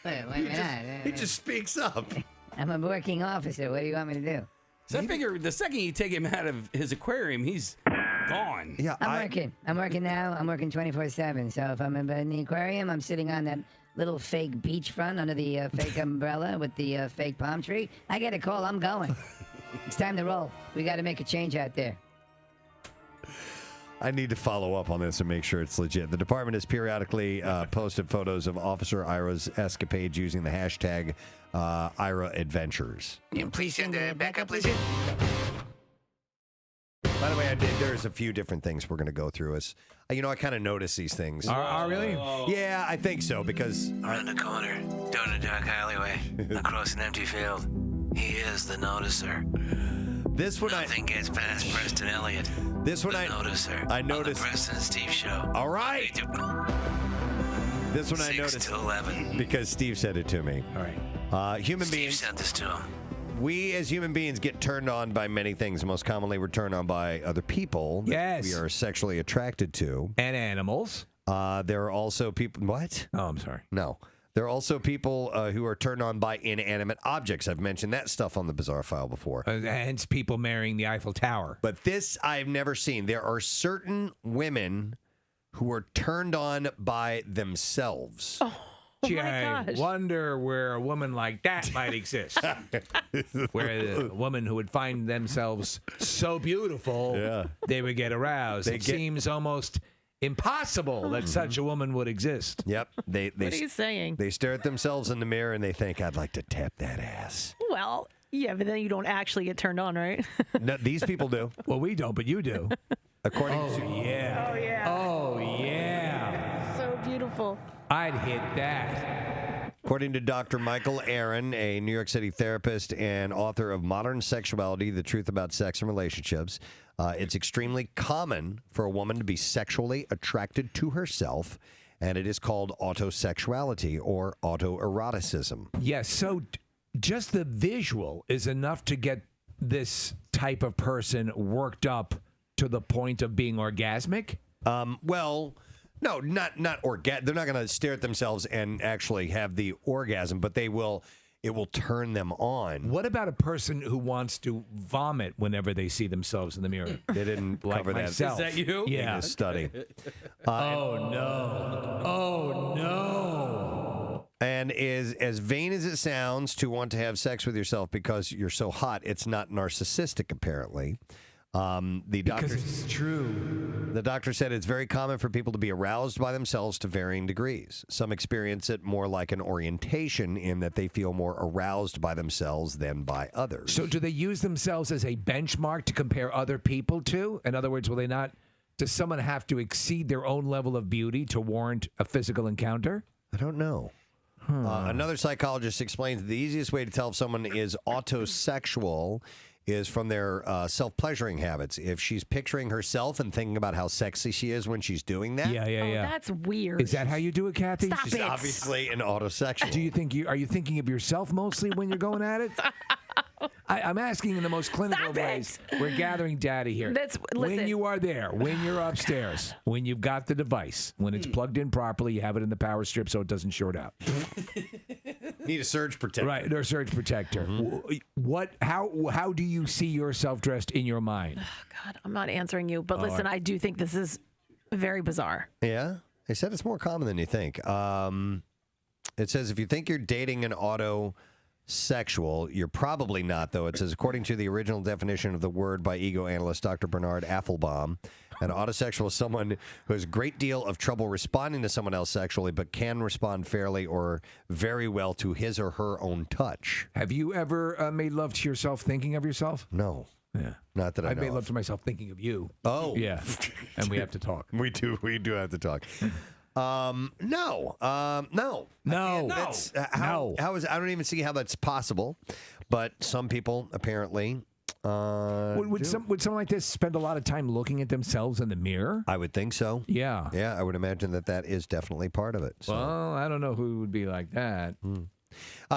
Wait a minute. He just speaks up. I'm a working officer. What do you want me to do? So I figure the second you take him out of his aquarium, he's gone. Yeah, I'm working now. I'm working 24/7. So if I'm in the aquarium, I'm sitting on that little fake beachfront under the fake umbrella with the fake palm tree. I get a call. I'm going. It's time to roll. We got to make a change out there. I need to follow up on this and make sure it's legit. The department has periodically posted photos of Officer Ira's escapades using the hashtag Ira Adventures. Please send a backup list. By the way, there's a few different things we're going to go through. As I kind of notice these things. Really? Yeah, I think so because Around the corner, down a dark alleyway, across an empty field. He is the noticer. This one Nothing gets past Preston Elliott. This one the noticer. I noticed. On the Preston Steve Show. All right. This one I 6 noticed to 11. because Steve said it to me. All right. Human Steve beings. sent this to him. We as human beings get turned on by many things. Most commonly, we're turned on by other people that we are sexually attracted to. And animals. There are also people. What? Oh, I'm sorry. No. There are also people who are turned on by inanimate objects. I've mentioned that stuff on the Bizarre File before. Hence people marrying the Eiffel Tower. But this I've never seen. There are certain women who are turned on by themselves. I wonder where a woman like that might exist. Where a woman who would find themselves so beautiful, they would get aroused. It seems almost impossible that such a woman would exist. Yep. They What are you saying? They stare at themselves in the mirror and they think, I'd like to tap that ass. Well, yeah, but then you don't actually get turned on, right? No, these people do. Well, we don't, but you do. According to... yeah. Oh, yeah. Oh, yeah. So beautiful. I'd hit that. According to Dr. Michael Aaron, a New York City therapist and author of Modern Sexuality, The Truth About Sex and Relationships, it's extremely common for a woman to be sexually attracted to herself, and it is called autosexuality or autoeroticism. Yes, so just the visual is enough to get this type of person worked up to the point of being orgasmic? Well... No, not they're not going to stare at themselves and actually have the orgasm, but it will turn them on. What about a person who wants to vomit whenever they see themselves in the mirror? They didn't cover that. Myself. Is that you? Yeah. In the study. Oh no. And is as vain as it sounds to want to have sex with yourself because you're so hot, it's not narcissistic apparently. Because it's true. The doctor said it's very common for people to be aroused by themselves to varying degrees. Some experience it more like an orientation in that they feel more aroused by themselves than by others. So do they use themselves as a benchmark to compare other people to? In other words, will they not? Does someone have to exceed their own level of beauty to warrant a physical encounter? I don't know. Another psychologist explains the easiest way to tell if someone is autosexual is from their self-pleasuring habits. If she's picturing herself and thinking about how sexy she is when she's doing that. Yeah. That's weird. Is that how you do it, Kathy? Stop She's it. obviously an autosexual. Do you think are you thinking of yourself mostly when you're going at it? I'm asking in the most clinical ways. We're gathering data here. When Listen. you are there, when you're upstairs, when you've got the device, when it's plugged in properly, you have it in the power strip so it doesn't short out. Need a surge protector. Right, or a surge protector. How do you see yourself dressed in your mind? God, I'm not answering you, but listen, I do think this is very bizarre. Yeah? They said it's more common than you think. It says if you think you're dating an autosexual, you're probably not, though. It says, according to the original definition of the word by ego analyst Dr. Bernard Affelbaum, an autosexual is someone who has a great deal of trouble responding to someone else sexually, but can respond fairly or very well to his or her own touch. Have you ever made love to yourself thinking of yourself? No. Yeah. Not that I I've know made of. love to myself thinking of you. Oh. Yeah. And we have to talk. We do have to talk. No. That's, how is I don't even see how that's possible, but some people apparently Would someone like this spend a lot of time looking at themselves in the mirror? I would think so. Yeah. Yeah, I would imagine that is definitely part of it. So. Well, I don't know who would be like that.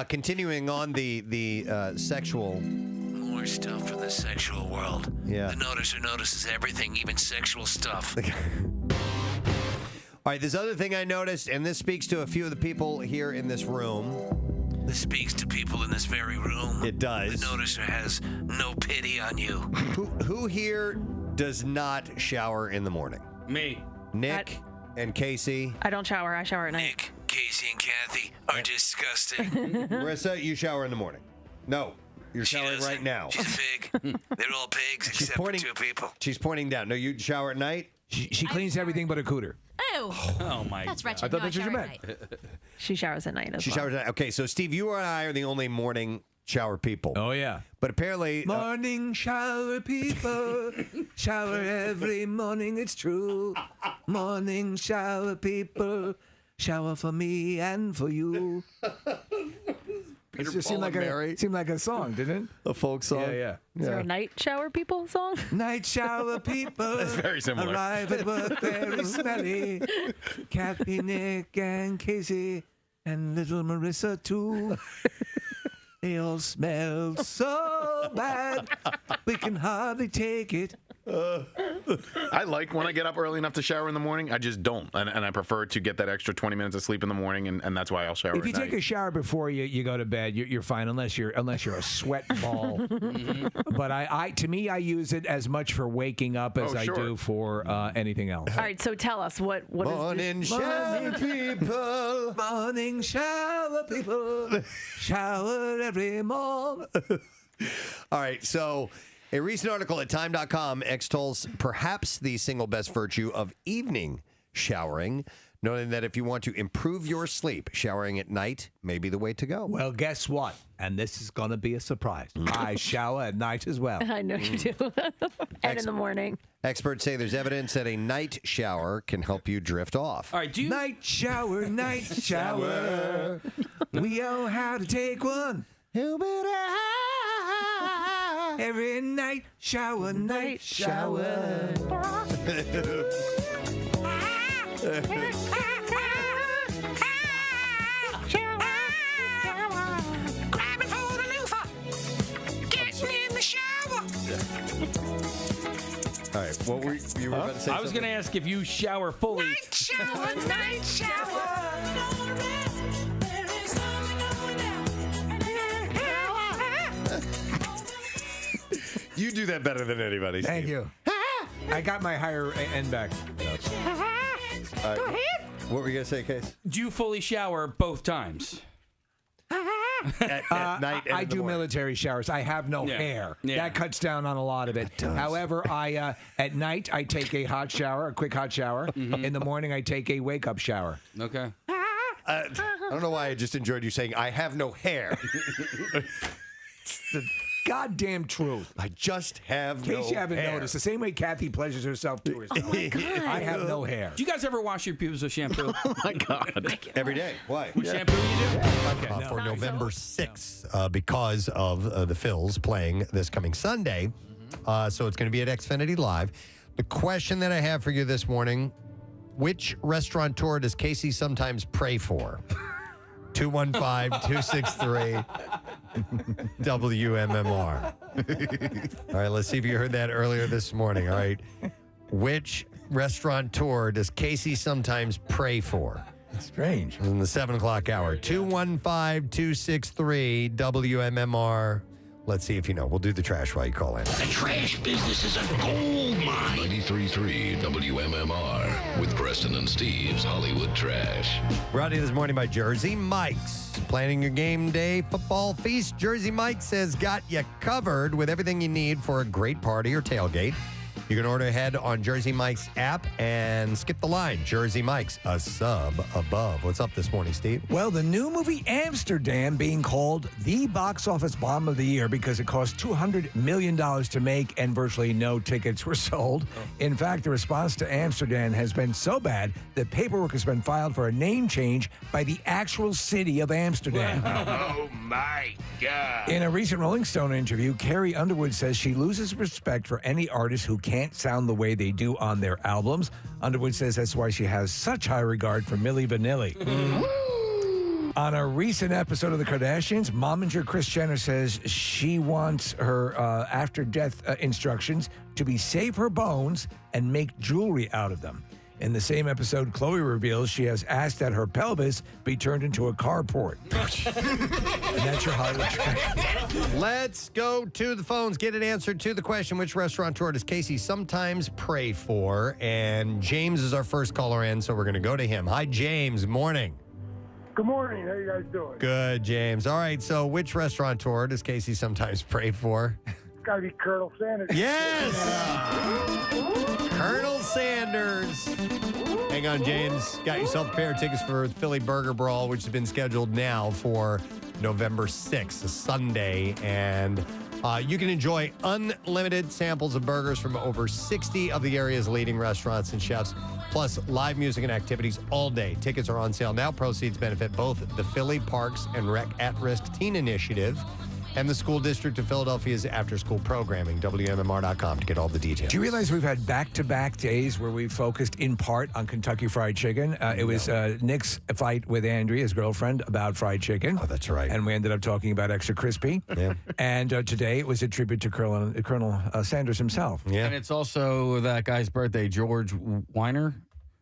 Continuing on the sexual... More stuff from the sexual world. Yeah. The noticer notices everything, even sexual stuff. All right, this other thing I noticed, and this speaks to a few of the people here in this room. This speaks to people in this very room. It does. The noticer has no pity on you. Who here does not shower in the morning? Me. Nick and Casey. I don't shower. I shower at night. Nick, Casey, and Kathy are disgusting. Marissa, you shower in the morning. No, you're showering right now. She's a pig. They're all pigs except for two people. She's pointing down. No, you shower at night? She cleans everything but a cooter. Oh my! That's wretched. I thought No, that's what you shower meant. at night. She showers at night as She well. showers at night. Okay, so Steve, you and I are the only morning shower people. Oh, yeah. But apparently... Morning shower people, shower every morning, it's true. Morning shower people, shower for me and for you. It just seemed like a song, didn't it? A folk song? Yeah. Is there a night shower people song? Night shower people. That's very similar. Arrive at work very smelly. Kathy, Nick, and Casey, and little Marissa too. They all smell so bad, we can hardly take it. I like when I get up early enough to shower in the morning. I just don't, and I prefer to get that extra 20 minutes of sleep in the morning, and that's why I'll shower. If you take a shower before you go to bed, you're fine unless you're a sweat ball. But to me, I use it as much for waking up as I do for anything else. All right, so tell us what morning is shower people, morning shower people, shower every morning. All right, so. A recent article at Time.com extols perhaps the single best virtue of evening showering, noting that if you want to improve your sleep, showering at night may be the way to go. Well, guess what? And this is going to be a surprise. I shower at night as well. I know you do. And in the morning. Experts say there's evidence that a night shower can help you drift off. All right, Night shower, night shower. We know how to take one. Every night shower, night shower. Grabbing for the loofah. Getting in the shower. All right, what were you were about to say? I was going to ask if you shower fully. Night shower, night shower. You do that better than anybody, Steve. Thank you. I got my higher end back. Go ahead. What were you going to say, Case? Do you fully shower both times? At night and I in the do morning. military showers. I have no hair. Yeah. That cuts down on a lot of it. However, I at night I take a hot shower, a quick hot shower. In the morning I take a wake up shower. Okay. I don't know why I just enjoyed you saying, I have no hair. It's the goddamn truth. I just have In case no you haven't hair. noticed, the same way Kathy pleasures herself to herself. I have no hair. Do you guys ever wash your pubes with shampoo? Oh my God. Every day. Why? With shampoo you do? Okay, for November 6th, because of the Phillies playing this coming Sunday. So it's going to be at Xfinity Live. The question that I have for you this morning, which restaurateur does Casey sometimes pray for? 215-263 WMMR. All right, let's see if you heard that earlier this morning. All right. Which restaurateur does Casey sometimes pray for? Strange. In the 7 o'clock hour. 215-263 WMMR. Let's see if you know. We'll do the trash while you call in. The trash business is a gold mine. 93.3 WMMR with Preston and Steve's Hollywood Trash. Brought to you this morning by Jersey Mike's. Planning your game day football feast? Jersey Mike's has got you covered with everything you need for a great party or tailgate. You can order ahead on Jersey Mike's app and skip the line. Jersey Mike's, a sub above. What's up this morning, Steve? Well, the new movie Amsterdam being called the box office bomb of the year because it cost $200 million to make and virtually no tickets were sold. In fact, the response to Amsterdam has been so bad that paperwork has been filed for a name change by the actual city of Amsterdam. Oh my God. In a recent Rolling Stone interview, Carrie Underwood says she loses respect for any artist who can't sound the way they do on their albums. Underwood says that's why she has such high regard for Milli Vanilli. On a recent episode of The Kardashians, momager Kris Jenner says she wants her after-death instructions to be save her bones and make jewelry out of them. In the same episode, Khloe reveals she has asked that her pelvis be turned into a carport. And that's your Hollywood Trash. Let's go to the phones. Get an answer to the question, which restaurateur does Casey sometimes pray for? And James is our first caller in, so we're going to go to him. Hi, James. Morning. Good morning. How you guys doing? Good, James. All right, so which restaurateur does Casey sometimes pray for? It's got to be Colonel Sanders. Yes! Colonel Sanders. Hang on, James. Got yourself a pair of tickets for the Philly Burger Brawl, which has been scheduled now for November 6th, a Sunday. And you can enjoy unlimited samples of burgers from over 60 of the area's leading restaurants and chefs, plus live music and activities all day. Tickets are on sale now. Proceeds benefit both the Philly Parks and Rec At-Risk Teen Initiative and the School District of Philadelphia's after-school programming, WMMR.com, to get all the details. Do you realize we've had back-to-back days where we focused in part on Kentucky Fried Chicken? It was Nick's fight with Andrea, his girlfriend, about fried chicken. Oh, that's right. And we ended up talking about Extra Crispy. Yeah. And today it was a tribute to Colonel Sanders himself. Yeah. And it's also that guy's birthday, George Weiner.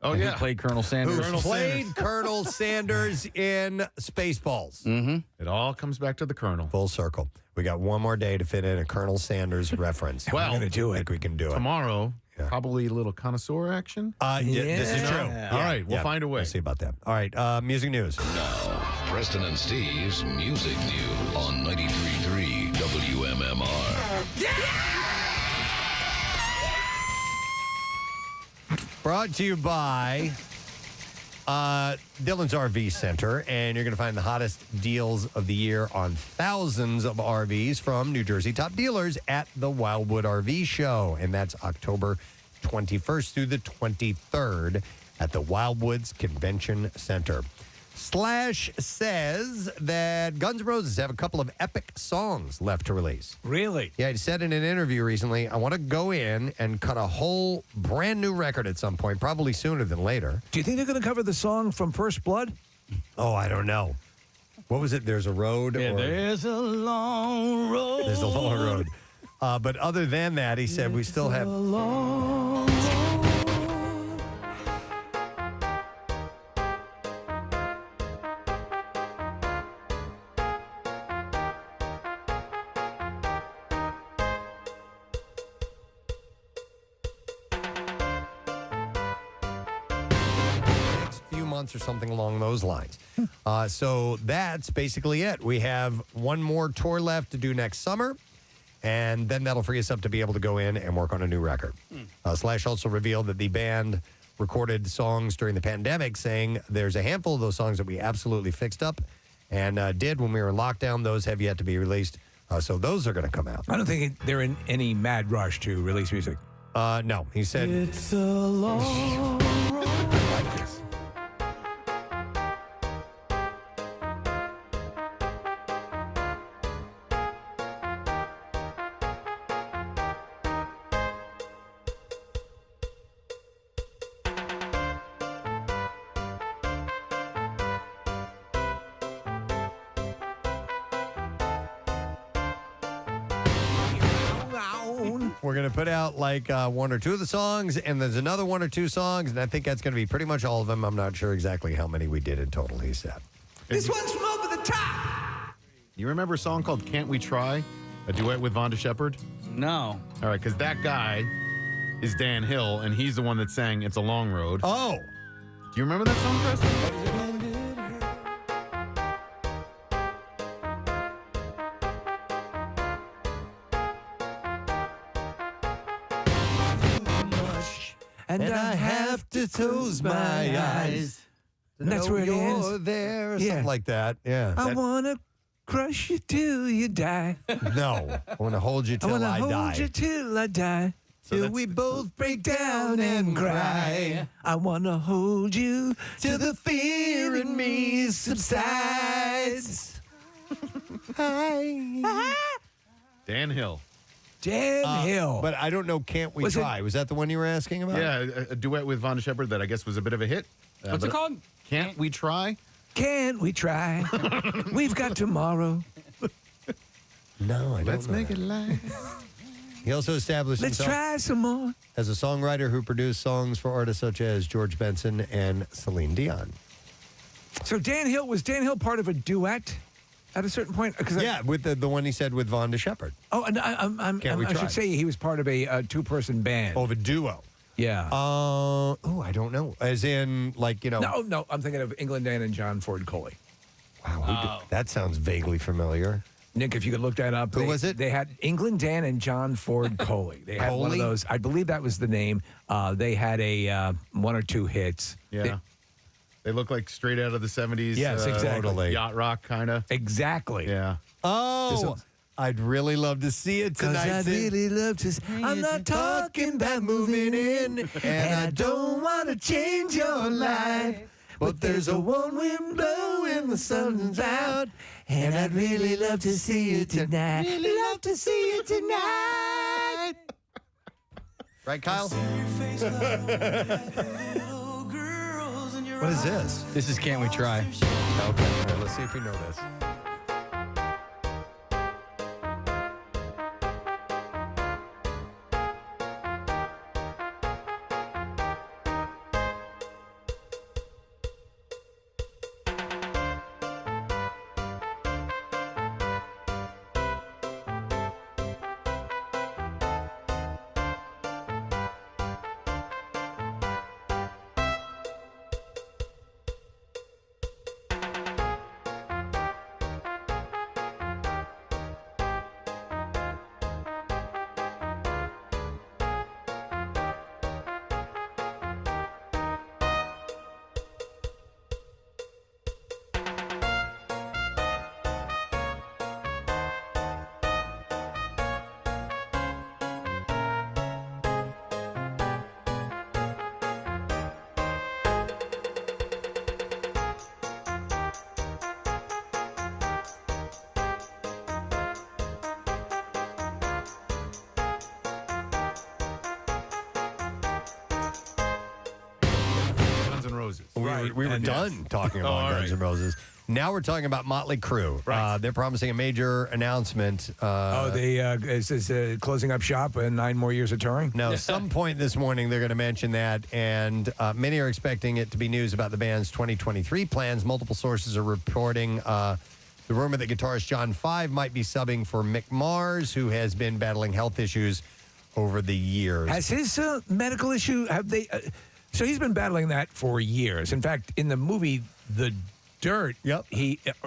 Oh, Who yeah. played Colonel Sanders. Who played Colonel Sanders in Spaceballs. Mm-hmm. It all comes back to the Colonel. Full circle. We got one more day to fit in a Colonel Sanders reference. We're going to do I it. think we can do it. Tomorrow, probably a little connoisseur action. This is true. All right, we'll find a way. We'll see about that. All right, music news. Now, Preston and Steve's Music News on 93.3 WMMR. Brought to you by Dillon's RV Center, and you're going to find the hottest deals of the year on thousands of RVs from New Jersey top dealers at the Wildwood RV Show, and that's October 21st through the 23rd at the Wildwoods Convention Center. Slash says that Guns N' Roses have a couple of epic songs left to release. Really? Yeah, he said in an interview recently, I want to go in and cut a whole brand new record at some point, probably sooner than later. Do you think they're going to cover the song from First Blood? Oh, I don't know. What was it? There's a road? Yeah, or there's a long road. There's a long road. But other than that, he said we still have... or something along those lines. So that's basically it. We have one more tour left to do next summer, and then that'll free us up to be able to go in and work on a new record. Slash also revealed that the band recorded songs during the pandemic, saying there's a handful of those songs that we absolutely fixed up and did when we were in lockdown. Those have yet to be released. So those are going to come out. I don't think they're in any mad rush to release music. No, he said... It's a long road. I like this. We're going to put out like one or two of the songs, and there's another one or two songs, and I think that's going to be pretty much all of them. I'm not sure exactly how many we did in total, he said. This one's from over the top. You remember a song called Can't We Try? A duet with Vonda Shepard? No. All right, because that guy is Dan Hill, and he's the one that sang It's a Long Road. Oh. Do you remember that song, Preston? And I have to close my eyes. And that's where it ends. You're there, or Yeah. something like that. Yeah. I want to crush you till you die. No, I want to hold you I till want to I hold die. you till I die. Till we both break down and cry. I want to hold you Till the fear in me subsides. Dan Hill. Dan Hill. But I don't know, Can't We Try? Was that the one you were asking about? Yeah, a duet with Vonda Shepard that I guess was a bit of a hit. What's it called? Can't We Try? Can't we try? We've got tomorrow. No, I don't Let's know make that. it live. He also established Let's himself try some more. as a songwriter who produced songs for artists such as George Benson and Celine Dion. So Dan Hill, was Dan Hill part of a duet at a certain point? Yeah, with the one he said with Vonda Shepard. Oh, and Can't We I Try? should say he was part of a two-person band. Oh, of a duo. Yeah. I don't know. As in, like, you know. No, I'm thinking of England Dan and John Ford Coley. Wow. That sounds vaguely familiar. Nick, if you could look that up. Who was it? They had England Dan and John Ford Coley. They had one of Coley? those. I believe that was the name. They had a one or two hits. Yeah. They look like straight out of the 70s. Yes, exactly. Yacht rock, kind of. Exactly. Yeah. Oh, I'd really love to see it tonight. I really love to. I'm not talking about moving in, and I don't want to change your life, But there's a warm wind blowing, the sun's out, and I'd really love to see you tonight. Really love to see you tonight. Right, Kyle? What is this? This is Can't We Try? Okay, all right, let's see if we know this. We were done talking about Guns N' Roses. Now we're talking about Motley Crue. Right. They're promising a major announcement. Is closing up shop and 9 more years of touring? Now, some point this morning, they're going to mention that, and many are expecting it to be news about the band's 2023 plans. Multiple sources are reporting the rumor that guitarist John Five might be subbing for Mick Mars, who has been battling health issues over the years. Has his medical issue, have they... so he's been battling that for years. In fact, in the movie The Dirt,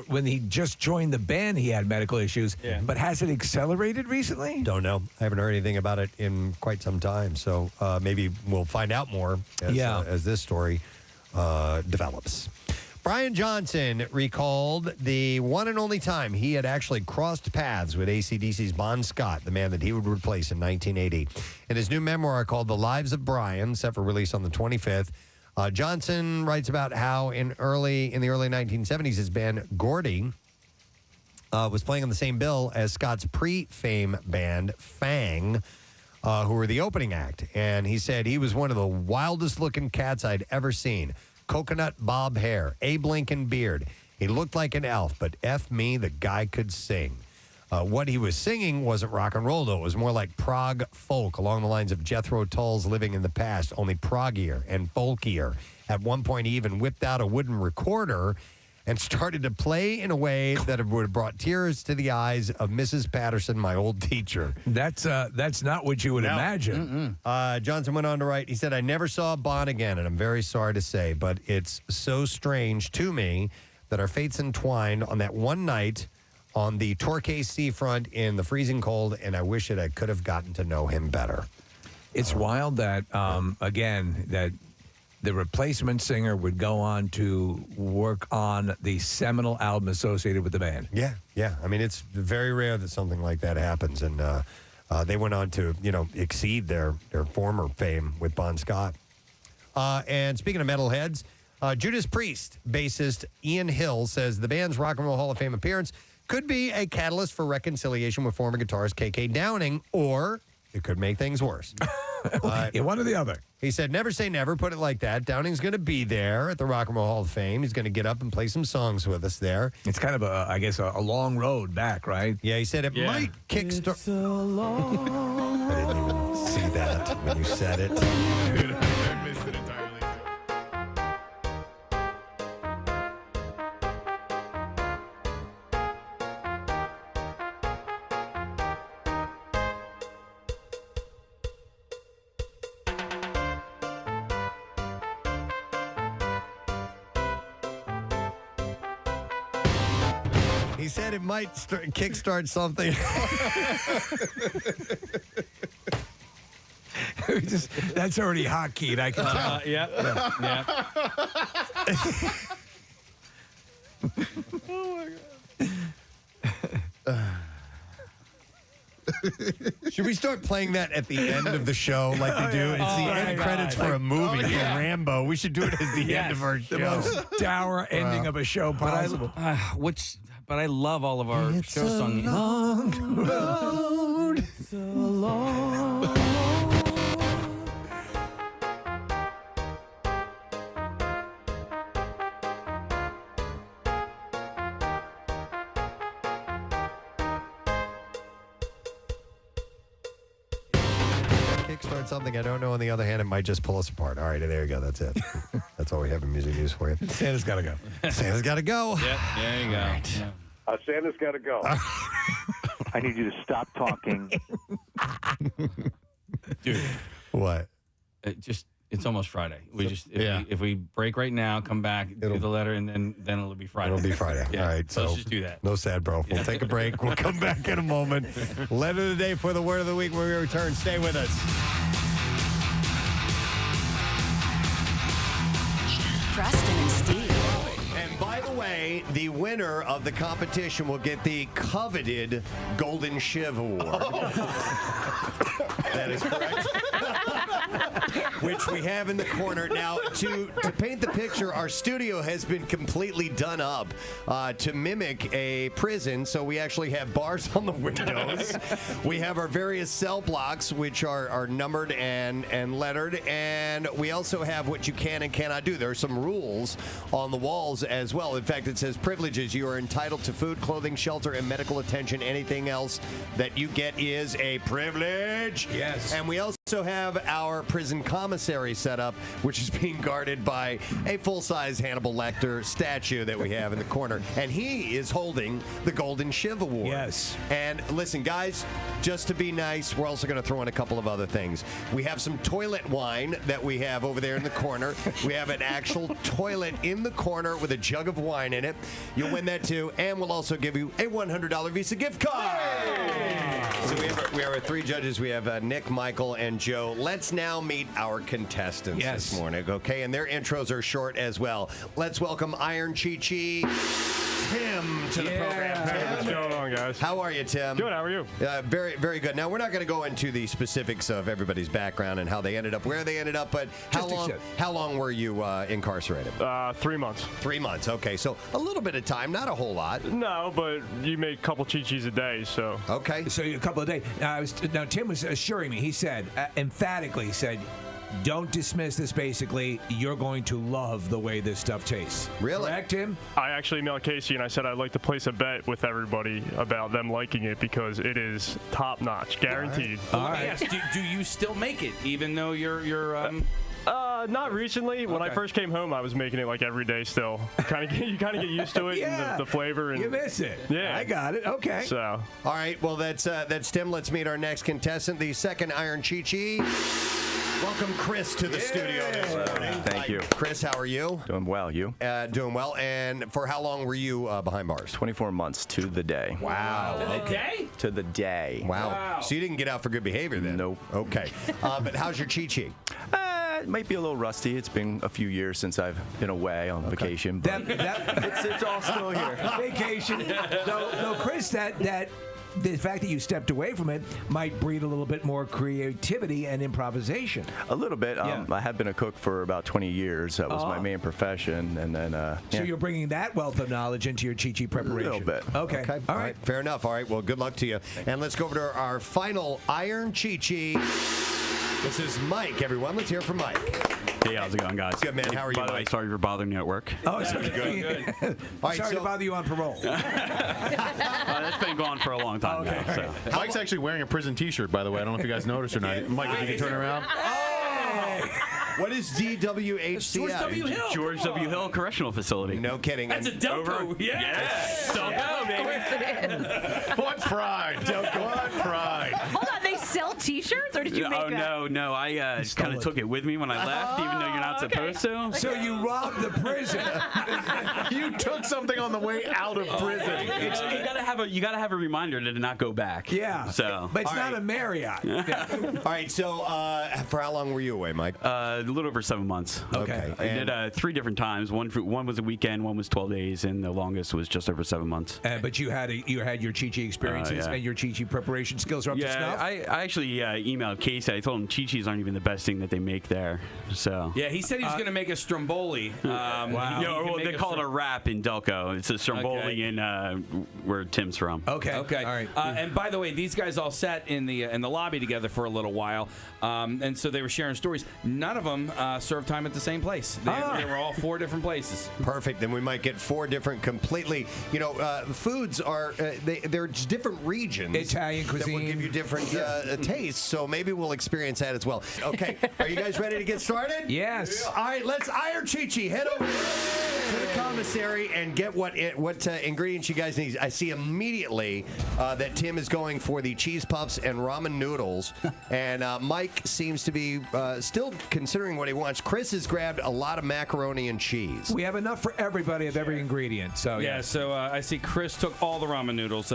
when he just joined the band, he had medical issues. Yeah. But has it accelerated recently? Don't know. I haven't heard anything about it in quite some time. So maybe we'll find out more as this story develops. Brian Johnson recalled the one and only time he had actually crossed paths with AC/DC's Bon Scott, the man that he would replace in 1980. In his new memoir called The Lives of Brian, set for release on the 25th, Johnson writes about how in the early 1970s, his band Gordy was playing on the same bill as Scott's pre-fame band Fang, who were the opening act. And he said he was one of the wildest-looking cats I'd ever seen. Coconut bob hair, Abe Lincoln beard. He looked like an elf, but F me, the guy could sing. What he was singing wasn't rock and roll, though. It was more like prog folk along the lines of Jethro Tull's Living in the Past, only proggier and folkier. At one point, he even whipped out a wooden recorder and started to play in a way that would have brought tears to the eyes of Mrs. Patterson, my old teacher. That's not what you would imagine. Johnson went on to write, he said, I never saw Bon again, and I'm very sorry to say, but it's so strange to me that our fates entwined on that one night on the Torquay seafront in the freezing cold, and I wish that I could have gotten to know him better. It's wild that, again, that the replacement singer would go on to work on the seminal album associated with the band. Yeah. I mean, it's very rare that something like that happens, and they went on to, exceed their former fame with Bon Scott. And speaking of metalheads, Judas Priest bassist Ian Hill says the band's Rock and Roll Hall of Fame appearance could be a catalyst for reconciliation with former guitarist KK Downing, or it could make things worse. One or the other. He said, never say never, put it like that. Downing's going to be there at the Rock and Roll Hall of Fame. He's going to get up and play some songs with us there. It's kind of, a long road back, right? Yeah, he said it might kickstart. I didn't even see that when you said it. I missed it entirely. He said it might kickstart something. That's already hotkeyed, I can tell. Yeah. Oh, my God. Should we start playing that at the end of the show like they do? It's the end credits for a movie, like Rambo. We should do it as the end of our show. The most dour ending of a show possible. But I love all of our show songs. Long road. It's a long road. Kickstart something I don't know. On the other hand, it might just pull us apart. All right, there you go. That's it. That's all we have in music news for you. Santa's got to go. Santa's got to go. Yep, there you go. Right. Yeah. Santa's got to go. I need you to stop talking. Dude. What? It's almost Friday. If we break right now, come back, do the letter, and then it'll be Friday. It'll be Friday. Yeah. All right. So let's just do that. No sad, bro. We'll take a break. We'll come back in a moment. Letter of the day for the word of the week when we return. Stay with us. Preston and Steve. And by the way, the winner of the competition will get the coveted Golden Shiv Award. That is correct. Which we have in the corner. Now, to paint the picture, our studio has been completely done up to mimic a prison. So we actually have bars on the windows. We have our various cell blocks, which are numbered and lettered. And we also have what you can and cannot do. There are some rules on the walls as well. In fact, it says privileges. You are entitled to food, clothing, shelter, and medical attention. Anything else that you get is a privilege. Yes. And we also have our prison commissary set up, which is being guarded by a full-size Hannibal Lecter statue that we have in the corner. And he is holding the Golden Shiv Award. Yes. And listen, guys, just to be nice, we're also going to throw in a couple of other things. We have some toilet wine that we have over there in the corner. We have an actual toilet in the corner with a jug of wine in it. You'll win that too. And we'll also give you a $100 Visa gift card. So we have our three judges. We have Nick, Michael, and Joe. Let's now meet our contestants this morning, okay? And their intros are short as well. Let's welcome Iron Chi-Chi Tim to the program. Tim. What's going on, guys? How are you, Tim? Good. How are you? Very, very good. Now, we're not going to go into the specifics of everybody's background and how they ended up where they ended up, but how long were you incarcerated? 3 months. 3 months. Okay, so a little bit of time, not a whole lot. No, but you make a couple Chi-Chis a day, so. Okay. So a couple of days. Now, Tim was assuring me, he said, emphatically said, don't dismiss this, basically. You're going to love the way this stuff tastes. Really? Correct, Tim? I actually emailed Casey and I said I'd like to place a bet with everybody about them liking it because it is top notch, guaranteed. All right. Yes. Do you still make it, even though you're Not recently. When I first came home, I was making it like every day still. You kind of get used to it and the flavor. And you miss it. Yeah. I got it. Okay. So. All right. Well, that's Tim. Let's meet our next contestant, the second Iron Chi-Chi. Welcome, Chris, to the studio this morning. Thank you. Chris, how are you? Doing well. You? Doing well. And for how long were you behind bars? 24 months to the day. Wow. To the day? To the day. Wow. So you didn't get out for good behavior then? Nope. Okay. But how's your Chi-Chi? It might be a little rusty. It's been a few years since I've been away on vacation, but it's all still here. Vacation. No, Chris, that the fact that you stepped away from it might breed a little bit more creativity and improvisation. A little bit. I have been a cook for about 20 years. That was my main profession, and then. So you're bringing that wealth of knowledge into your Chi-Chi preparation. A little bit. Okay. All right. Fair enough. All right. Well, good luck to you. And let's go over to our final Iron Chi-Chi. This is Mike, everyone. Let's hear from Mike. Hey, how's it going, guys? Good, man. How are you, By the way, sorry for bothering you at work. Oh, it's okay. All right, sorry to bother you on parole. That's been going for a long time now. So. Mike's actually wearing a prison T-shirt, by the way. I don't know if you guys noticed or not. Mike, if you can turn around. What is DWHCF? George W. Hill. George W. Hill Correctional Facility. No kidding. That's a Delco. Yes. Delco, baby. What pride. What pride. Hold on, they sell sell T-shirts, or did you make that? No. I kind of took it with me when I left, even though you're not supposed to. So you robbed the prison. You took something on the way out of prison. You gotta have a reminder to not go back. Yeah. So, but it's not a Marriott. Yeah. All right. So, for how long were you away, Mike? A little over 7 months. Okay. I did 3 different times. One was a weekend, one was 12 days, and the longest was just over 7 months. But you had your Chi-Chi experiences and your Chi-Chi preparation skills are up to snuff? I actually emailed Casey. I told him Chi-Chis aren't even the best thing that they make there. So yeah, he said he was going to make a stromboli. Wow. They call it a wrap in Delco. It's a stromboli in where Tim's from. Okay. All right. And by the way, these guys all sat in the lobby together for a little while, and so they were sharing stories. None of them served time at the same place. They were all 4 different places. Perfect. Then we might get 4 different completely. Foods are they're just different regions. Italian cuisine that will give you different tastes. So maybe we'll experience that as well. Okay. Are you guys ready to get started? Yes. All right. Let's Iron Chi-Chi. Head over to the commissary and get what ingredients you guys need. I see immediately that Tim is going for the cheese puffs and ramen noodles, and Mike seems to be still considering what he wants. Chris has grabbed a lot of macaroni and cheese. We have enough for everybody of every ingredient. So yeah. So I see Chris took all the ramen noodles.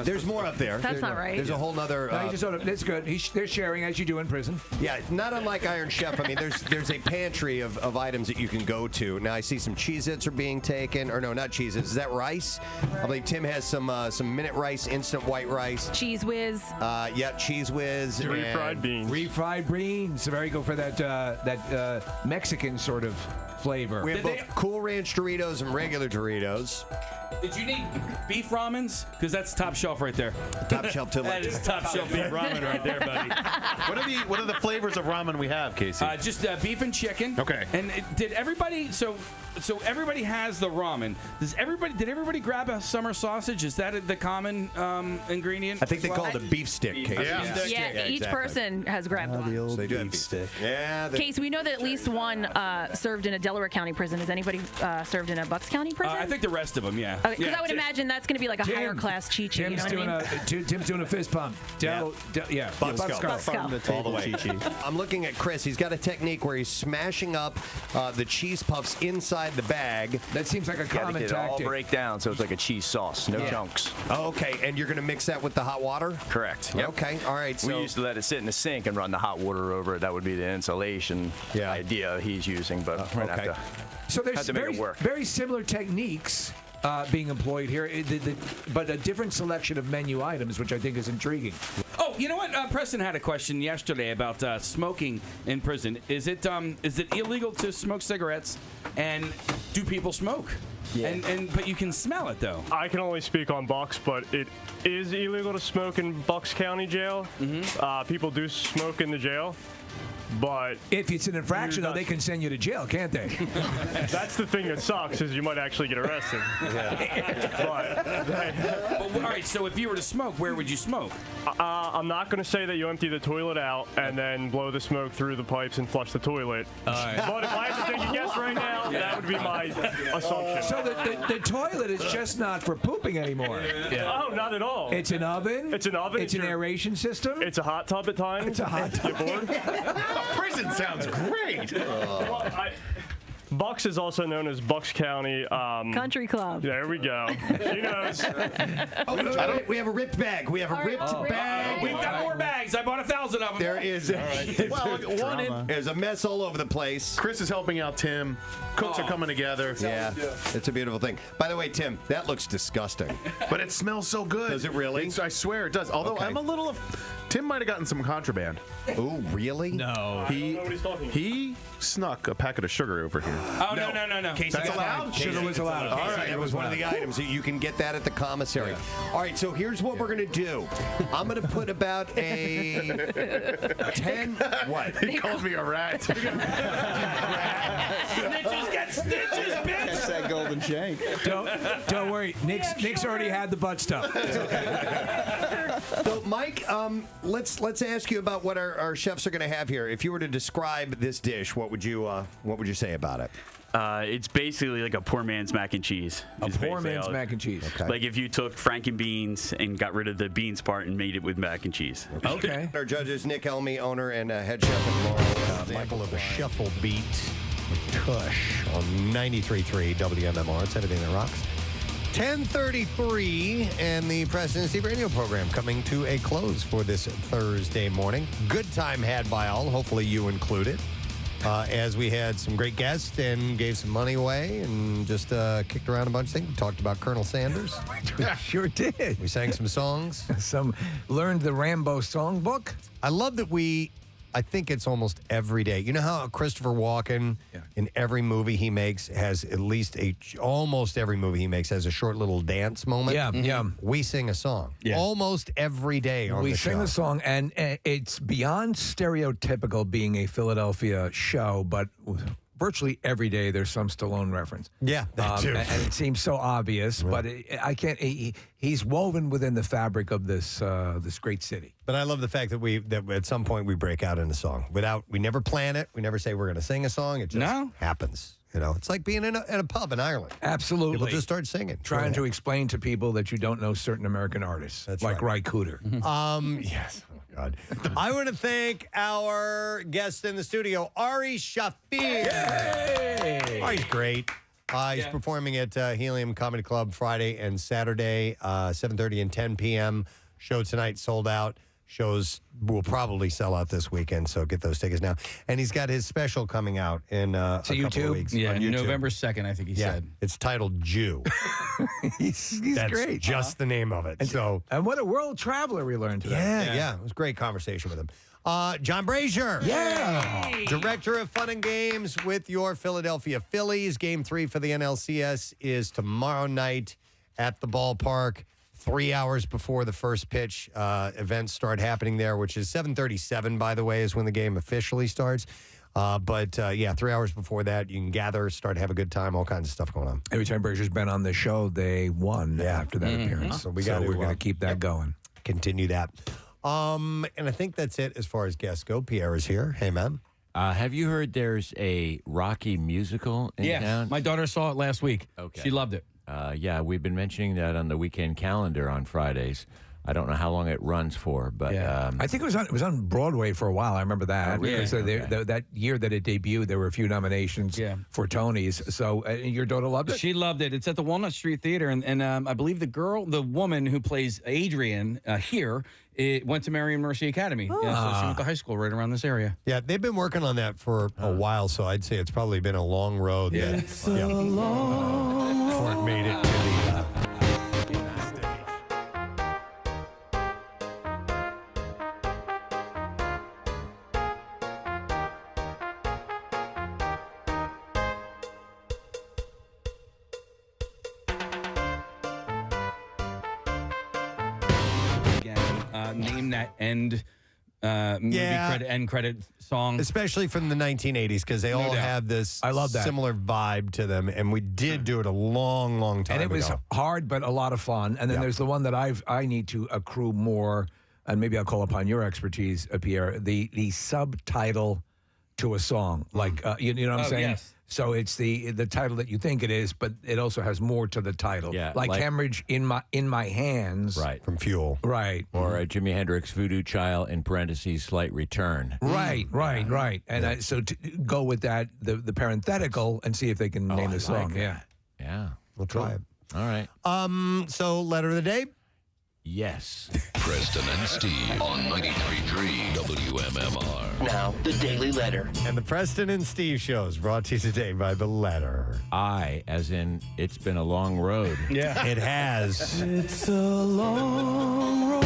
There's more up there. That's not right. There's a whole nother. That's good. They're sharing as you do in prison. Yeah, not unlike Iron Chef. I mean, there's a pantry of items that you can go to. Now I see some Cheez-Its are being taken, or no, not Cheez-Its. Is that rice? I believe Tim has some minute rice, instant white rice. Cheese Whiz. Yeah, Cheese Whiz. Refried beans. Refried beans. Very good for that Mexican sort of flavor. We have both Cool Ranch Doritos and regular Doritos. Did you need beef ramens? Because that's top shelf right there. Top shelf to That is top shelf beef ramen right there, buddy. What are the flavors of ramen we have, Casey? Just beef and chicken. Okay. And did everybody? So everybody has the ramen. Did everybody grab a summer sausage? Is that the common ingredient? I think they call it a beef stick, Casey. Yeah, each person has grabbed one. The old beef stick. Yeah. Case, we know that at least one served in a Delaware County prison. Has anybody served in a Bucks County prison? I think the rest of them, yeah. Because I would imagine that's going to be like a higher class Chi-Chi. Tim's doing a fist pump. Bucksco. All the way. I'm looking at Chris. He's got a technique where he's smashing up the cheese puffs inside the bag. That seems like a common tactic. All break down, so it's like a cheese sauce, no chunks. Oh, okay, and you're going to mix that with the hot water? Correct. Yep. Okay, all right. So we used to let it sit in the sink and run the hot water over it. That would be the insulation idea he's using, but we're going to have to. So there's very similar techniques being employed here, but a different selection of menu items, which I think is intriguing. Oh, you know what? Preston had a question yesterday about smoking in prison. Is it illegal to smoke cigarettes, and do people smoke? Yeah. But you can smell it though. I can only speak on Bucks, but it is illegal to smoke in Bucks County Jail. Mm-hmm. People do smoke in the jail. But if it's an infraction, though, they can send you to jail, can't they? That's the thing that sucks, is you might actually get arrested. But all right, so if you were to smoke, where would you smoke? I'm not going to say that you empty the toilet out and then blow the smoke through the pipes and flush the toilet. But if I had to take a guess right now, that would be my assumption. So the toilet is just not for pooping anymore. Oh, not at all. It's an oven. It's an oven. It's an aeration system. It's a hot tub at times. It's a hot tub. You bored? Prison sounds great. Bucks is also known as Bucks County Country Club. There we go. She knows. We have a ripped bag. We have a ripped bag. We've got more bags. I bought 1,000 of them. There is. There's a mess all over the place. Chris is helping out Tim. Cooks are coming together. Yeah, it's a beautiful thing. By the way, Tim, that looks disgusting. But it smells so good. Does it really? I swear it does. Although I'm a little. Tim might have gotten some contraband. Oh, really? No. He snuck a packet of sugar over here. Oh, no. That's allowed? Sugar was allowed. All right, that was one of the items. You can get that at the commissary. All right, so here's what we're going to do. I'm going to put about a 10. What? He called me a rat. Snitches get stitches, bitch. That's that golden shank. Don't worry. Nick's already had the butt stuff. So, Mike, let's ask you about what our chefs are going to have here. If you were to describe this dish, what would you say about it? It's basically like a poor man's mac and cheese. A poor man's mac and cheese. Okay. Like if you took frankenbeans and got rid of the beans part and made it with mac and cheese. Okay. Our judges, Nick Helmy, owner and head chef at Laurel. Example of a shuffle beat with Tush on 93.3 WMMR. It's everything that rocks. 10:33, and the Preston Steve radio program coming to a close for this Thursday morning. Good time had by all, hopefully you included, as we had some great guests and gave some money away and just kicked around a bunch of things. We talked about Colonel Sanders. We sure did. We sang some songs. Learned the Rambo songbook. I love that I think it's almost every day. You know how Christopher Walken, in every movie he makes, has at least almost every movie he makes has a short little dance moment? Yeah. We sing a song. Yeah. Almost every day on We the sing show. a song, and it's beyond stereotypical being a Philadelphia show, but virtually every day there's some Stallone reference. Yeah, that too. And it seems so obvious, but I can't. He's woven within the fabric of this great city. But I love the fact that at some point we break out in a song. We never plan it. We never say we're going to sing a song. It just happens. You know, it's like being in a pub in Ireland. Absolutely. People just start singing. Trying to explain to people that you don't know certain American artists. That's like right. Ry Cooder. Yes. Oh, God. I want to thank our guest in the studio, Ari Shafir. Yay! Ari's great. He's performing at Helium Comedy Club Friday and Saturday, 7:30 and 10 p.m. Show tonight sold out. Shows will probably sell out this weekend, so get those tickets now. And he's got his special coming out in a couple of weeks. Yeah, on YouTube. November 2nd, I think he said. It's titled Jew. He's That's great. just the name of it. And what a world traveler we learned today. Yeah. It was a great conversation with him. John Brazier. Yeah. Director of Fun and Games with your Philadelphia Phillies. Game 3 for the NLCS is tomorrow night at the ballpark. 3 hours before the first pitch, events start happening there, which is 7:37, by the way, is when the game officially starts. But 3 hours before that, you can gather, start to have a good time, all kinds of stuff going on. Every time Brazier's been on the show, they won after that appearance. So we're going to keep that going. Continue that. And I think that's it as far as guests go. Pierre is here. Hey, man. Have you heard there's a Rocky musical in town? My daughter saw it last week. Okay. She loved it. We've been mentioning that on the weekend calendar on Fridays. I don't know how long it runs for, but I think it was on Broadway for a while. I remember that. Oh, really? Because that year that it debuted, there were a few nominations for Tonys. So your daughter loved it? She loved it. It's at the Walnut Street Theater, and I believe the woman who plays Adrian here, went to Marion Mercy Academy. Oh. Yeah, so she went to high school right around this area. Yeah, they've been working on that for a while, so I'd say it's probably been a long road. Before it made it to the Name that end movie end credit song, especially from the 1980s, because they all have this similar vibe to them, and we did do it a long time and it was ago. hard, but a lot of fun. And then there's the one that I need to accrue more, and maybe I'll call upon your expertise, Pierre. The subtitle to a song, like you know what I'm saying? Yes. So it's the title that you think it is, but it also has more to the title. Yeah, like Hemorrhage in my hands. Right. From Fuel. Right. Or Jimi Hendrix, Voodoo Child, in parentheses, Slight Return. Right. And so to go with that, the parenthetical, and see if they can name the song. Yeah. We'll try it. All right. So letter of the day. Yes. Preston and Steve on 93.3 WMMR. Now, the Daily Letter. And the Preston and Steve Show is brought to you today by The Letter. As in, it's been a long road. Yeah. It has. It's a long road.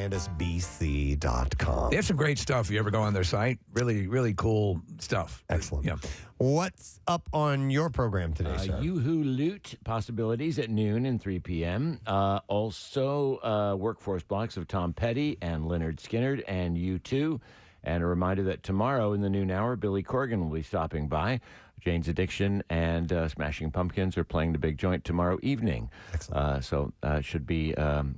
atlantisbc.com. They have some great stuff. You ever go on their site? Really, really cool stuff. Excellent. Yeah. What's up on your program today, sir? Yoo-hoo Loot Possibilities at noon and 3 p.m. Also, workforce blocks of Tom Petty and Leonard Skinner and U2. And a reminder that tomorrow in the noon hour, Billy Corgan will be stopping by. Jane's Addiction and Smashing Pumpkins are playing the big joint tomorrow evening. So it should be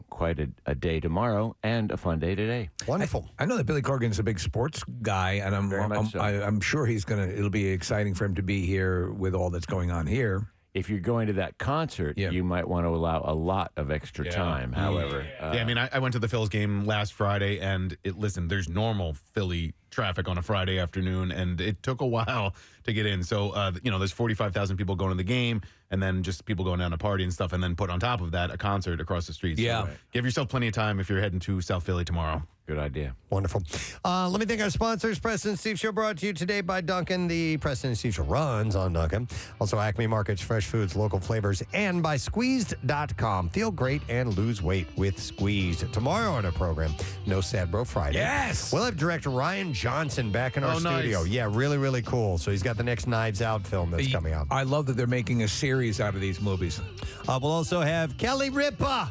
quite a day tomorrow and a fun day today. Wonderful. I know that Billy Corgan's a big sports guy, and I'm sure it'll be exciting for him to be here with all that's going on here. If you're going to that concert, you might want to allow a lot of extra time. However, I mean, I went to the Phillies game last Friday, and there's normal Philly traffic on a Friday afternoon, and it took a while to get in. So, there's 45,000 people going to the game, and then just people going down to party and stuff, and then put on top of that a concert across the street. Yeah. So give yourself plenty of time if you're heading to South Philly tomorrow. Good idea. Wonderful. Let me thank our sponsors. Preston Steve Show brought to you today by Duncan. The Preston Steve Show runs on Duncan. Also, Acme Markets, fresh foods, local flavors, and by Squeezed.com. Feel great and lose weight with Squeezed. Tomorrow on our program, No Sad Bro Friday. Yes! We'll have director Ryan Johnson back in our nice. studio. Yeah, really, really cool. So he's got the next Knives Out film that's coming out. I love that they're making a series out of these movies. We'll also have Kelly Ripa.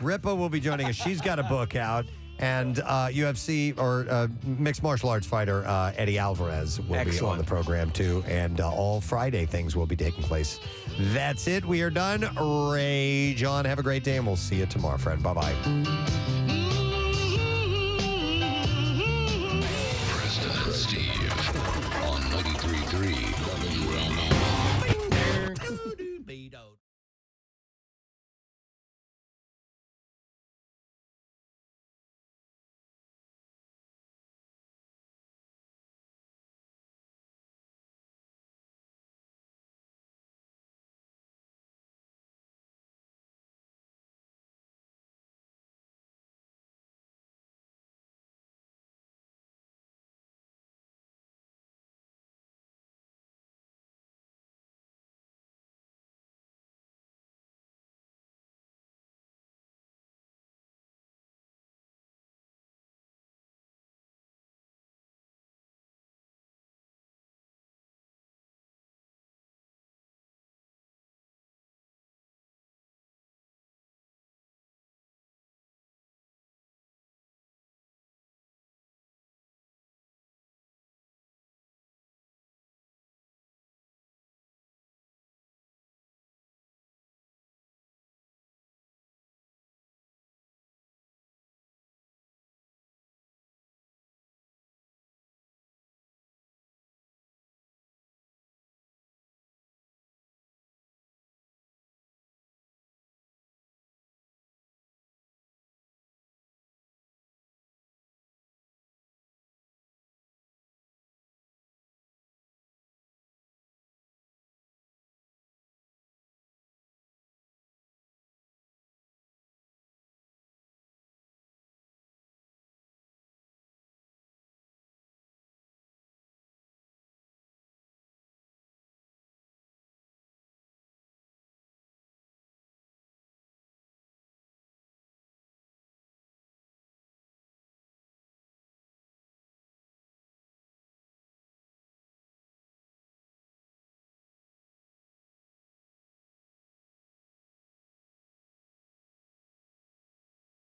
Ripa will be joining us. She's got a book out. And UFC or mixed martial arts fighter Eddie Alvarez will be on the program too. And all Friday things will be taking place. That's it. We are done. Rage on. Have a great day, and we'll see you tomorrow, friend. Bye-bye.